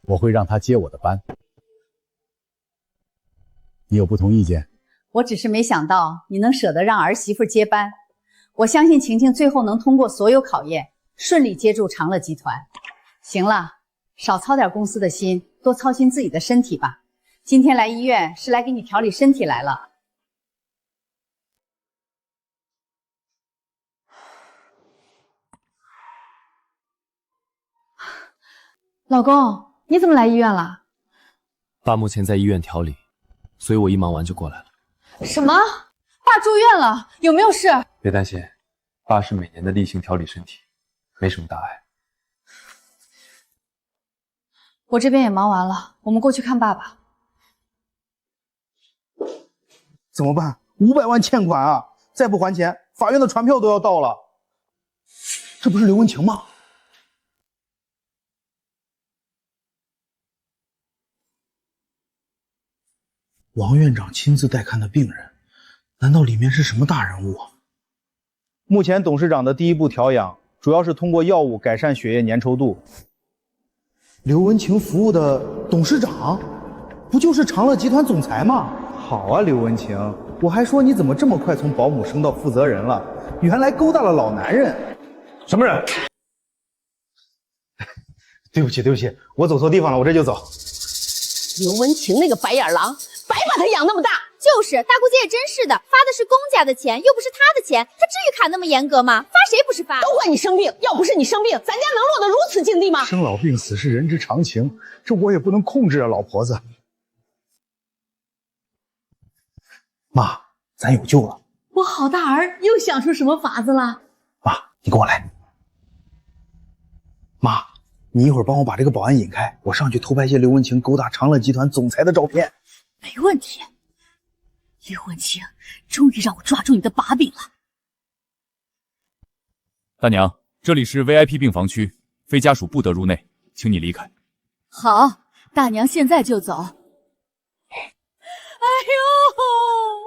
Speaker 18: 我会让他接我的班。你有不同意见？
Speaker 16: 我只是没想到你能舍得让儿媳妇接班。我相信晴晴最后能通过所有考验，顺利接住长乐集团。行了，少操点公司的心，多操心自己的身体吧。今天来医院是来给你调理身体来了。
Speaker 1: 老公，你怎么来医院了？
Speaker 10: 爸目前在医院调理，所以我一忙完就过来了。
Speaker 1: 什么？爸住院了？有没有事？
Speaker 10: 别担心，爸是每年的例行调理身体，没什么大碍。
Speaker 1: 我这边也忙完了，我们过去看爸爸。
Speaker 4: 怎么办？500万欠款啊！再不还钱，法院的传票都要到了。这不是刘文晴吗？王院长亲自带看的病人，难道里面是什么大人物啊？目前董事长的第一步调养，主要是通过药物改善血液粘稠度。刘文晴服务的董事长，不就是长乐集团总裁吗？好啊，刘文晴，我还说你怎么这么快从保姆升到负责人了，原来勾搭了老男人。什么人？对不起，对不起，我走错地方了，我这就走。
Speaker 11: 刘文晴那个白眼狼，白把他养那么大。
Speaker 3: 就是大姑姐也真是的，发的是公家的钱，又不是她的钱，她至于卡那么严格吗？发谁不是发？
Speaker 11: 都怪你生病，要不是你生病，咱家能落得如此境地吗？
Speaker 5: 生老病死是人之常情，这我也不能控制啊，老婆子。
Speaker 4: 妈，咱有救了。
Speaker 2: 我好大儿又想出什么法子了？
Speaker 4: 妈，你跟我来。妈，你一会儿帮我把这个保安引开，我上去偷拍些刘文晴勾搭长乐集团总裁的照片。
Speaker 8: 没问题。刘文晴，终于让我抓住你的把柄了。
Speaker 15: 大娘，这里是 VIP 病房区，非家属不得入内，请你离开。
Speaker 8: 好，大娘现在就走。哎呦，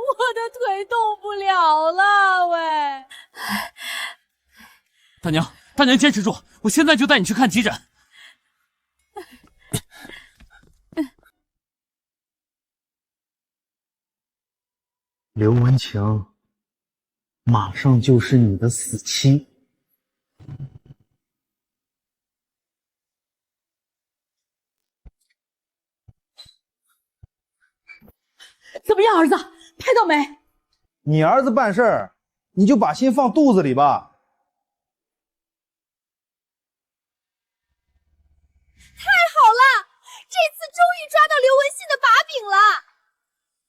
Speaker 8: 我的腿动不了了喂！
Speaker 15: 大娘，大娘坚持住，我现在就带你去看急诊。
Speaker 4: 刘文晴，马上就是你的死期。
Speaker 11: 怎么样，儿子？拍到没？
Speaker 4: 你儿子办事儿，你就把心放肚子里吧。
Speaker 8: 太好了，这次终于抓到刘文信的把柄了。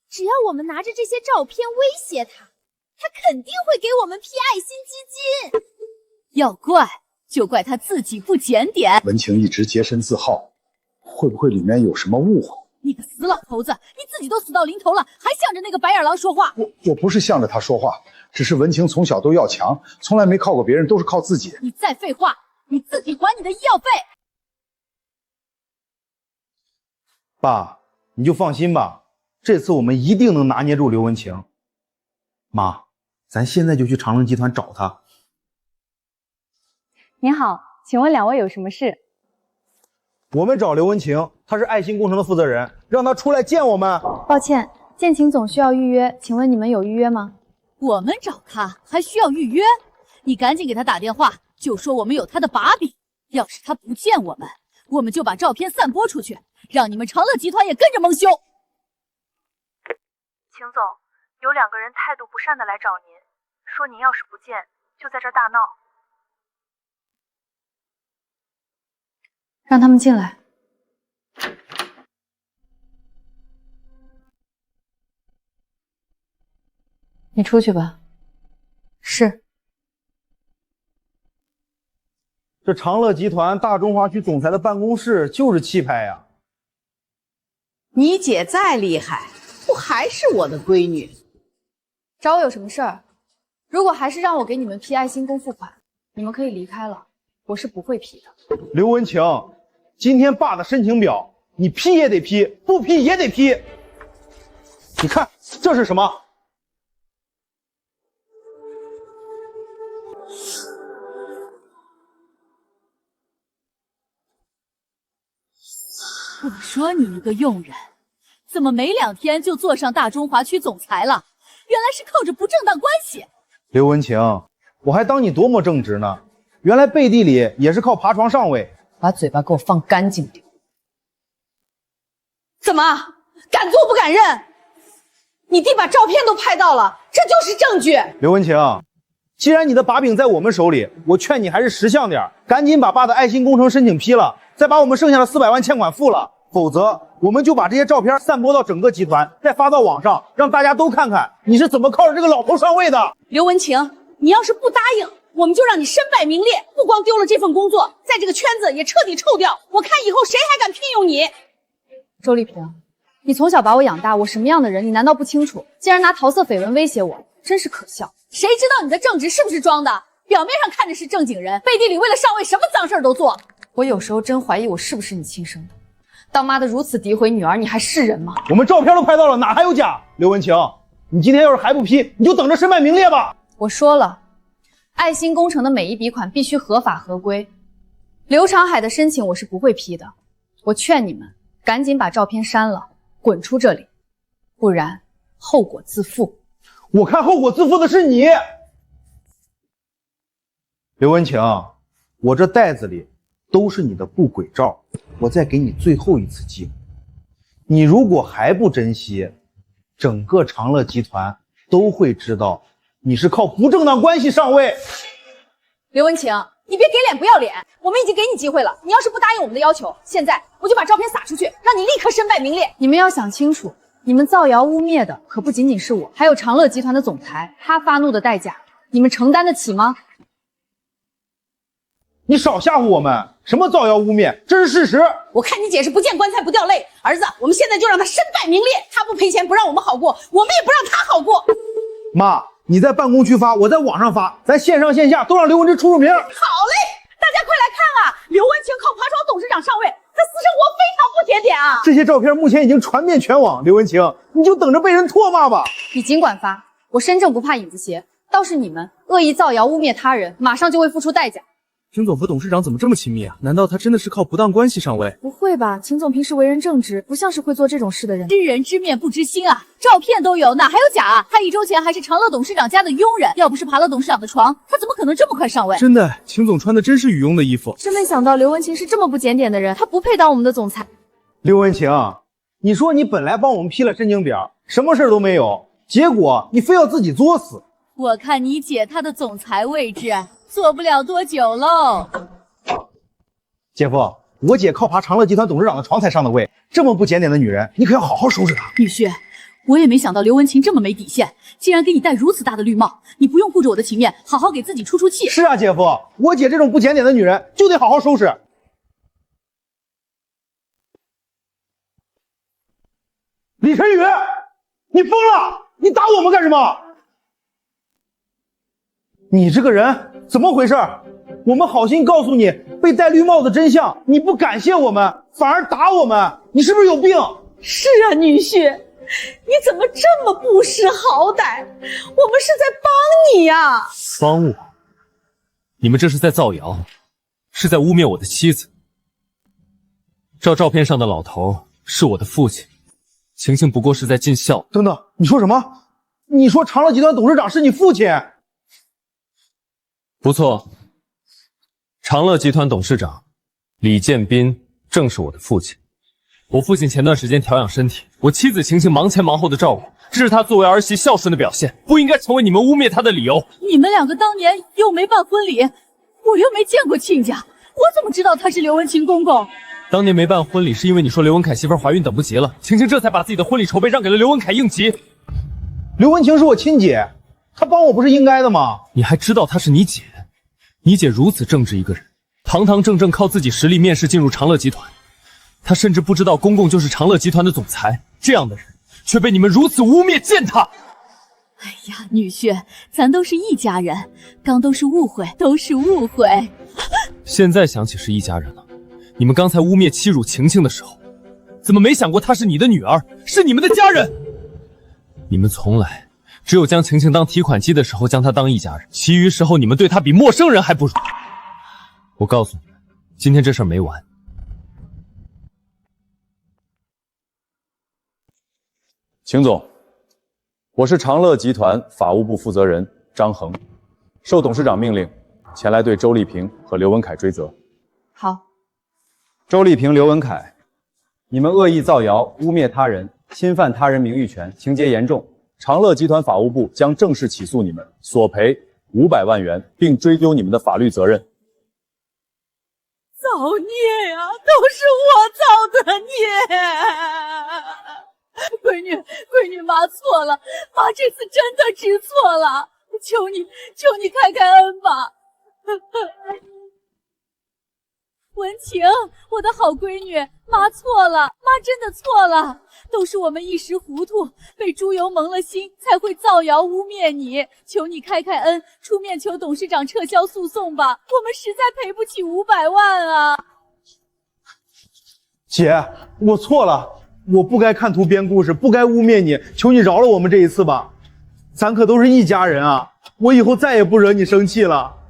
Speaker 8: 只要我们拿着这些照片威胁他，他肯定会给我们批爱心基金。要怪就怪他自己不检点。
Speaker 5: 文晴一直洁身自好，会不会里面有什么误会？
Speaker 8: 你个死老头子，你自己都死到临头了，还向着那个白眼狼说话。
Speaker 5: 我不是向着他说话，只是文晴从小都要强，从来没靠过别人，都是靠自己。
Speaker 8: 你再废话，你自己还你的医药费。
Speaker 4: 爸，你就放心吧，这次我们一定能拿捏住刘文晴。妈，咱现在就去长乐集团找他。
Speaker 1: 您好，请问两位有什么事？
Speaker 4: 我们找刘文晴，他是爱心工程的负责人，让他出来见我们。
Speaker 1: 抱歉，见秦总需要预约，请问你们有预约吗？
Speaker 8: 我们找他还需要预约？你赶紧给他打电话，就说我们有他的把柄。要是他不见我们，我们就把照片散播出去，让你们长乐集团也跟着蒙羞。
Speaker 20: 秦总，有2个人态度不善的来找您，说您要是不见，就在这儿大闹。
Speaker 1: 让他们进来。你出去吧。是。
Speaker 4: 这长乐集团大中华区总裁的办公室就是气派呀。
Speaker 11: 你姐再厉害，不还是我的闺女？
Speaker 1: 找我有什么事儿？如果还是让我给你们批爱心公付款，你们可以离开了，我是不会批的。
Speaker 4: 刘文晴，今天爸的申请表，你批也得批，不批也得批。你看这是什么？
Speaker 8: 我说你一个佣人，怎么没2天就坐上大中华区总裁了？原来是靠着不正当关系。
Speaker 4: 刘文晴，我还当你多么正直呢，原来背地里也是靠爬床上位。
Speaker 16: 把嘴巴给我放干净点。怎么敢做不敢认？你弟把照片都拍到了，这就是证据。
Speaker 4: 刘文晴，既然你的把柄在我们手里，我劝你还是识相点，赶紧把爸的爱心工程申请批了，再把我们剩下的400万欠款付了，否则我们就把这些照片散播到整个集团，再发到网上，让大家都看看你是怎么靠着这个老头上位的。
Speaker 16: 刘文晴，你要是不答应，我们就让你身败名裂，不光丢了这份工作，在这个圈子也彻底臭掉。我看以后谁还敢聘用你？
Speaker 1: 周丽萍，你从小把我养大，我什么样的人你难道不清楚？竟然拿桃色绯闻威胁我，真是可笑。
Speaker 8: 谁知道你的正直是不是装的？表面上看着是正经人，背地里为了上位什么脏事都做。
Speaker 1: 我有时候真怀疑我是不是你亲生的。当妈的如此诋毁女儿，你还是人吗？
Speaker 4: 我们照片都拍到了，哪还有假？刘文晴，你今天要是还不批，你就等着身败名裂吧。
Speaker 1: 我说了，爱心工程的每一笔款必须合法合规。刘长海的申请我是不会批的。我劝你们赶紧把照片删了，滚出这里，不然后果自负。
Speaker 4: 我看后果自负的是你。刘文晴，我这袋子里都是你的不轨照，我再给你最后一次机会。你如果还不珍惜，整个长乐集团都会知道你是靠不正当关系上位。
Speaker 8: 刘文晴，你别给脸不要脸，我们已经给你机会了，你要是不答应我们的要求，现在我就把照片撒出去，让你立刻身败名裂。
Speaker 1: 你们要想清楚，你们造谣污蔑的可不仅仅是我，还有长乐集团的总裁，他发怒的代价，你们承担得起吗？
Speaker 4: 你少吓唬我们，什么造谣污蔑，这是事实。
Speaker 16: 我看你姐是不见棺材不掉泪。儿子，我们现在就让他身败名裂，他不赔钱不让我们好过，我们也不让他好过。
Speaker 4: 妈，你在办公区发，我在网上发，咱线上线下都让刘文芝出名。好
Speaker 16: 嘞，大家快来看啊！刘文晴靠爬床董事长上位，他私生活非常不检点啊！
Speaker 4: 这些照片目前已经传遍全网，刘文晴，你就等着被人唾骂吧。
Speaker 1: 你尽管发，我身正不怕影子斜。倒是你们恶意造谣污蔑他人，马上就会付出代价。
Speaker 12: 秦总和董事长怎么这么亲密啊？难道他真的是靠不当关系上位？
Speaker 1: 不会吧，秦总平时为人正直，不像是会做这种事的人。
Speaker 8: 知人知面不知心啊，照片都有，哪还有假啊？他1周前还是长乐董事长家的佣人，要不是爬了董事长的床，他怎么可能这么快上位？
Speaker 12: 真的，秦总穿的真是羽绒的衣服。
Speaker 1: 真没想到刘文清是这么不检点的人，他不配当我们的总裁。
Speaker 4: 刘文清，你说你本来帮我们批了申请表，什么事都没有，结果你非要自己作死。
Speaker 8: 我看你姐她的总裁位置做不了多久喽。
Speaker 4: 姐夫，我姐靠爬长乐集团董事长的床才上的位，这么不检点的女人，你可要好好收拾她。
Speaker 8: 女婿，我也没想到刘文清这么没底线，竟然给你戴如此大的绿帽。你不用顾着我的情面，好好给自己出出气。
Speaker 4: 是啊，姐夫，我姐这种不检点的女人就得好好收拾。李晨宇，你疯了！你打我们干什么？你这个人怎么回事？我们好心告诉你被戴绿帽的真相，你不感谢我们，反而打我们，你是不是有病？
Speaker 11: 是啊，女婿，你怎么这么不识好歹？我们是在帮你呀！
Speaker 10: 帮我？你们这是在造谣，是在污蔑我的妻子。照片上的老头是我的父亲，晴晴不过是在尽孝。
Speaker 4: 等等，你说什么？你说长乐集团董事长是你父亲？
Speaker 10: 不错，长乐集团董事长李建斌正是我的父亲。我父亲前段时间调养身体，我妻子晴晴忙前忙后的照顾，这是他作为儿媳孝顺的表现，不应该成为你们污蔑他的理由。
Speaker 8: 你们两个当年又没办婚礼，我又没见过亲家，我怎么知道他是刘文清公公？
Speaker 10: 当年没办婚礼是因为你说刘文凯媳妇怀孕等不及了，晴晴这才把自己的婚礼筹备让给了刘文凯应急。
Speaker 4: 刘文清是我亲姐，她帮我不是应该的吗？
Speaker 10: 你还知道她是你姐？你姐如此正直一个人，堂堂正正靠自己实力面试进入长乐集团，她甚至不知道公公就是长乐集团的总裁，这样的人却被你们如此污蔑践踏。
Speaker 8: 哎呀，女婿，咱都是一家人，刚都是误会，都是误会。
Speaker 10: 现在想起是一家人了，你们刚才污蔑欺辱晴晴的时候，怎么没想过她是你的女儿，是你们的家人？你们从来只有将晴晴当提款机的时候将她当一家人，其余时候你们对她比陌生人还不如。我告诉你们，今天这事儿没完。
Speaker 18: 秦总，我是长乐集团法务部负责人张恒，受董事长命令，前来对周丽萍和刘文凯追责。
Speaker 1: 好。
Speaker 18: 周丽萍、刘文凯，你们恶意造谣、污蔑他人，侵犯他人名誉权，情节严重。长乐集团法务部将正式起诉你们，索赔500万元，并追究你们的法律责任。
Speaker 8: 造孽呀，都是我造的孽！闺女，妈错了，妈这次真的知错了，求你开开恩吧。文晴，我的好闺女，妈错了，妈真的错了，都是我们一时糊涂，被猪油蒙了心，才会造谣污蔑你。求你开开恩，出面求董事长撤销诉讼吧，我们实在赔不起500万啊！
Speaker 4: 姐，我错了，我不该看图编故事，不该污蔑你，求你饶了我们这一次吧，咱可都是一家人啊，我以后再也不惹你生气了。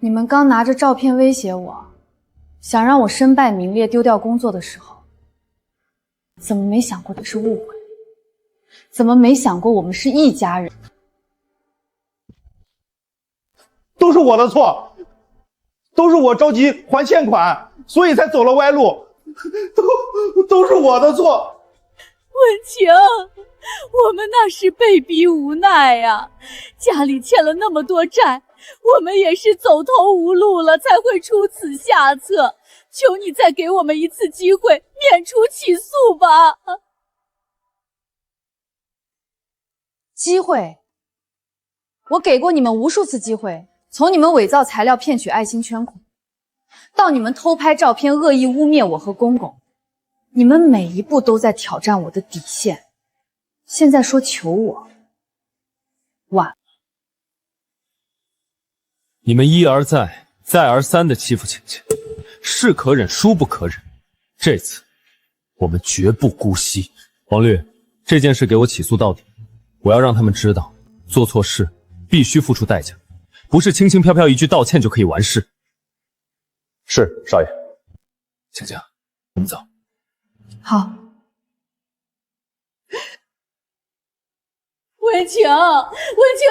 Speaker 1: 你们刚拿着照片威胁我，想让我身败名裂、丢掉工作的时候，怎么没想过这是误会？怎么没想过我们是一家人？
Speaker 4: 都是我的错，都是我着急还欠款，所以才走了歪路，都是我的错。
Speaker 8: 文晴，我们那是被逼无奈呀，家里欠了那么多债，我们也是走投无路了，才会出此下策。求你再给我们一次机会，免除起诉吧。
Speaker 1: 机会？我给过你们无数次机会，从你们伪造材料骗取爱心捐款，到你们偷拍照片恶意污蔑我和公公，你们每一步都在挑战我的底线。现在说求我，晚了。
Speaker 10: 你们一而再、再而三的欺负晴晴，是可忍，孰不可忍。这次我们绝不姑息。王律，这件事给我起诉到底，我要让他们知道，做错事必须付出代价，不是轻轻飘飘一句道歉就可以完事。
Speaker 12: 是，少爷。
Speaker 10: 晴晴，我们走。
Speaker 1: 好。
Speaker 8: 文晴，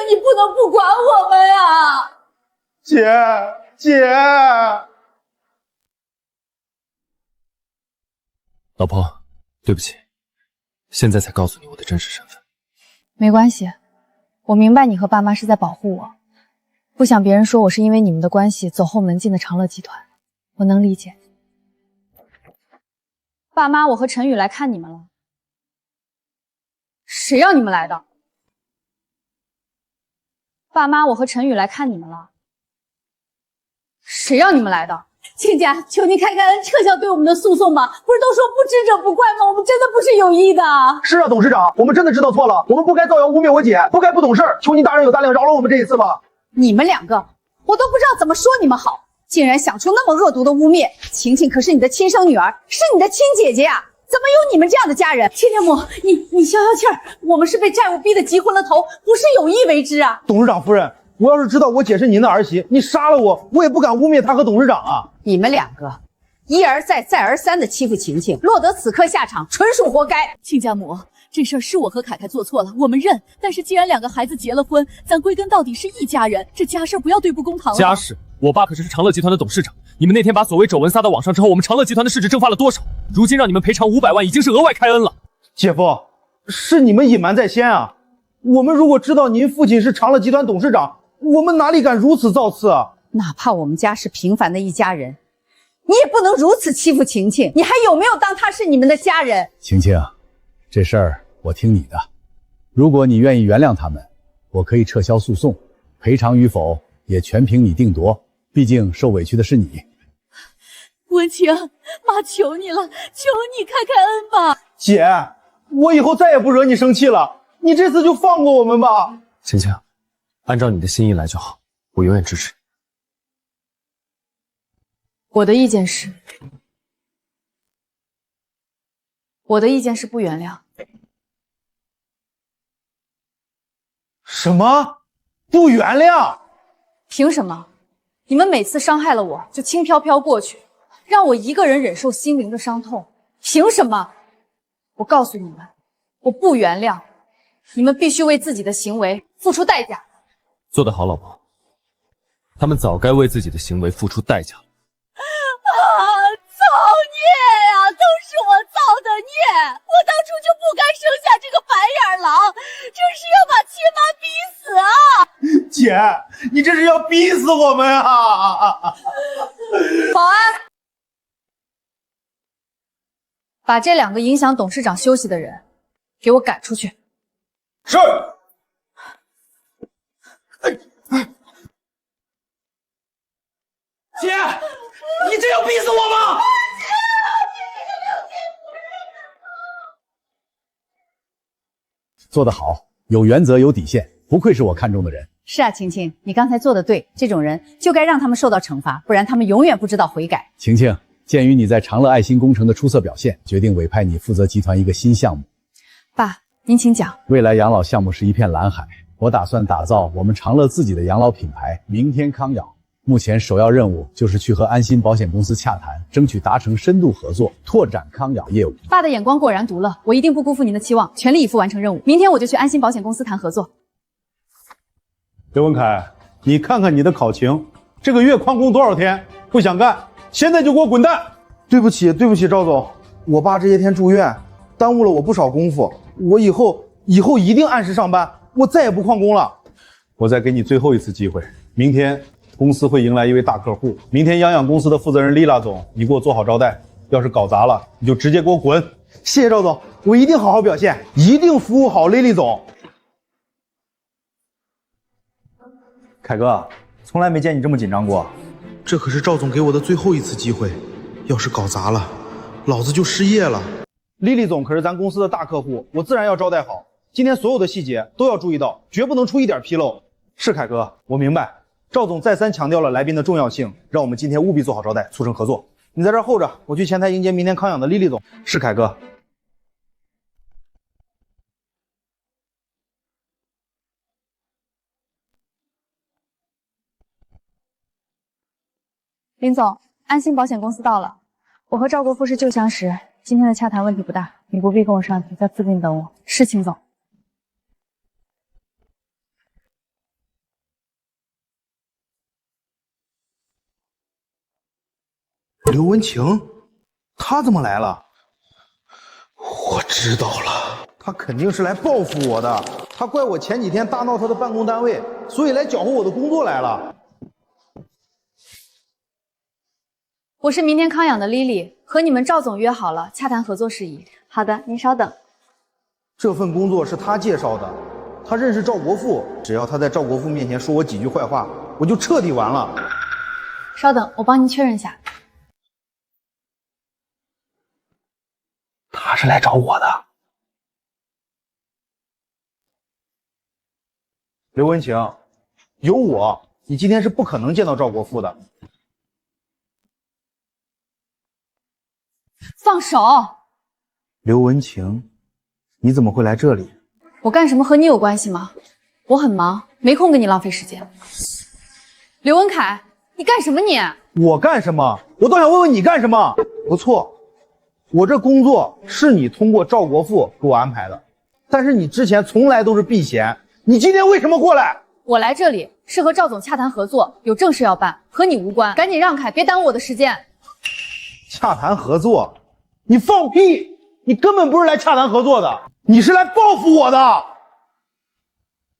Speaker 8: 你不能不管我们啊！
Speaker 4: 姐，
Speaker 10: 老婆，对不起，现在才告诉你我的真实身份。
Speaker 1: 没关系，我明白你和爸妈是在保护我，不想别人说我是因为你们的关系走后门进的长乐集团，我能理解。爸妈，我和陈宇来看你们了。谁让你们来的？爸妈，我和陈宇来看你们了。谁让你们来的？
Speaker 8: 亲家，求您开开恩，撤销对我们的诉讼吧！不是都说不知者不怪吗？我们真的不是有意的。
Speaker 4: 是啊，董事长，我们真的知道错了，我们不该造谣污蔑我姐，不该不懂事，求您大人有大量，饶了我们这一次吧。
Speaker 16: 你们两个，我都不知道怎么说你们好，竟然想出那么恶毒的污蔑。晴晴可是你的亲生女儿，是你的亲姐姐啊！怎么有你们这样的家人？
Speaker 8: 亲家母，你消消气儿，我们是被债务逼得急昏了头，不是有意为之啊！
Speaker 4: 董事长夫人，我要是知道我姐是您的儿媳，你杀了我，我也不敢污蔑她和董事长啊！
Speaker 16: 你们两个一而再再而三的欺负晴晴，落得此刻下场，纯属活该。
Speaker 8: 亲家母，这事儿是我和凯凯做错了，我们认。但是既然两个孩子结了婚，咱归根到底是一家人，这家事不要对簿公堂了。
Speaker 10: 家事，我爸可是长乐集团的董事长。你们那天把所谓丑闻撒到网上之后，我们长乐集团的市值蒸发了多少？如今让你们赔偿500万，已经是额外开恩了。
Speaker 4: 姐夫，是你们隐瞒在先啊！我们如果知道您父亲是长乐集团董事长，我们哪里敢如此造次啊！
Speaker 16: 哪怕我们家是平凡的一家人，你也不能如此欺负晴晴。你还有没有当她是你们的家人？
Speaker 18: 晴晴，这事儿我听你的。如果你愿意原谅他们，我可以撤销诉讼，赔偿与否也全凭你定夺。毕竟受委屈的是你。
Speaker 8: 文晴，妈求你了，求你开开恩吧！
Speaker 4: 姐，我以后再也不惹你生气了，你这次就放过我们吧。
Speaker 10: 晴晴，按照你的心意来就好，我永远支持你。
Speaker 1: 我的意见是不原谅。
Speaker 4: 什么？不原谅？
Speaker 1: 凭什么？你们每次伤害了我，就轻飘飘过去，让我一个人忍受心灵的伤痛。凭什么？我告诉你们，我不原谅。你们必须为自己的行为付出代价。
Speaker 10: 做得好，老婆。他们早该为自己的行为付出代价了。
Speaker 8: 造孽呀，都是我造的孽！我当初就不该生下这个白眼狼，这是要把亲妈逼死啊！
Speaker 4: 姐，你这是要逼死我们啊！
Speaker 1: 保安，把这2个影响董事长休息的人给我赶出去。
Speaker 4: 是。
Speaker 9: 姐，你这要逼死我吗？
Speaker 18: 做得好，有原则有底线，不愧是我看中的人。
Speaker 16: 是啊，晴晴，你刚才做的对，这种人就该让他们受到惩罚，不然他们永远不知道悔改。
Speaker 18: 晴晴，鉴于你在长乐爱心工程的出色表现，决定委派你负责集团一个新项目。
Speaker 1: 爸，您请讲。
Speaker 18: 未来养老项目是一片蓝海，我打算打造我们长乐自己的养老品牌明天康养。目前首要任务就是去和安心保险公司洽谈，争取达成深度合作，拓展康养业务。
Speaker 1: 爸的眼光果然毒了，我一定不辜负您的期望，全力以赴完成任务。明天我就去安心保险公司谈合作。
Speaker 4: 刘文凯，你看看你的考勤，这个月旷工多少天？不想干，现在就给我滚蛋！对不起，赵总，我爸这些天住院，耽误了我不少功夫。我以后一定按时上班，我再也不旷工了。我再给你最后一次机会，明天公司会迎来一位大客户，明天养公司的负责人丽拉总，你给我做好招待。要是搞砸了，你就直接给我滚！谢谢赵总，我一定好好表现，一定服务好丽丽总。
Speaker 19: 凯哥，从来没见你这么紧张过。
Speaker 4: 这可是赵总给我的最后一次机会，要是搞砸了，老子就失业了。丽丽总可是咱公司的大客户，我自然要招待好。今天所有的细节都要注意到，绝不能出一点纰漏。是凯哥，我明白。赵总再三强调了来宾的重要性，让我们今天务必做好招待，促成合作。你在这儿候着，我去前台迎接明天康养的丽丽总。是凯哥。
Speaker 1: 林总，安心保险公司到了。我和赵国富是旧相识，今天的洽谈问题不大，你不必跟我上去，在附近等我。是，秦总。
Speaker 4: 刘文晴，他怎么来了？我知道了，他肯定是来报复我的。他怪我前几天大闹他的办公单位，所以来搅和我的工作来了。
Speaker 1: 我是明天康养的 Lily， 和你们赵总约好了洽谈合作事宜。好的，您稍等。
Speaker 4: 这份工作是他介绍的，他认识赵国富，只要他在赵国富面前说我几句坏话，我就彻底完了。
Speaker 1: 稍等，我帮您确认一下。
Speaker 19: 他是来找我的。
Speaker 4: 刘文晴，有我，你今天是不可能见到赵国富的。
Speaker 1: 放手！
Speaker 4: 刘文晴，你怎么会来这里？
Speaker 1: 我干什么和你有关系吗？我很忙，没空跟你浪费时间。刘文凯，你干什么你？
Speaker 4: 我干什么？我倒想问问你干什么？不错，我这工作是你通过赵国富给我安排的，但是你之前从来都是避嫌，你今天为什么过来？
Speaker 1: 我来这里是和赵总洽谈合作，有正事要办，和你无关，赶紧让开，别耽误我的时间。
Speaker 4: 洽谈合作？你放屁！你根本不是来洽谈合作的，你是来报复我的。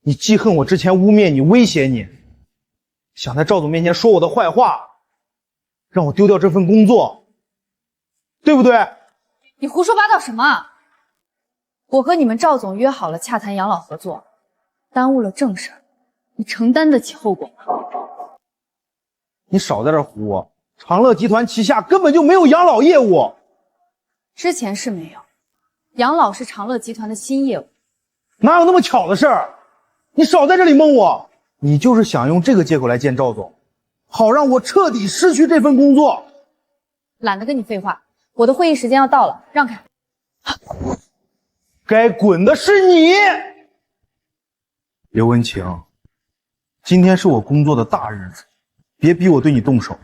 Speaker 4: 你记恨我之前污蔑你、威胁你，想在赵总面前说我的坏话，让我丢掉这份工作，对不对？
Speaker 1: 你胡说八道什么？我和你们赵总约好了洽谈养老合作，耽误了正事，你承担得起后果吗？
Speaker 4: 你少在这唬我，长乐集团旗下根本就没有养老业务。
Speaker 1: 之前是没有，养老是长乐集团的新业务。
Speaker 4: 哪有那么巧的事儿？你少在这里蒙我，你就是想用这个借口来见赵总，好让我彻底失去这份工作。
Speaker 1: 懒得跟你废话，我的会议时间要到了，让开。
Speaker 4: 该滚的是你，刘文晴，今天是我工作的大日子，别逼我对你动手，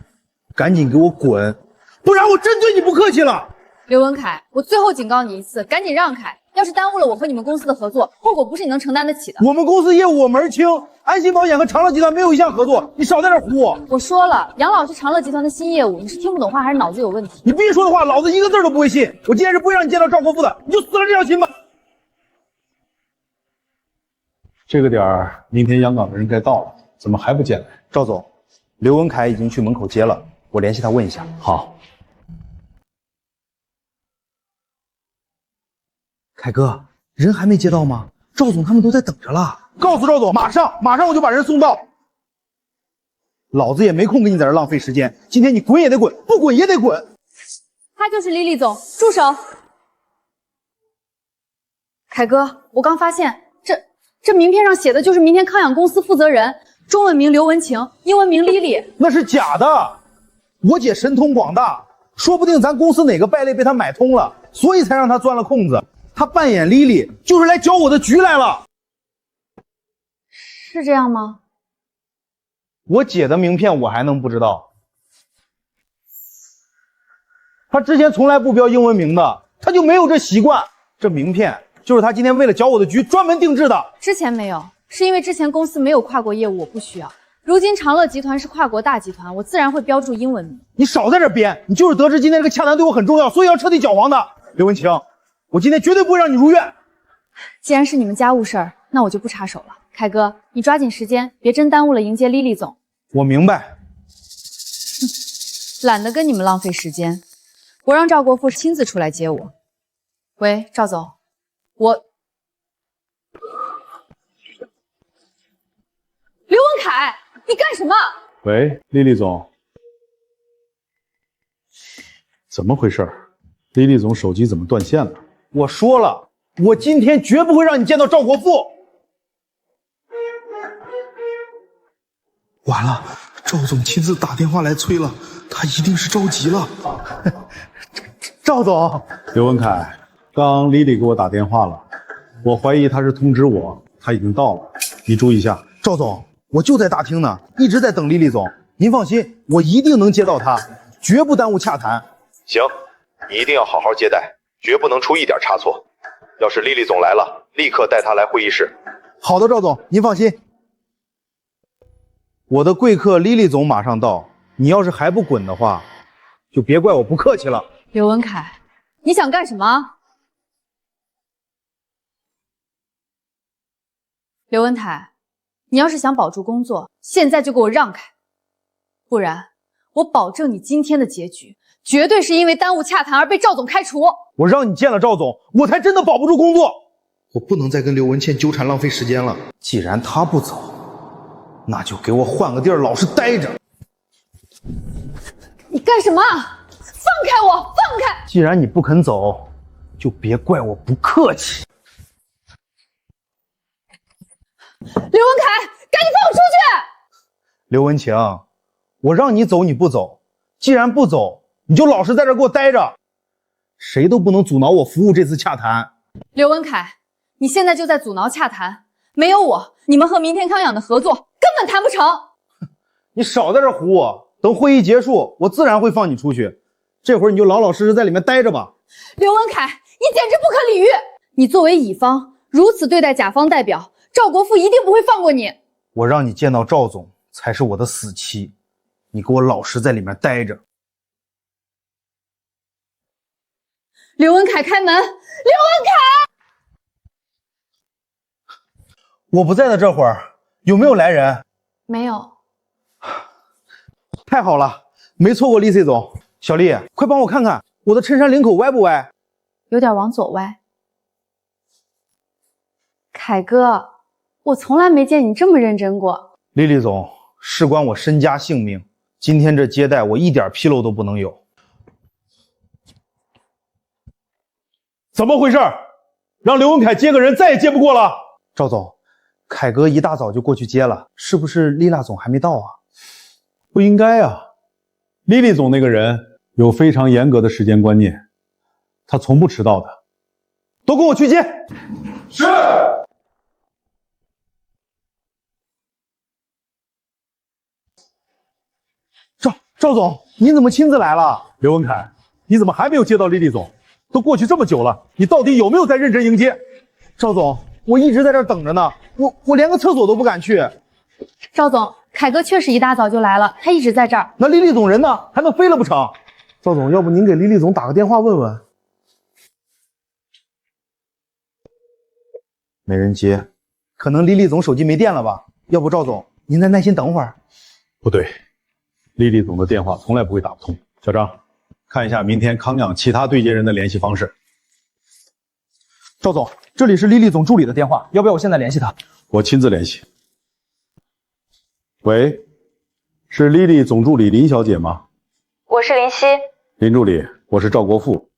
Speaker 4: 赶紧给我滚，不然我真对你不客气了。
Speaker 1: 刘文凯，我最后警告你一次，赶紧让开！要是耽误了我和你们公司的合作，后果不是你能承担得起的。
Speaker 4: 我们公司业务我门儿清，安心保险和长乐集团没有一项合作，你少在这唬我。
Speaker 1: 我说了，养老是长乐集团的新业务，你是听不懂话还是脑子有问题？
Speaker 4: 你必须说的话，老子一个字都不会信。我今天是不会让你见到赵国富的，你就死了这条心吧。
Speaker 14: 这个点儿，明天央港的人该到了，怎么还不进来？
Speaker 4: 赵总，刘文凯已经去门口接了，我联系他问一下。
Speaker 14: 好。
Speaker 4: 凯哥，人还没接到吗？赵总他们都在等着了。告诉赵总，马上我就把人送到。老子也没空跟你在这浪费时间，今天你滚也得滚，不滚也得滚。
Speaker 1: 他就是李李总，住手！凯哥，我刚发现这名片上写的就是明天康养公司负责人，中文名刘文晴，英文名 Lily。
Speaker 4: 那是假的，我姐神通广大，说不定咱公司哪个败类被她买通了，所以才让她钻了空子。她扮演 Lily 就是来搅我的局来了。
Speaker 1: 是这样吗？
Speaker 4: 我姐的名片我还能不知道？她之前从来不标英文名的，她就没有这习惯。这名片就是她今天为了搅我的局专门定制的。
Speaker 1: 之前没有，是因为之前公司没有跨国业务，我不需要。如今长乐集团是跨国大集团，我自然会标注英文名。
Speaker 4: 你少在这编，你就是得知今天这个洽谈对我很重要，所以要彻底搅黄的。刘文晴，我今天绝对不会让你如愿。
Speaker 1: 既然是你们家务事儿，那我就不插手了。凯哥，你抓紧时间，别真耽误了迎接 Lily 总。
Speaker 4: 我明白。
Speaker 1: 懒得跟你们浪费时间，我让赵国富亲自出来接我。喂，赵总，刘文凯，你干什么？
Speaker 14: 喂，丽丽总，怎么回事？丽丽总手机怎么断线了？
Speaker 4: 我说了，我今天绝不会让你见到赵国富。
Speaker 9: 完了，赵总亲自打电话来催了，他一定是着急了。
Speaker 4: 赵总，
Speaker 14: 刘文凯，刚丽丽给我打电话了，我怀疑她是通知我，她已经到了，你注意一下。
Speaker 4: 赵总，我就在大厅呢，一直在等丽丽总。您放心，我一定能接到他，绝不耽误洽谈。
Speaker 21: 行，你一定要好好接待，绝不能出一点差错。要是丽丽总来了，立刻带她来会议室。
Speaker 4: 好的，赵总，您放心。我的贵客丽丽总马上到，你要是还不滚的话，就别怪我不客气了。
Speaker 1: 刘文凯，你想干什么？刘文凯，你要是想保住工作，现在就给我让开，不然我保证你今天的结局绝对是因为耽误洽谈而被赵总开除。
Speaker 4: 我让你见了赵总，我才真的保不住工作。我不能再跟刘文倩纠缠浪费时间了。既然他不走，那就给我换个地儿老实待着。
Speaker 1: 你干什么？放开我！放开！
Speaker 4: 既然你不肯走，就别怪我不客气。
Speaker 1: 刘文凯，赶紧放我出去！
Speaker 4: 刘文晴，我让你走你不走，既然不走，你就老实在这儿给我待着，谁都不能阻挠我服务这次洽谈。
Speaker 1: 刘文凯，你现在就在阻挠洽谈，没有我，你们和明天康养的合作根本谈不成。
Speaker 4: 你少在这儿唬我，等会议结束，我自然会放你出去。这会儿你就老老实实在里面待着吧。
Speaker 1: 刘文凯，你简直不可理喻！你作为乙方如此对待甲方代表，赵国富一定不会放过你。
Speaker 4: 我让你见到赵总才是我的死期，你给我老实在里面待着。
Speaker 1: 刘文凯，开门！刘文凯，
Speaker 4: 我不在的这会儿，有没有来人？
Speaker 1: 没有。
Speaker 4: 太好了，没错过丽 C 总。小丽，快帮我看看我的衬衫领口歪不歪？
Speaker 1: 有点往左歪。凯哥，我从来没见你这么认真过。
Speaker 4: 丽丽总，事关我身家性命，今天这接待我一点纰漏都不能有。怎么回事？让刘文凯接个人再也接不过了。赵总，凯哥一大早就过去接了，是不是丽娜总还没到啊？
Speaker 18: 不应该啊，丽丽总那个人有非常严格的时间观念，她从不迟到的。
Speaker 4: 都跟我去接。是。赵总，您怎么亲自来了？
Speaker 18: 刘文凯，你怎么还没有接到丽丽总？都过去这么久了，你到底有没有在认真迎接？
Speaker 4: 赵总，我一直在这儿等着呢，我连个厕所都不敢去。
Speaker 1: 赵总，凯哥确实一大早就来了，他一直在这儿。
Speaker 4: 那丽丽总人呢？还能飞了不成？赵总，要不您给丽丽总打个电话问问？没人接，可能丽丽总手机没电了吧？要不赵总，您再耐心等会儿。
Speaker 18: 不对，丽丽总的电话从来不会打不通。小张，看一下明天康养其他对接人的联系方式。
Speaker 4: 赵总，这里是丽丽总助理的电话，要不要我现在联系她？
Speaker 18: 我亲自联系。喂，是丽丽总助理林小姐吗？
Speaker 13: 我是林夕。
Speaker 18: 林助理，我是赵国富，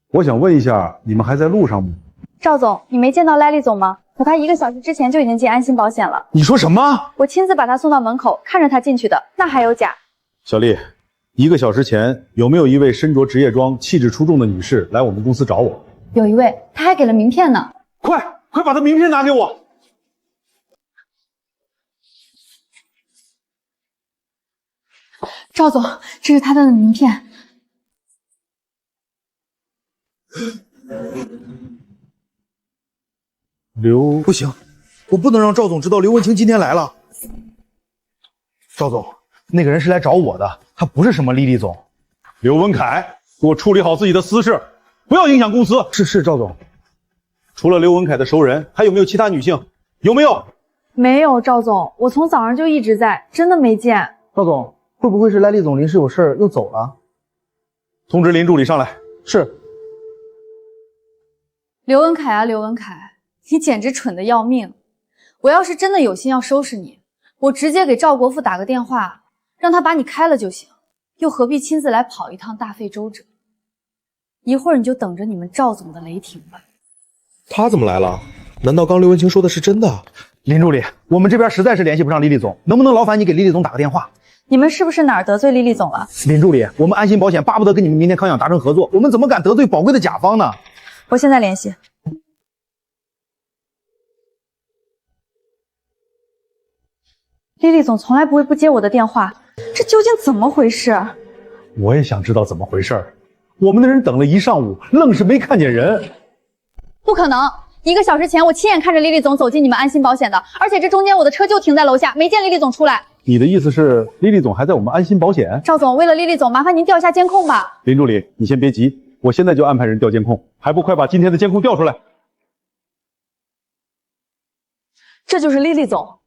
Speaker 18: 我想问一下，你们还在路上吗？
Speaker 1: 赵总，你没见到赖丽总吗？可他1个小时之前就已经进安心保险了。
Speaker 4: 你说什么？
Speaker 1: 我亲自把他送到门口，看着他进去的，那还有假？
Speaker 18: 小丽，1个小时前有没有一位身着职业装、气质出众的女士来我们公司找我？
Speaker 1: 有一位，他还给了名片呢。
Speaker 4: 快把他名片拿给我！
Speaker 1: 赵总，这是他的名片。
Speaker 4: 不行，我不能让赵总知道刘文清今天来了。赵总，那个人是来找我的，他不是什么丽丽总。
Speaker 18: 刘文凯，给我处理好自己的私事，不要影响公司。
Speaker 4: 是，赵总。
Speaker 18: 除了刘文凯的熟人，还有没有其他女性？有没有？
Speaker 1: 没有，赵总，我从早上就一直在，真的没见。
Speaker 4: 赵总，会不会是赖丽总临时有事又走了？
Speaker 18: 通知林助理上来。
Speaker 4: 是。
Speaker 1: 刘文凯啊，刘文凯，你简直蠢得要命！我要是真的有心要收拾你，我直接给赵国富打个电话，让他把你开了就行，又何必亲自来跑一趟大费周折？一会儿你就等着你们赵总的雷霆吧。
Speaker 9: 他怎么来了？难道刚刘文清说的是真的？
Speaker 4: 林助理，我们这边实在是联系不上丽丽总，能不能劳烦你给丽丽总打个电话？
Speaker 1: 你们是不是哪儿得罪丽丽总了？
Speaker 4: 林助理，我们安心保险巴不得跟你们明天康养达成合作，我们怎么敢得罪宝贵的甲方呢？
Speaker 1: 我现在联系。丽丽总从来不会不接我的电话，这究竟怎么回事？
Speaker 4: 我也想知道怎么回事。我们的人等了一上午，愣是没看见人。
Speaker 3: 不可能！1个小时前我亲眼看着莉莉总走进你们安心保险的，而且这中间我的车就停在楼下，没见莉莉总出来。
Speaker 4: 你的意思是莉莉总还在我们安心保险？
Speaker 3: 赵总，为了莉莉总，麻烦您调一下监控吧。
Speaker 4: 林助理，你先别急，我现在就安排人调监控，还不快把今天的监控调出来？
Speaker 1: 这就是莉莉总。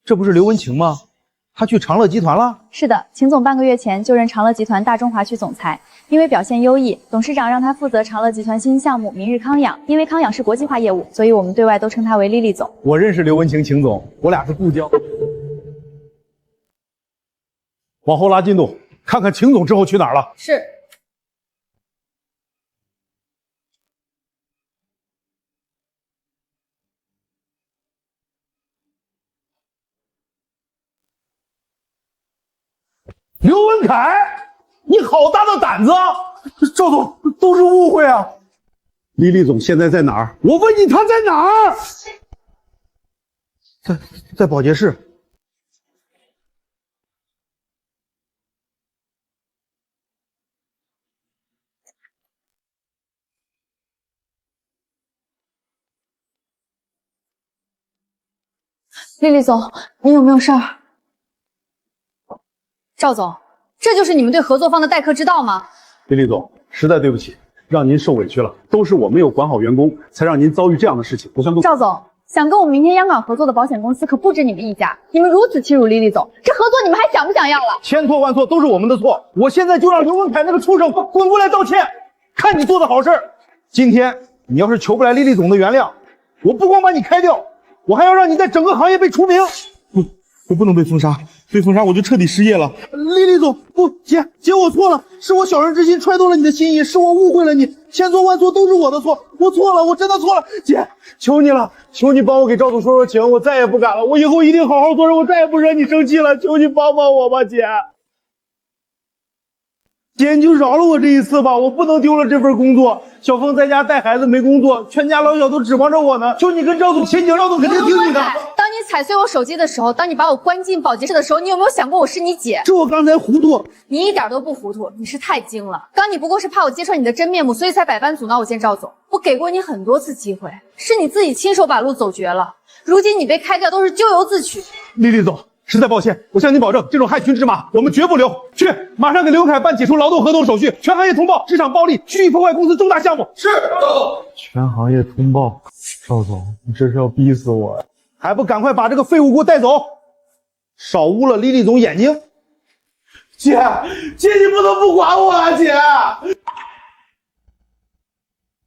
Speaker 4: 这不是刘文晴吗？她去长乐集团了？
Speaker 3: 是的，秦总半个月前就任长乐集团大中华区总裁，因为表现优异，董事长让他负责长乐集团新项目明日康养。因为康养是国际化业务，所以我们对外都称他为莉莉总。
Speaker 4: 我认识刘文晴秦总，我俩是故交。往后拉进度，看看秦总之后去哪儿了。
Speaker 3: 是。
Speaker 4: 刘文凯，你好大的胆子啊！赵总，都是误会啊！莉莉总现在在哪儿？我问你，她在哪儿？在保洁室。
Speaker 1: 莉莉总，你有没有事儿？赵总，这就是你们对合作方的待客之道吗？
Speaker 4: 莉莉总，实在对不起，让您受委屈了，都是我没有管好员工，才让您遭遇这样的事情。我向
Speaker 3: 赵总，想跟我们明天央港合作的保险公司可不止你们一家，你们如此欺辱莉莉总，这合作你们还想不想要了？
Speaker 4: 千错万错都是我们的错，我现在就让刘文凯那个畜生滚过来道歉，看你做的好事。今天你要是求不来莉莉总的原谅，我不光把你开掉，我还要让你在整个行业被除名。我不能被封杀，被封杀我就彻底失业了。莉莉总，不，姐，我错了，是我小人之心揣度了你的心意，是我误会了你，千错万错都是我的错，我错了，我真的错了。姐，求你了，求你帮我给赵总说说情，我再也不敢了，我以后一定好好做人，我再也不惹你生气了，求你帮帮我吧，姐。姐，你就饶了我这一次吧，我不能丢了这份工作。小峰在家带孩子没工作，全家老小都指望着我呢。求你跟赵总签情，赵总肯定听你的。
Speaker 1: 当你踩碎我手机的时候，当你把我关进保洁室的时候，你有没有想过我是你姐？
Speaker 4: 这我刚才糊涂。
Speaker 1: 你一点都不糊涂，你是太精了。刚你不过是怕我揭穿你的真面目，所以才百般阻挠我见赵总。我给过你很多次机会，是你自己亲手把路走绝了。如今你被开掉都是咎由自取。
Speaker 4: 莉莉总，实在抱歉，我向您保证，这种害群之马我们绝不留。去，马上给刘凯办解除劳动合同手续，全行业通报职场暴力，蓄意破坏公司重大项目。是，赵总。全行业通报。赵总，你这是要逼死我呀！还不赶快把这个废物给我带走，少污了莉莉总眼睛。姐，你不能不管我啊，姐。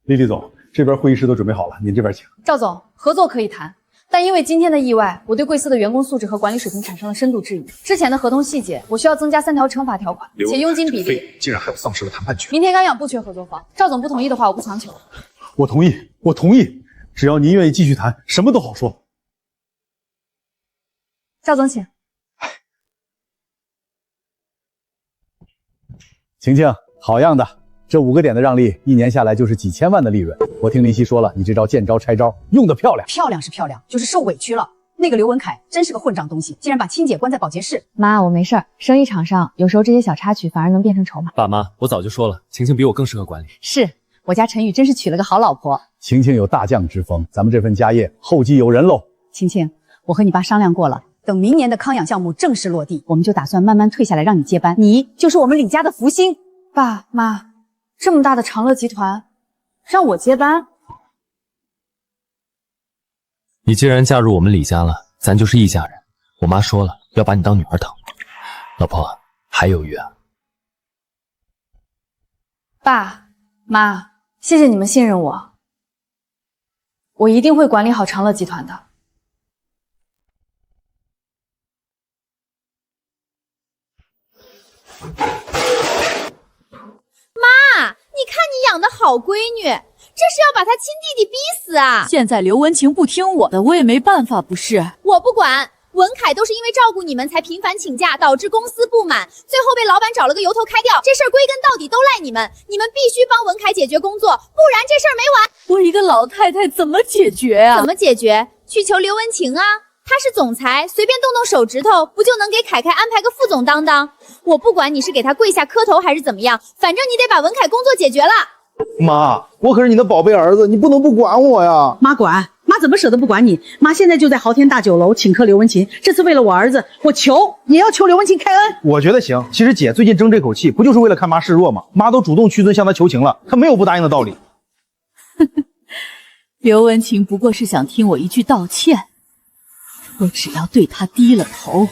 Speaker 4: 莉莉总，这边会议室都准备好了，您这边请。
Speaker 1: 赵总，合作可以谈。但因为今天的意外，我对贵司的员工素质和管理水平产生了深度质疑。之前的合同细节，我需要增加3条惩罚条款，且佣金比例
Speaker 5: 竟然还有丧失了谈判权。
Speaker 1: 明天刚养不缺合作方，赵总不同意的话，我不强求。
Speaker 4: 我同意，我同意，只要您愿意继续谈，什么都好说。
Speaker 1: 赵总，请。
Speaker 18: 晴晴，好样的！这5个点的让利，1年下来就是几千万的利润。我听林夕说了，你这招见招拆招，用得漂亮。
Speaker 16: 漂亮是漂亮，就是受委屈了。那个刘文凯真是个混账东西，竟然把亲姐关在保洁室。
Speaker 1: 妈，我没事儿。生意场上有时候这些小插曲反而能变成筹码。
Speaker 10: 爸妈，我早就说了，晴晴比我更适合管理。
Speaker 16: 是我家陈宇真是娶了个好老婆。
Speaker 18: 晴晴有大将之风，咱们这份家业后继有人喽。
Speaker 16: 晴晴，我和你爸商量过了，等明年的康养项目正式落地，我们就打算慢慢退下来让你接班，你就是我们李家的福星。
Speaker 1: 爸妈，这么大的长乐集团，让我接班？
Speaker 10: 你既然嫁入我们李家了，咱就是一家人。我妈说了，要把你当女儿疼。老婆，还犹豫啊？
Speaker 1: 爸妈，谢谢你们信任我，我一定会管理好长乐集团的。
Speaker 8: 妈，你看你养的好闺女，这是要把她亲弟弟逼死啊！
Speaker 7: 现在刘文晴不听我的，我也没办法，不是？
Speaker 8: 我不管，
Speaker 3: 文凯都是因为照顾你们才频繁请假，导致公司不满，最后被老板找了个由头开掉。这事儿归根到底都赖你们，你们必须帮文凯解决工作，不然这事儿没完。
Speaker 8: 我一个老太太怎么解决啊？
Speaker 3: 怎么解决？去求刘文晴啊，他是总裁，随便动动手指头，不就能给凯凯安排个副总当当？我不管你是给他跪下磕头还是怎么样，反正你得把文凯工作解决了。
Speaker 4: 妈，我可是你的宝贝儿子，你不能不管我呀！
Speaker 11: 妈管，妈怎么舍得不管你？妈现在就在豪天大酒楼请客刘文琴，这次为了我儿子，我求也要求刘文琴开恩。
Speaker 4: 我觉得行。其实姐最近争这口气，不就是为了看妈示弱吗？妈都主动屈尊向她求情了，她没有不答应的道理。
Speaker 8: 刘文琴不过是想听我一句道歉，我只要对他低了头，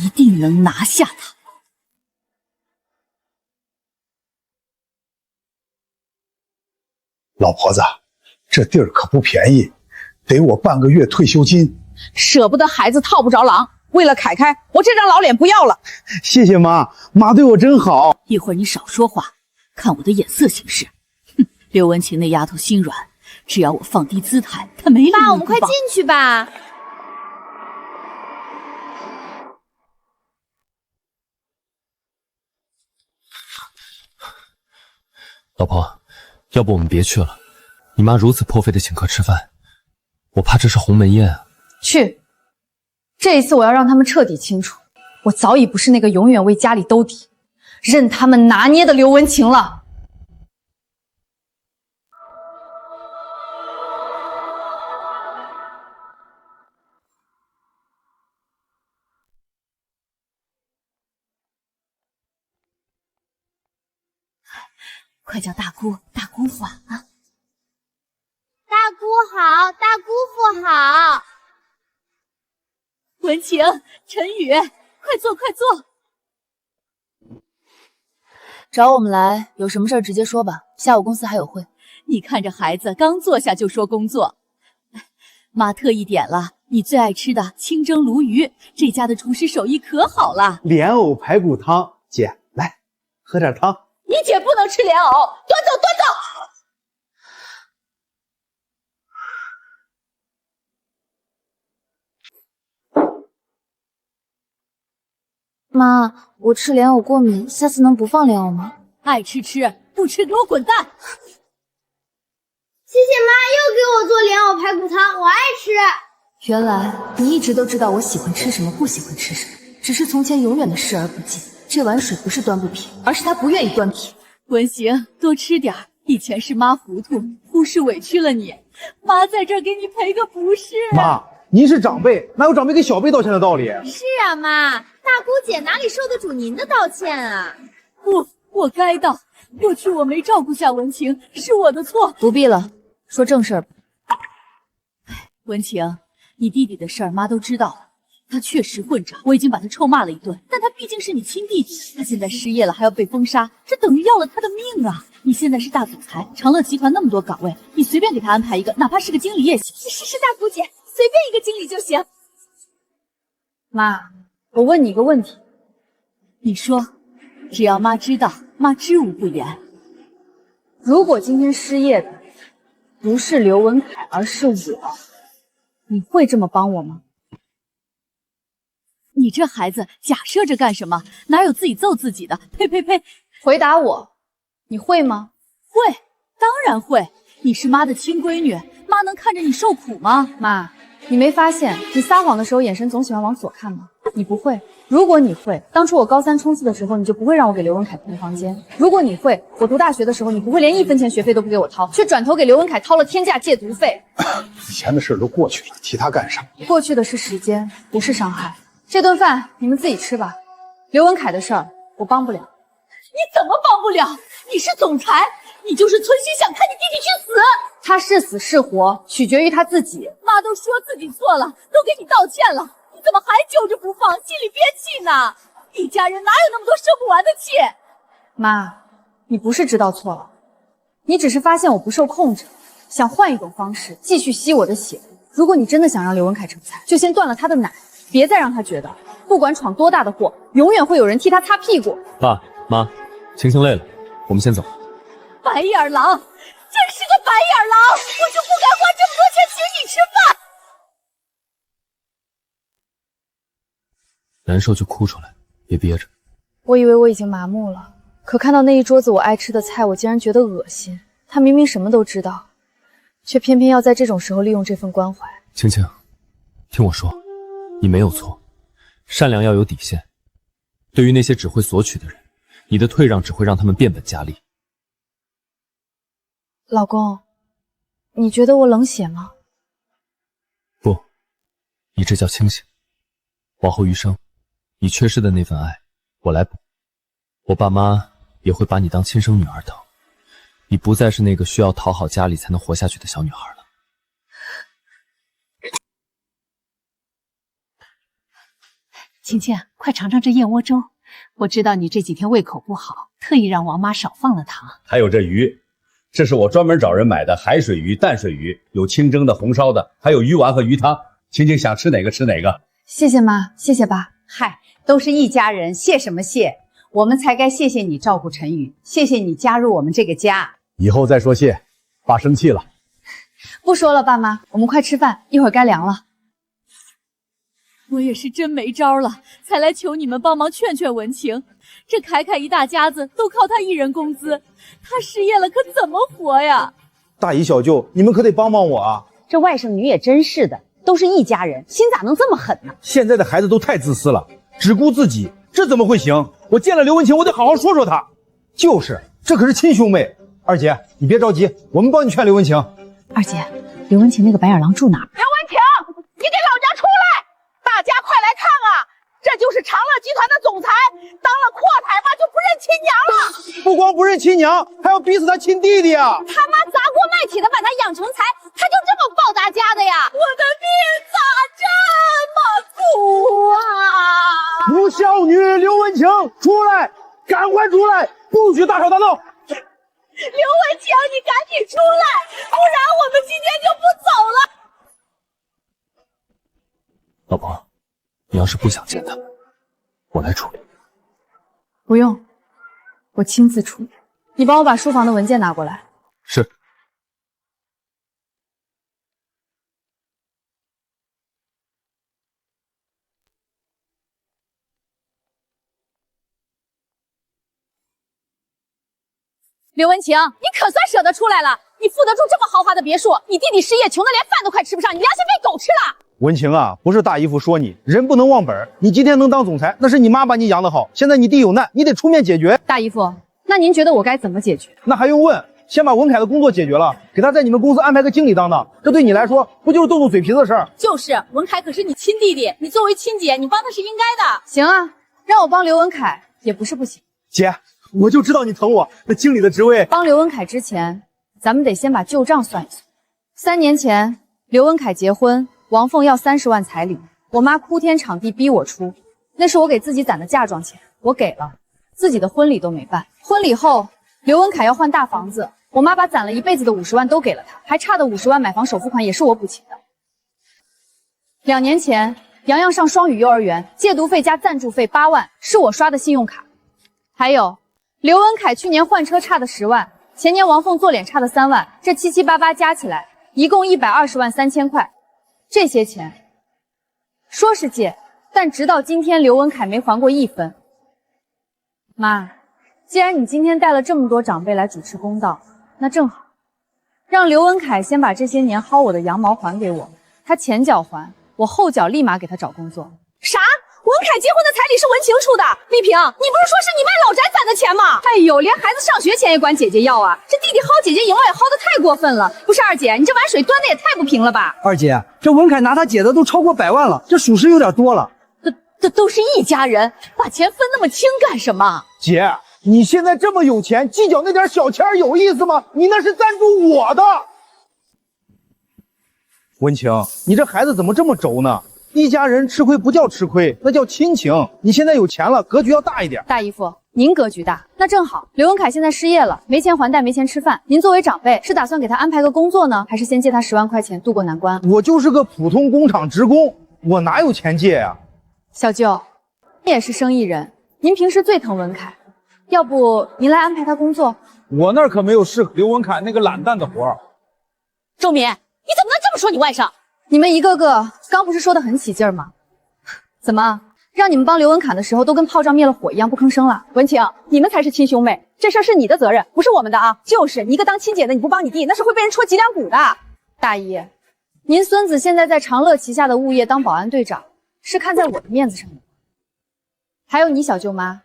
Speaker 8: 一定能拿下他。
Speaker 5: 老婆子，这地儿可不便宜，得我半个月退休金。
Speaker 11: 舍不得孩子套不着狼，为了凯凯，我这张老脸不要了。
Speaker 4: 谢谢妈，妈对我真好。
Speaker 8: 一会儿你少说话，看我的眼色行事。哼，刘文琴那丫头心软，只要我放低姿态，她没理你。
Speaker 3: 爸，我们快进去吧。
Speaker 10: 老婆，要不我们别去了。你妈如此破费的请客吃饭，我怕这是鸿门宴啊。
Speaker 1: 去，这一次我要让他们彻底清楚，我早已不是那个永远为家里兜底、任他们拿捏的刘文晴了。
Speaker 8: 快叫大姑父啊！
Speaker 6: 大姑好，大姑父好。
Speaker 8: 文晴、陈宇，快坐，快坐。
Speaker 1: 找我们来，有什么事儿直接说吧。下午公司还有会。
Speaker 8: 你看这孩子刚坐下就说工作，妈特意点了你最爱吃的清蒸鲈鱼，这家的厨师手艺可好了。
Speaker 4: 莲藕排骨汤，姐来喝点汤。
Speaker 8: 你姐不能吃莲藕，端走，端走。
Speaker 1: 妈，我吃莲藕过敏，下次能不放莲藕吗？
Speaker 8: 爱吃吃，不吃给我滚蛋！
Speaker 6: 谢谢妈，又给我做莲藕排骨汤，我爱吃。
Speaker 1: 原来你一直都知道我喜欢吃什么，不喜欢吃什么，只是从前永远的视而不见。这碗水不是端不平，而是他不愿意端平。
Speaker 8: 文行，多吃点儿。以前是妈糊涂，忽视委屈了你，妈在这儿给你赔个不是。
Speaker 4: 妈，您是长辈，哪有长辈给小辈道歉的道理？
Speaker 3: 是啊，妈，大姑姐哪里受得住您的道歉啊？
Speaker 8: 不，我该道。过去我没照顾下文晴，是我的错。
Speaker 1: 不必了，说正事儿吧。
Speaker 8: 文晴，你弟弟的事儿妈都知道了。他确实混账，我已经把他臭骂了一顿，但他毕竟是你亲弟弟，他现在失业了还要被封杀，这等于要了他的命啊！你现在是大总裁，长乐集团那么多岗位，你随便给他安排一个，哪怕是个经理也行。
Speaker 3: 是大姑姐，随便一个经理就行。
Speaker 1: 妈，我问你一个问题，
Speaker 8: 你说，只要妈知道，妈知无不言。
Speaker 1: 如果今天失业的不是刘文凯，而是我，你会这么帮我吗？
Speaker 8: 你这孩子假设着干什么？哪有自己揍自己的？呸呸呸！
Speaker 1: 回答我，你会吗？
Speaker 8: 会，当然会。你是妈的亲闺女，妈能看着你受苦吗？
Speaker 1: 妈，你没发现你撒谎的时候眼神总喜欢往左看吗？你不会。如果你会，当初我高3冲刺的时候，你就不会让我给刘文凯腾房间。如果你会，我读大学的时候，你不会连1分钱学费都不给我掏，却转头给刘文凯掏了天价戒毒费。
Speaker 5: 以前的事都过去了，提他干啥？
Speaker 1: 过去的是时间，不是伤害。这顿饭你们自己吃吧。刘文凯的事儿我帮不了。
Speaker 8: 你怎么帮不了？你是总裁，你就是存心想看你弟弟去死。
Speaker 1: 他是死是活，取决于他自己。
Speaker 8: 妈都说自己错了，都给你道歉了，你怎么还揪着不放，心里憋气呢？一家人哪有那么多生不完的气？
Speaker 1: 妈，你不是知道错了，你只是发现我不受控制，想换一种方式继续吸我的血。如果你真的想让刘文凯成才，就先断了他的奶。别再让他觉得，不管闯多大的祸，永远会有人替他擦屁股。
Speaker 10: 爸妈，晴晴累了，我们先走。
Speaker 8: 白眼狼，真是个白眼狼！我就不该花这么多钱请你吃饭。
Speaker 10: 难受就哭出来，别憋着。
Speaker 1: 我以为我已经麻木了，可看到那一桌子我爱吃的菜，我竟然觉得恶心。他明明什么都知道，却偏偏要在这种时候利用这份关怀。
Speaker 10: 青青，听我说，你没有错，善良要有底线。对于那些只会索取的人，你的退让只会让他们变本加厉。
Speaker 1: 老公，你觉得我冷血吗？
Speaker 10: 不，你这叫清醒。往后余生，你缺失的那份爱，我来补。我爸妈也会把你当亲生女儿疼。你不再是那个需要讨好家里才能活下去的小女孩了。
Speaker 16: 晴晴，快尝尝这燕窝粥。我知道你这几天胃口不好，特意让王妈少放了糖。
Speaker 14: 还有这鱼，这是我专门找人买的海水鱼、淡水鱼，有清蒸的、红烧的，还有鱼丸和鱼汤。晴晴想吃哪个吃哪个。
Speaker 1: 谢谢妈，谢谢爸。
Speaker 16: 嗨，都是一家人，谢什么谢？我们才该谢谢你照顾陈宇，谢谢你加入我们这个家。
Speaker 14: 以后再说谢，爸生气了。
Speaker 1: 不说了，爸妈，我们快吃饭，一会儿该凉了。
Speaker 8: 我也是真没招了，才来求你们帮忙劝劝文晴。这凯凯一大家子都靠他一人工资，他失业了可怎么活呀？
Speaker 4: 大姨小舅，你们可得帮帮我啊！
Speaker 16: 这外甥女也真是的，都是一家人，心咋能这么狠呢？
Speaker 4: 现在的孩子都太自私了，只顾自己，这怎么会行？我见了刘文晴，我得好好说说他。就是，这可是亲兄妹。二姐，你别着急，我们帮你劝刘文晴。
Speaker 16: 二姐，刘文晴那个白眼狼住哪儿？
Speaker 11: 刘文晴，你给老家出来！大家快来看啊！这就是长乐集团的总裁，当了阔太妈就不认亲娘了。
Speaker 4: 不光不认亲娘，还要逼死他亲弟弟啊！
Speaker 8: 他妈砸锅卖铁的把他养成才，他就这么抱大家的呀？我的命咋这么苦啊！
Speaker 4: 不孝女刘文晴，出来，赶快出来，不许大吵大闹！
Speaker 8: 刘文晴，你赶紧出来，不然我们今天就不走了。
Speaker 10: 老婆，你要是不想见他们，我来处理。
Speaker 1: 不用，我亲自处理。你帮我把书房的文件拿过来。
Speaker 10: 是。
Speaker 8: 刘文晴，你可算舍得出来了！你付得住这么豪华的别墅，你弟弟失业，穷得连饭都快吃不上，你良心被狗吃了！
Speaker 4: 文晴啊，不是大姨夫说你，人不能忘本。你今天能当总裁，那是你妈把你养得好。现在你弟有难，你得出面解决。
Speaker 1: 大姨夫，那您觉得我该怎么解决？
Speaker 4: 那还用问？先把文凯的工作解决了，给他在你们公司安排个经理当当，这对你来说不就是动动嘴皮子的事儿？
Speaker 8: 就是，文凯可是你亲弟弟，你作为亲姐，你帮他是应该的。
Speaker 1: 行啊，让我帮刘文凯也不是不行。
Speaker 4: 姐，我就知道你疼我，那经理的职位。
Speaker 1: 帮刘文凯之前，咱们得先把旧账算一算。3年前，刘文凯结婚，王凤要30万彩礼，我妈哭天抢地逼我出，那是我给自己攒的嫁妆钱，我给了，自己的婚礼都没办。婚礼后，刘文凯要换大房子，我妈把攒了一辈子的50万都给了他，还差的50万买房首付款也是我补齐的。2年前，洋洋上双语幼儿园，戒毒费加赞助费8万，是我刷的信用卡。还有，刘文凯去年换车差的10万，前年王凤做脸差的3万，这7七8八加起来，一共120万3千块。这些钱说是借，但直到今天刘文凯没还过1分。妈，既然你今天带了这么多长辈来主持公道，那正好，让刘文凯先把这些年薅我的羊毛还给我，他前脚还，我后脚立马给他找工作。
Speaker 2: 啥？文凯结婚的彩礼是文晴出的？丽萍，你不是说是你卖老宅攒的钱吗？
Speaker 1: 哎呦，连孩子上学钱也管姐姐要啊！这弟弟薅姐姐羊毛也薅得太过分了。不是二姐，你这碗水端的也太不平了吧？
Speaker 7: 二姐，这文凯拿他姐的都超过100万了，这属实有点多了。
Speaker 8: 这都是一家人，把钱分那么清干什么？
Speaker 4: 姐，你现在这么有钱，计较那点小钱有意思吗？你那是赞助我的。文晴，你这孩子怎么这么轴呢？一家人吃亏不叫吃亏，那叫亲情。你现在有钱了，格局要大一点。
Speaker 1: 大姨夫，您格局大，那正好。刘文凯现在失业了，没钱还贷，没钱吃饭。您作为长辈，是打算给他安排个工作呢，还是先借他10万块钱渡过难关？
Speaker 4: 我就是个普通工厂职工，我哪有钱借呀？
Speaker 1: 小舅，你也是生意人，您平时最疼文凯，要不您来安排他工作？
Speaker 4: 我那儿可没有适合刘文凯那个懒蛋的活。
Speaker 8: 周敏，你怎么能这么说你外甥？
Speaker 1: 你们一个个刚不是说的很起劲吗？怎么让你们帮刘文侃的时候都跟炮仗灭了火一样不吭声了。
Speaker 11: 文晴，你们才是亲兄妹，这事儿是你的责任，不是我们的啊。就是你一个当亲姐的，你不帮你弟，那是会被人戳脊梁骨的。
Speaker 1: 大姨，您孙子现在在长乐旗下的物业当保安队长，是看在我的面子上的。还有你小舅妈，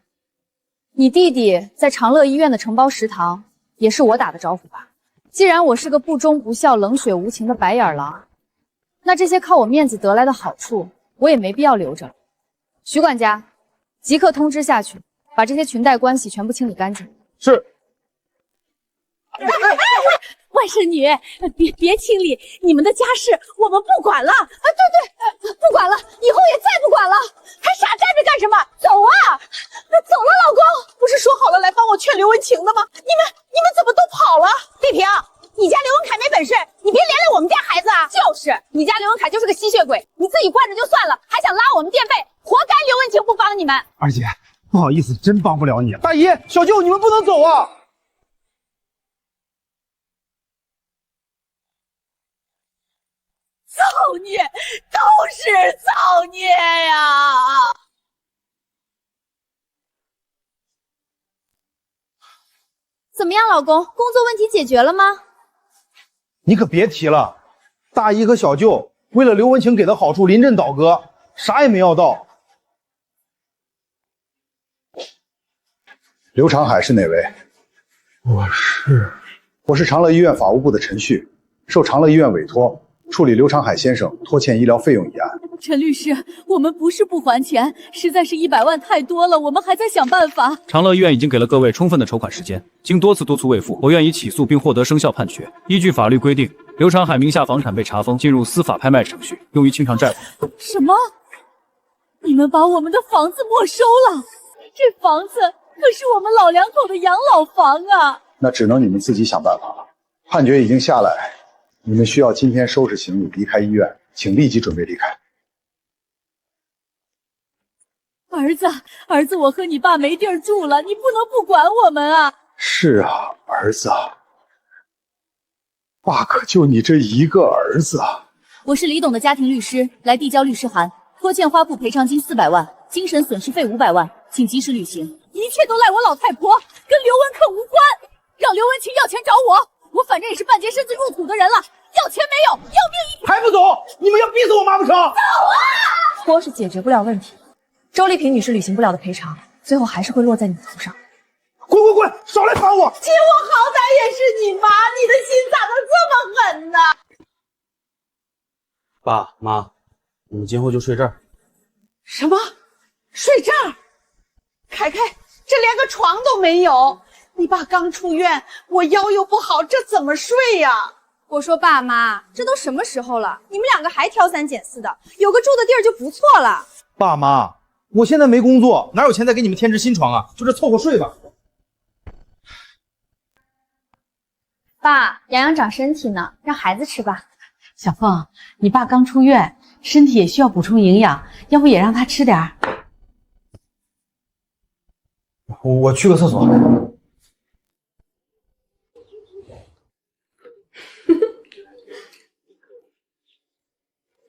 Speaker 1: 你弟弟在长乐医院的承包食堂，也是我打的招呼吧？既然我是个不忠不孝、冷血无情的白眼狼，那这些靠我面子得来的好处，我也没必要留着了。徐管家，即刻通知下去，把这些裙带关系全部清理干净。
Speaker 4: 是。
Speaker 8: 外甥女，别清理，你们的家事我们不管了啊！
Speaker 11: 对，不管了，以后也再不管了，还傻站着干什么？走啊！走了，老公，不是说好了来帮我劝刘文晴的吗？你们怎么都跑了？丽萍，你家刘文凯没本事，你别连累我们家孩子啊！就是，你家刘文凯就是个吸血鬼，你自己惯着就算了，还想拉我们垫背，活该刘文晴不帮你们。
Speaker 4: 二姐，不好意思，真帮不了你。大姨、小舅，你们不能走啊！
Speaker 8: 造孽，都是造孽呀！
Speaker 1: 怎么样，老公，工作问题解决了吗？
Speaker 4: 你可别提了，大姨和小舅为了刘文晴给的好处临阵倒戈，啥也没要到。
Speaker 5: 刘长海是哪位？我是长乐医院法务部的陈旭，受长乐医院委托处理刘长海先生拖欠医疗费用一案。
Speaker 8: 陈律师，我们不是不还钱，实在是100万太多了，我们还在想办法。
Speaker 15: 长乐医院已经给了各位充分的筹款时间，经多次督促未付，我愿意起诉并获得生效判决。依据法律规定，刘长海名下房产被查封，进入司法拍卖程序，用于清偿债务。
Speaker 8: 什么？你们把我们的房子没收了？这房子可是我们老两口的养老房啊！
Speaker 5: 那只能你们自己想办法了。判决已经下来，你们需要今天收拾行李离开医院，请立即准备离开。
Speaker 8: 儿子，我和你爸没地儿住了，你不能不管我们啊！
Speaker 5: 是啊，儿子啊，爸可就你这一个儿子啊！
Speaker 3: 我是李董的家庭律师，来递交律师函，拖欠花铺赔偿金400万，精神损失费500万，请及时履行。
Speaker 8: 一切都赖我老太婆，跟刘文克无关，让刘文清要钱找我反正也是半截身子入土的人了，要钱没有，要命一条！
Speaker 4: 还不走？你们要逼死我妈不成？走啊！
Speaker 1: 拖是解决不了问题，周丽萍女士履行不了的赔偿，最后还是会落在你头上。
Speaker 4: 滚！少来烦我！
Speaker 11: 亲，我好歹也是你妈，你的心咋能这么狠呢？
Speaker 17: 爸妈，你们今后就睡这儿。
Speaker 11: 什么？睡这儿？凯凯，这连个床都没有。你爸刚出院，我腰又不好，这怎么睡呀？
Speaker 1: 我说爸妈，这都什么时候了，你们两个还挑三拣四的，有个住的地儿就不错了。
Speaker 4: 爸妈，我现在没工作，哪有钱再给你们添置新床啊？就这凑合睡吧。
Speaker 1: 爸，洋洋长身体呢，让孩子吃吧。
Speaker 11: 小凤，你爸刚出院，身体也需要补充营养，要不也让他吃点儿。
Speaker 4: 我去个厕所。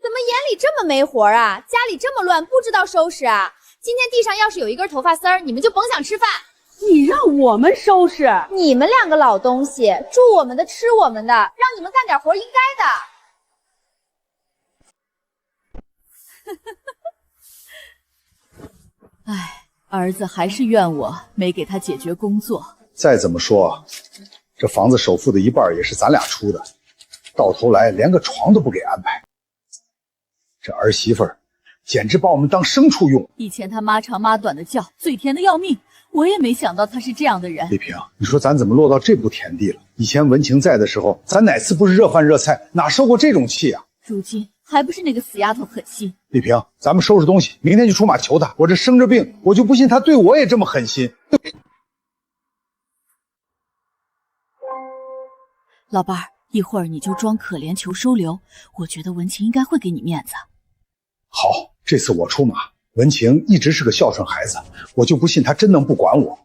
Speaker 1: 怎么眼里这么没活啊？家里这么乱，不知道收拾啊？今天地上要是有一根头发丝儿，你们就甭想吃饭。
Speaker 11: 你让我们收拾？
Speaker 1: 你们两个老东西，住我们的，吃我们的，让你们干点活应该
Speaker 8: 的。唉，儿子还是怨我没给他解决工作。
Speaker 5: 再怎么说，这房子首付的一半也是咱俩出的，到头来连个床都不给安排。这儿媳妇儿简直把我们当牲畜用。
Speaker 8: 以前他妈长妈短的叫，嘴甜的要命，我也没想到他是这样的人。
Speaker 5: 丽萍，你说咱怎么落到这步田地了？以前文晴在的时候，咱哪次不是热饭热菜，哪受过这种气啊？
Speaker 8: 如今还不是那个死丫头狠心。
Speaker 5: 丽萍，咱们收拾东西，明天就出马求他。我这生着病，我就不信他对我也这么狠心。
Speaker 8: 老伴儿，一会儿你就装可怜求收留，我觉得文晴应该会给你面子。
Speaker 5: 好，这次我出马。文晴一直是个孝顺孩子，我就不信他真能不管我。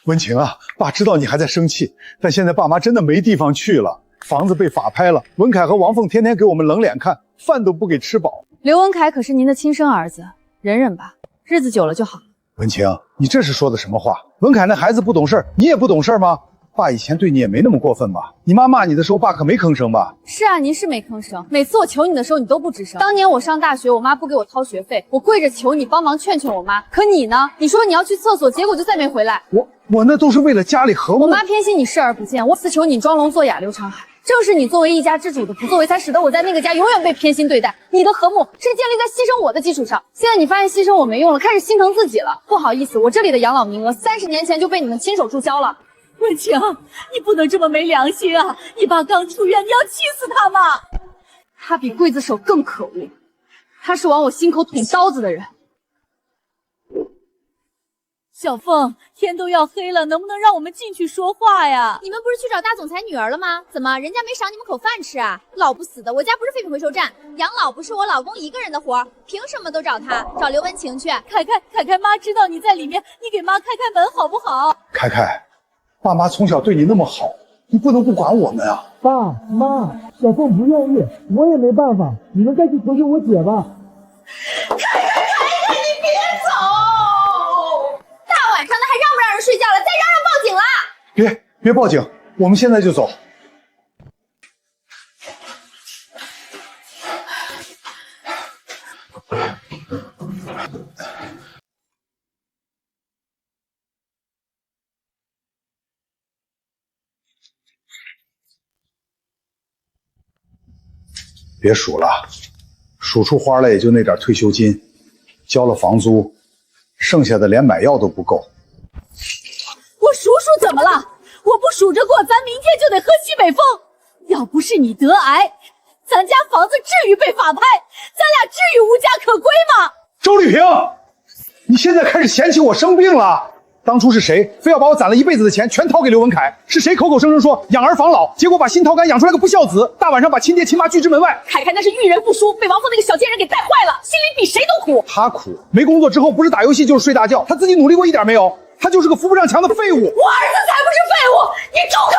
Speaker 5: 文晴啊，爸知道你还在生气，但现在爸妈真的没地方去了，房子被法拍了，文凯和王凤天天给我们冷脸看，
Speaker 4: 饭都不给吃饱。
Speaker 1: 刘文凯可是您的亲生儿子，忍忍吧，日子久了就好。
Speaker 5: 文清，你这是说的什么话？文凯那孩子不懂事，你也不懂事吗？爸以前对你也没那么过分吧？你妈骂你的时候，爸可没吭声吧？
Speaker 1: 是啊，您是没吭声。每次我求你的时候，你都不吱声。当年我上大学，我妈不给我掏学费，我跪着求你帮忙劝劝我妈。可你呢？你说你要去厕所，结果就再没回来。
Speaker 5: 我那都是为了家里和睦。
Speaker 1: 我妈偏心你视而不见，我死求你装聋作哑，刘长海。正是你作为一家之主的不作为，才使得我在那个家永远被偏心对待。你的和睦是建立在牺牲我的基础上，现在你发现牺牲我没用了，开始心疼自己了。不好意思，我这里的养老名额30年前就被你们亲手注销了。
Speaker 8: 文清，你不能这么没良心啊！你爸刚出院，你要气死他吗？
Speaker 1: 他比刽子手更可恶，他是往我心口捅刀子的人。
Speaker 8: 小凤，天都要黑了，能不能让我们进去说话呀？
Speaker 3: 你们不是去找大总裁女儿了吗？怎么人家没赏你们口饭吃啊？老不死的，我家不是废品回收站，养老不是我老公一个人的活儿，凭什么都找他？找刘文晴去。
Speaker 8: 凯凯妈知道你在里面，你给妈开开门好不好？
Speaker 5: 凯凯，爸妈从小对你那么好，你不能不管我们啊！
Speaker 7: 爸妈，小凤不愿意，我也没办法，你们再去求求我姐吧。
Speaker 2: 凯，你别走！
Speaker 3: 大晚上的还让不让人睡觉了？再让报警啦！
Speaker 5: 别报警，我们现在就走。别数了，数出花来也就那点退休金，交了房租，剩下的连买药都不够。
Speaker 8: 我数数怎么了？我不数着过，咱明天就得喝西北风。要不是你得癌，咱家房子至于被法拍，咱俩至于无家可归吗？
Speaker 5: 周丽萍，你现在开始嫌弃我生病了？当初是谁非要把我攒了一辈子的钱全掏给刘文凯？是谁口口声声说养儿防老，结果把新桃柑养出来个不孝子，大晚上把亲爹亲妈拒之门外？
Speaker 8: 凯凯那是遇人不淑，被王峰那个小贱人给带坏了，心里比谁都苦。
Speaker 5: 他苦，没工作之后不是打游戏就是睡大觉，他自己努力过一点没有？他就是个扶不上墙的废物。
Speaker 2: 我儿子才不是废物，你住口！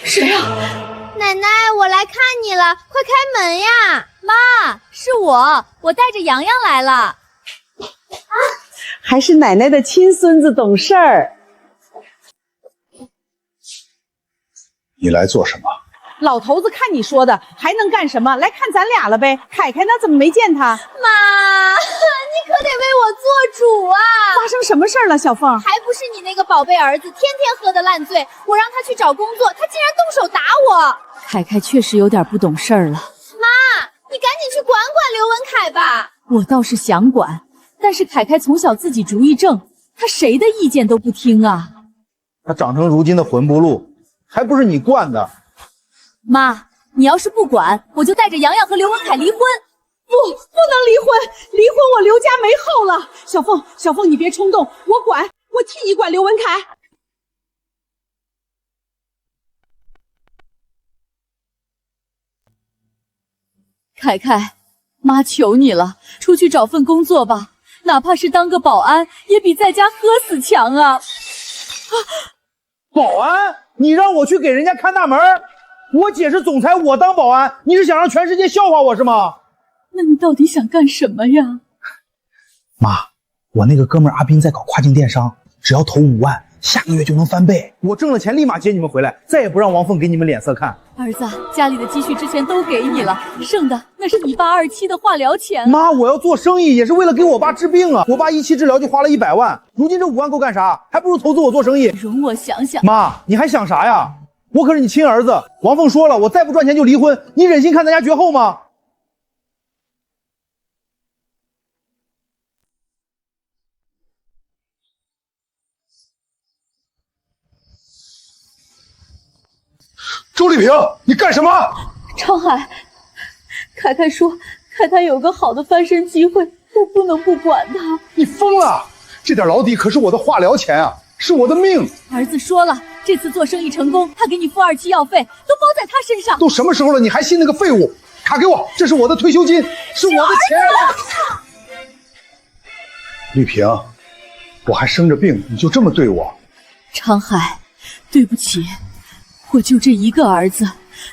Speaker 3: 谁呀？奶奶，我来看你了，快开门呀！
Speaker 8: 妈，是我带着洋洋来了。
Speaker 11: 还是奶奶的亲孙子懂事儿。
Speaker 5: 你来做什么？
Speaker 11: 老头子看你说的，还能干什么？来看咱俩了呗。凯凯呢？怎么没见他？
Speaker 3: 妈，你可得为我做主啊！
Speaker 11: 发生什么事儿了，小凤？
Speaker 3: 还不是你那个宝贝儿子天天喝得烂醉，我让他去找工作，他竟然动手打我。
Speaker 8: 凯凯确实有点不懂事儿了。
Speaker 3: 妈，你赶紧去管管刘文凯吧。
Speaker 8: 我倒是想管，但是凯凯从小自己主意正，他谁的意见都不听啊。
Speaker 4: 他长成如今的魂不露，还不是你惯的。
Speaker 8: 妈，你要是不管，我就带着洋洋和刘文凯离婚。
Speaker 11: 不能离婚，离婚我刘家没后了。小凤，你别冲动，我管，我替你管刘文凯。
Speaker 8: 凯凯，妈求你了，出去找份工作吧，哪怕是当个保安，也比在家喝死强啊！
Speaker 4: 保安？你让我去给人家看大门？我姐是总裁，我当保安，你是想让全世界笑话我是吗？
Speaker 8: 那你到底想干什么呀？
Speaker 19: 妈，我那个哥们阿斌在搞跨境电商，只要投5万，下个月就能翻倍。
Speaker 4: 我挣了钱立马接你们回来，再也不让王凤给你们脸色看。
Speaker 8: 儿子，家里的积蓄之前都给你了，剩的那是你爸2期的化疗钱。
Speaker 4: 妈，我要做生意也是为了给我爸治病啊！我爸1期治疗就花了100万，如今这5万够干啥？还不如投资我做生意。
Speaker 8: 容我想想。
Speaker 4: 妈，你还想啥呀？我可是你亲儿子，王凤说了，我再不赚钱就离婚，你忍心看咱家绝后吗？
Speaker 5: 周丽萍，你干什么？
Speaker 8: 长海，凯凯说凯凯有个好的翻身机会，我不能不管他。
Speaker 5: 你疯了！这点老底可是我的化疗钱啊，是我的命。
Speaker 8: 儿子说了，这次做生意成功，他给你付2期药费，都包在他身上。
Speaker 5: 都什么时候了，你还信那个废物？卡给我，这是我的退休金，是我的钱。丽萍，我还生着病，你就这么对我？
Speaker 8: 长海，对不起，我就这一个儿子，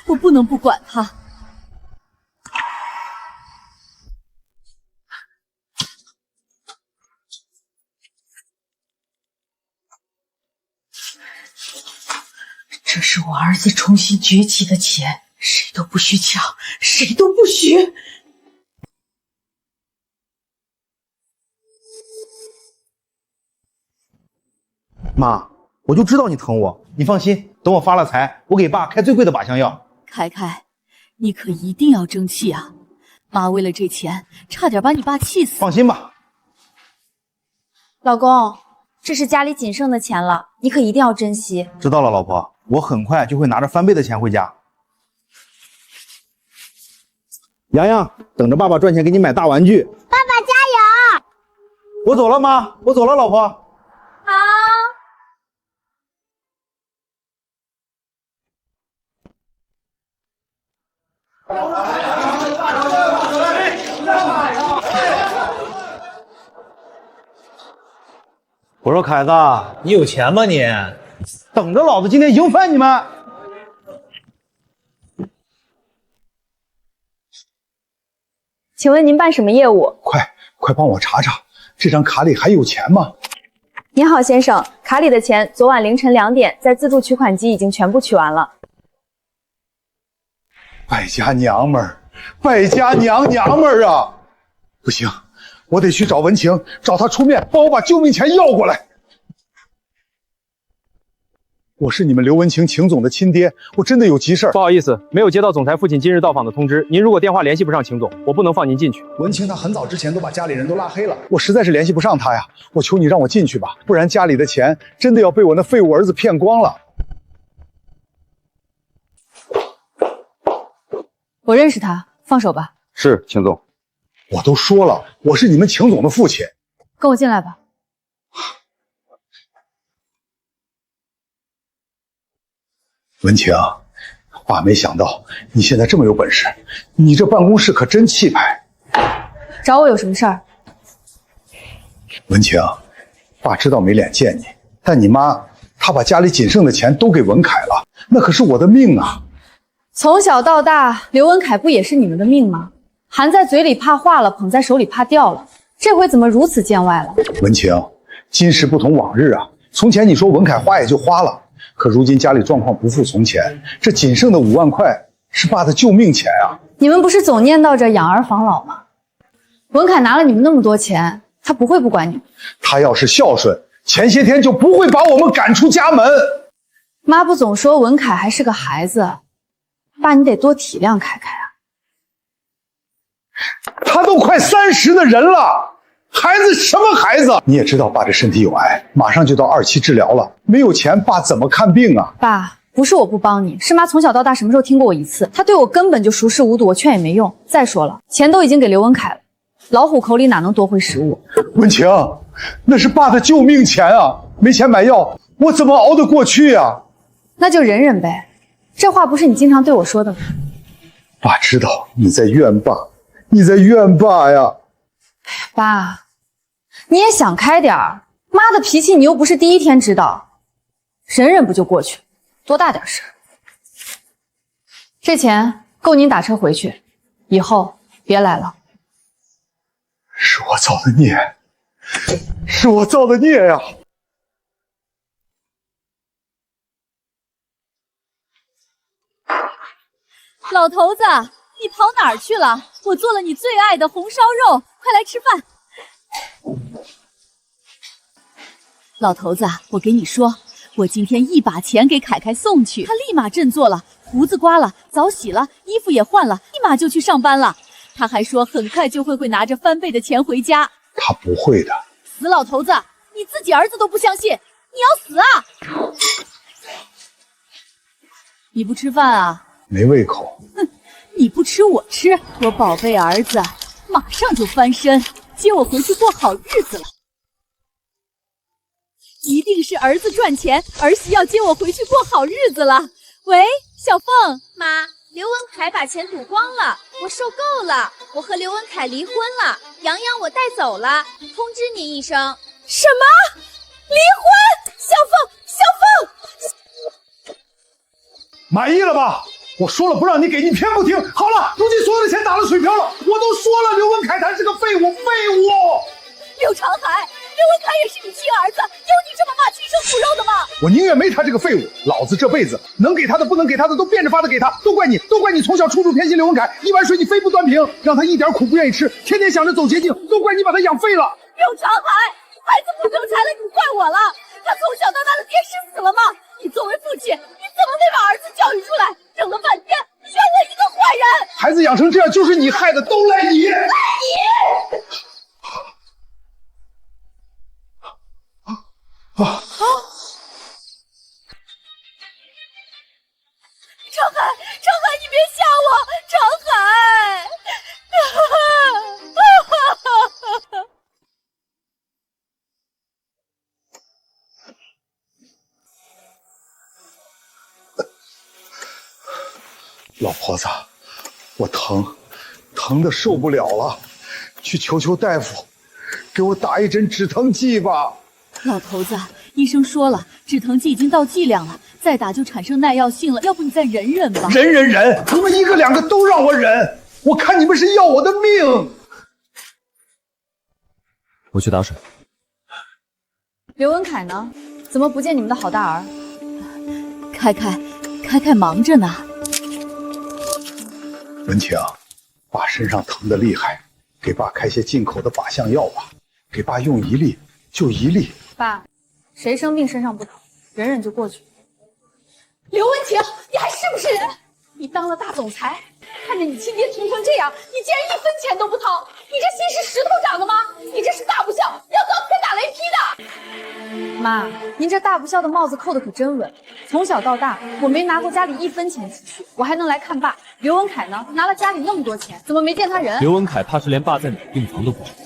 Speaker 8: 我不能不管他。
Speaker 11: 这是我儿子重新崛起的钱，谁都不许抢，谁都不许。
Speaker 4: 妈，我就知道你疼我，你放心，等我发了财，我给爸开最贵的靶向药。
Speaker 8: 凯凯，你可一定要争气啊！妈为了这钱，差点把你爸气死。
Speaker 4: 放心吧，
Speaker 1: 老公，这是家里仅剩的钱了，你可一定要珍惜。
Speaker 4: 知道了，老婆，我很快就会拿着翻倍的钱回家。洋洋，等着爸爸赚钱给你买大玩具。
Speaker 6: 爸爸加油！
Speaker 4: 我走了，妈，我走了，老婆。
Speaker 6: 好。
Speaker 4: 我说凯子，你有钱吗你？等着老子今天赢翻你们！
Speaker 1: 请问您办什么业务？
Speaker 5: 快帮我查查，这张卡里还有钱吗？
Speaker 1: 您好，先生，卡里的钱昨晚凌晨2点在自助取款机已经全部取完了。
Speaker 5: 败家娘们儿，败家娘们儿啊！不行，我得去找文晴，找她出面帮我把救命钱要过来。我是你们刘文晴秦总的亲爹，我真的有急事儿。
Speaker 15: 不好意思，没有接到总裁父亲今日到访的通知。您如果电话联系不上秦总，我不能放您进去。
Speaker 5: 文晴她很早之前都把家里人都拉黑了，我实在是联系不上她呀。我求你让我进去吧，不然家里的钱真的要被我那废物儿子骗光了。
Speaker 1: 我认识他，放手吧。
Speaker 5: 是，秦总。我都说了，我是你们秦总的父亲。
Speaker 1: 跟我进来吧。
Speaker 5: 文晴，爸没想到你现在这么有本事，你这办公室可真气派。
Speaker 1: 找我有什么事儿？
Speaker 5: 文晴，爸知道没脸见你，但你妈她把家里仅剩的钱都给文凯了，那可是我的命啊！
Speaker 1: 从小到大，刘文凯不也是你们的命吗？含在嘴里怕化了，捧在手里怕掉了，这回怎么如此见外了？
Speaker 5: 文晴，今时不同往日啊！从前你说文凯花也就花了，可如今家里状况不复从前，这仅剩的5万块是爸的救命钱啊！
Speaker 1: 你们不是总念叨着养儿防老吗？文凯拿了你们那么多钱，他不会不管你们。
Speaker 5: 他要是孝顺，前些天就不会把我们赶出家门。
Speaker 1: 妈不总说文凯还是个孩子，爸你得多体谅凯凯啊。
Speaker 5: 他都快30的人了，孩子什么孩子？你也知道爸这身体有癌，马上就到2期治疗了，没有钱爸怎么看病啊？
Speaker 1: 爸，不是我不帮你，是妈从小到大什么时候听过我一次？她对我根本就熟视无睹，我劝也没用。再说了，钱都已经给刘文凯了，老虎口里哪能夺回食物？
Speaker 5: 文晴，那是爸的救命钱啊！没钱买药，我怎么熬得过去呀？
Speaker 1: 那就忍忍呗，这话不是你经常对我说的吗？
Speaker 5: 爸知道你在怨爸，你在怨爸呀。
Speaker 1: 爸，你也想开点儿，妈的脾气你又不是第一天知道，忍忍不就过去了，多大点事儿。这钱够您打车回去，以后别来了。
Speaker 5: 是我造的孽，是我造的孽呀！
Speaker 8: 老头子，你跑哪儿去了？我做了你最爱的红烧肉，快来吃饭。老头子，我给你说，我今天一把钱给凯凯送去，他立马振作了，胡子刮了，澡洗了，衣服也换了，立马就去上班了。他还说很快就会拿着翻倍的钱回家。
Speaker 5: 他不会的。
Speaker 8: 死老头子，你自己儿子都不相信，你要死啊！你不吃饭啊？
Speaker 5: 没胃口。
Speaker 8: 哼，你不吃我吃，我宝贝儿子马上就翻身，接我回去过好日子了。一定是儿子赚钱，儿媳要接我回去过好日子了。喂，小凤
Speaker 3: 妈，刘文凯把钱赌光了，我受够了，我和刘文凯离婚了，洋洋我带走了，通知您一声。
Speaker 8: 什么？离婚？小凤，小凤。
Speaker 5: 满意了吧？我说了不让你给，你偏不听。好了，如今所有的钱打了水漂了，我都说了，刘文凯他是个废物，废物。
Speaker 8: 刘长海，刘文凯也是你亲儿子，有你这么骂亲生骨肉的吗？
Speaker 5: 我宁愿没他这个废物，老子这辈子能给他的不能给他的都变着法的给他，都怪你从小处处偏心刘文凯，一碗水你非不端平，让他一点苦不愿意吃，天天想着走捷径，都怪你把他养废了。
Speaker 8: 刘长海，孩子不成才了，你怪我了。他从小到大的爹是死了吗？你作为父亲，你怎么没把儿子教育出来？整了半天选了一个坏人，
Speaker 5: 孩子养成这样就是你害的，都赖你，赖
Speaker 8: 你。长海，你别吓我，长海。
Speaker 5: 老婆子，我疼的受不了了，去求求大夫，给我打一针止疼剂吧。
Speaker 8: 老头子，医生说了，止疼剂已经到剂量了，再打就产生耐药性了，要不你再忍忍吧。
Speaker 5: 忍，你们一个两个都让我忍，我看你们是要我的命。
Speaker 10: 我去打水。
Speaker 1: 刘文凯呢？怎么不见你们的好大儿？
Speaker 8: 开开忙着呢。
Speaker 5: 文晴，爸身上疼得厉害，给爸开些进口的靶向药吧，给爸用一粒就一粒。
Speaker 1: 爸，谁生病身上不疼，忍忍就过去。
Speaker 2: 刘文晴，你还是不是人？你当了大总裁，看着你亲爹穷成这样，你竟然一分钱都不掏，你这心是石头长的吗？你这是大不孝，要遭天打雷劈的。
Speaker 1: 妈，您这大不孝的帽子扣的可真稳。从小到大，我没拿过家里1分钱积蓄，我还能来看爸。刘文凯呢，拿了家里那么多钱，怎么没见他人？
Speaker 10: 刘文凯怕是连爸在哪个病房都不知道，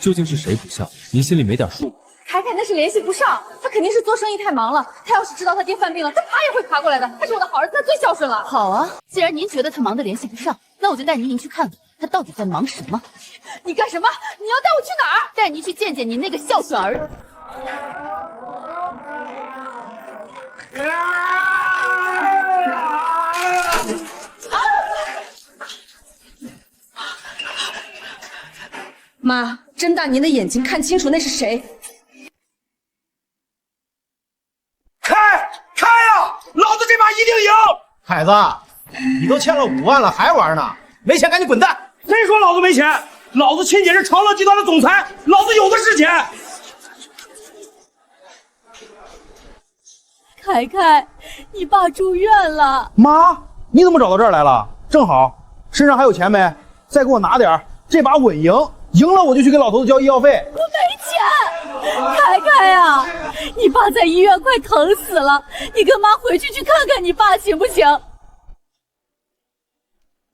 Speaker 10: 究竟是谁不孝？您心里没点数吗？
Speaker 1: 凯凯那是联系不上，他肯定是做生意太忙了。他要是知道他爹犯病了，他爬也会爬过来的。他是我的好儿子，他最孝顺了。
Speaker 8: 好啊，既然您觉得他忙得联系不上，那我就带您去看看他到底在忙什么。
Speaker 2: 你干什么？你要带我去哪儿？
Speaker 8: 带您去见见您那个孝顺儿子。
Speaker 2: 妈，睁大您的眼睛，看清楚那是谁！
Speaker 9: 开呀！老子这把一定赢！
Speaker 19: 凯子，你都欠了5万了，还玩呢？没钱赶紧滚蛋！
Speaker 9: 谁说老子没钱？老子亲姐是长乐集团的总裁，老子有的是钱。
Speaker 8: 凯，你爸住院了。
Speaker 4: 妈，你怎么找到这儿来了？正好，身上还有钱没？再给我拿点儿，这把稳赢。赢了我就去给老头子交医药费。
Speaker 8: 我没钱，凯呀，你爸在医院快疼死了，你跟妈回去看看你爸行不行？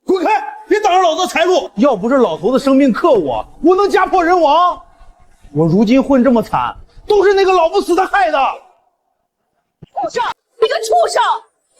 Speaker 4: 滚开！别挡着老子财路！要不是老头子生病克我，我能家破人亡。我如今混这么惨，都是那个老不死的害的。
Speaker 11: 畜生！你个畜生！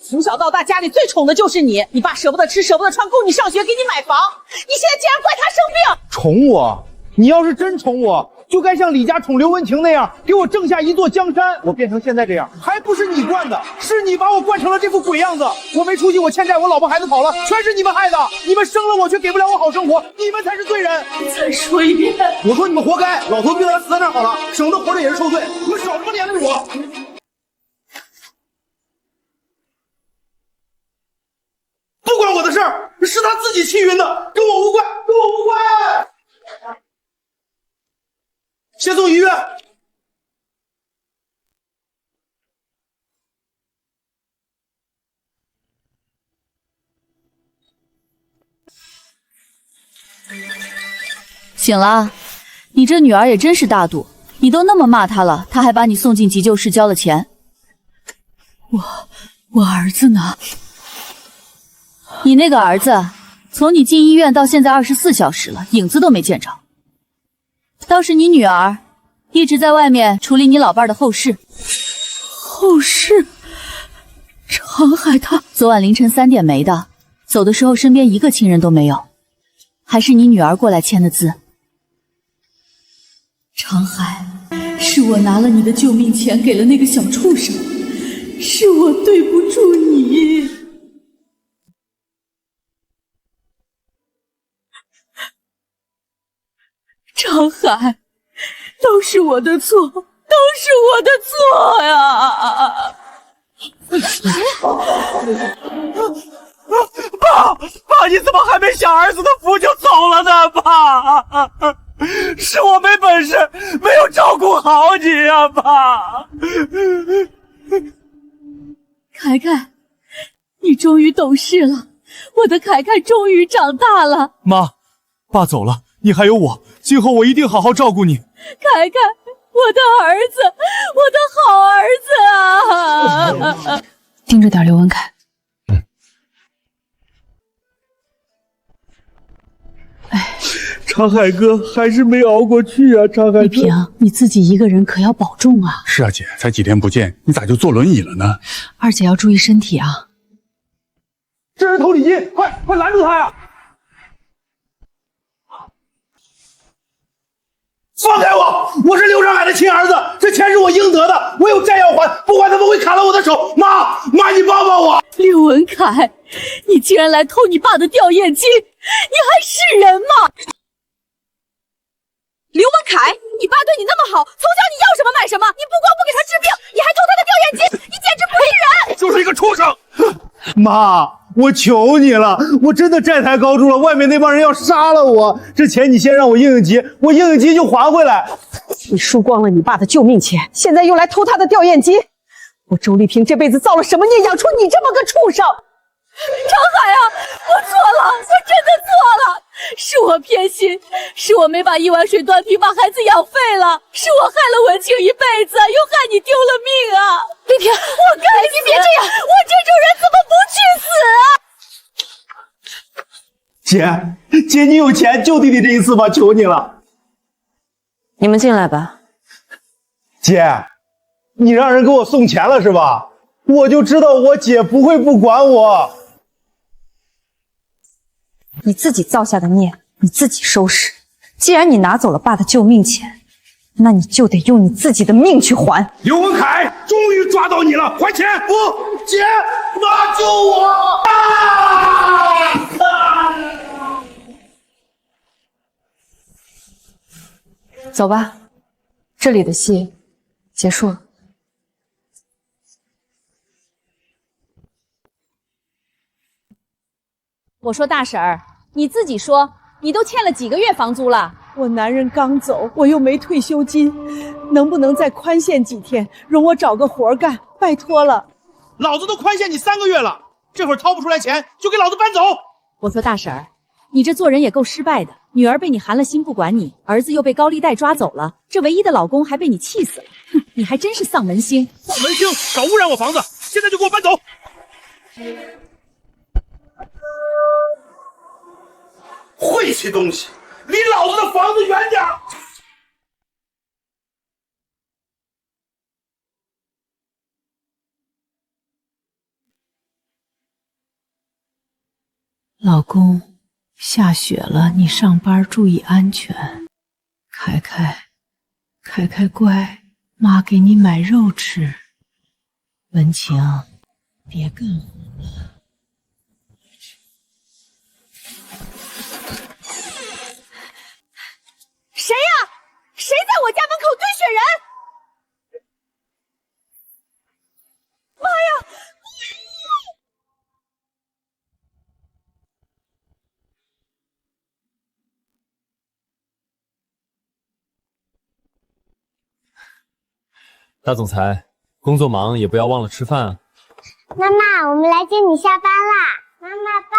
Speaker 11: 从小到大家里最宠的就是你，你爸舍不得吃舍不得穿，供你上学，给你买房，你现在竟然怪他生病！
Speaker 4: 宠我？你要是真宠我，就该像李家宠刘文晴那样，给我挣下一座江山。我变成现在这样，还不是你惯的？是你把我惯成了这副鬼样子。我没出息，我欠债，我老婆孩子跑了，全是你们害的。你们生了我，却给不了我好生活，你们才是罪人。
Speaker 8: 再说一遍，
Speaker 4: 我说你们活该。老头病了，死在那儿好了，省得活着也是受罪。你们少他妈连累我！不关我的事儿，是他自己气晕的，跟我无关，跟我无关。先送医院。
Speaker 8: 醒了，你这女儿也真是大度，你都那么骂她了，她还把你送进急救室交了钱。我儿子呢？你那个儿子，从你进医院到现在24小时了，影子都没见着。倒是你女儿，一直在外面处理你老伴的后事。后事？长海他昨晚凌晨3点没的，走的时候身边一个亲人都没有，还是你女儿过来签的字。长海，是我拿了你的救命钱给了那个小畜生，是我对不住你。张海，都是我的错，都是我的错呀！
Speaker 9: 爸，你怎么还没享儿子的福就走了呢？爸，是我没本事，没有照顾好你呀，爸。
Speaker 8: 凯凯，你终于懂事了，我的凯凯终于长大了。
Speaker 12: 妈，爸走了，你还有我，今后我一定好好照顾你。
Speaker 8: 凯凯，我的儿子，我的好儿子啊！
Speaker 1: 盯着点刘文凯。
Speaker 9: 长海哥还是没熬过去啊！长海哥，
Speaker 11: 丽萍，你自己一个人可要保重啊！
Speaker 5: 是啊，姐，才几天不见，你咋就坐轮椅了呢？
Speaker 11: 二姐要注意身体啊！
Speaker 5: 这人偷礼金，快拦住他呀！放开我！我是刘长海的亲儿子，这钱是我应得的，我有债要还，不管他们会砍了我的手。妈，你帮帮我！
Speaker 8: 刘文凯，你竟然来偷你爸的吊唁金，你还是人吗？刘文凯，你爸对你那么好，从小你要什么买什么，你不光不给他治病，你还偷他的吊唁金，你简直不是人！
Speaker 9: 就是一个畜生！
Speaker 4: 妈，我求你了，我真的债台高筑了，外面那帮人要杀了我。这钱你先让我应应急，我应应急就还回来。
Speaker 11: 你输光了你爸的救命钱，现在又来偷他的吊唁金，我周丽萍这辈子造了什么孽，养出你这么个畜生！
Speaker 8: 长海啊，我错了，我真的错了，是我偏心，是我没把一碗水端平，把孩子养废了，是我害了文清一辈子，又害你丢了命啊！丽萍，我该死！你别这样，我这种人怎么不去死啊？
Speaker 4: 姐，你有钱救弟弟这一次吧，求你了。
Speaker 11: 你们进来吧。
Speaker 4: 姐，你让人给我送钱了是吧？我就知道我姐不会不管我。
Speaker 1: 你自己造下的孽，你自己收拾。既然你拿走了爸的救命钱，那你就得用你自己的命去还。
Speaker 5: 刘文凯，终于抓到你了，还钱！不，姐，妈救我！
Speaker 1: 走吧，这里的戏结束了。
Speaker 8: 我说大婶儿，你自己说，你都欠了几个月房租了？
Speaker 11: 我男人刚走，我又没退休金，能不能再宽限几天，容我找个活干？拜托了。
Speaker 9: 老子都宽限你3个月了，这会儿掏不出来钱，就给老子搬走！
Speaker 8: 我说大婶儿，你这做人也够失败的，女儿被你寒了心不管你，儿子又被高利贷抓走了，这唯一的老公还被你气死了，哼，你还真是丧门星！
Speaker 9: 丧门星，少污染我房子，现在就给我搬走！晦气东西，离老子的房子远点！
Speaker 11: 老公，下雪了，你上班注意安全。凯凯乖，妈给你买肉吃。文晴，别干活了。
Speaker 8: 谁呀？谁在我家门口堆雪人？妈呀！
Speaker 10: 大总裁，工作忙也不要忘了吃饭啊。
Speaker 6: 妈妈，我们来接你下班啦！妈妈抱。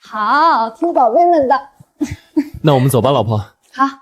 Speaker 1: 好，听宝贝们的。
Speaker 10: 那我们走吧，老婆。
Speaker 1: 好。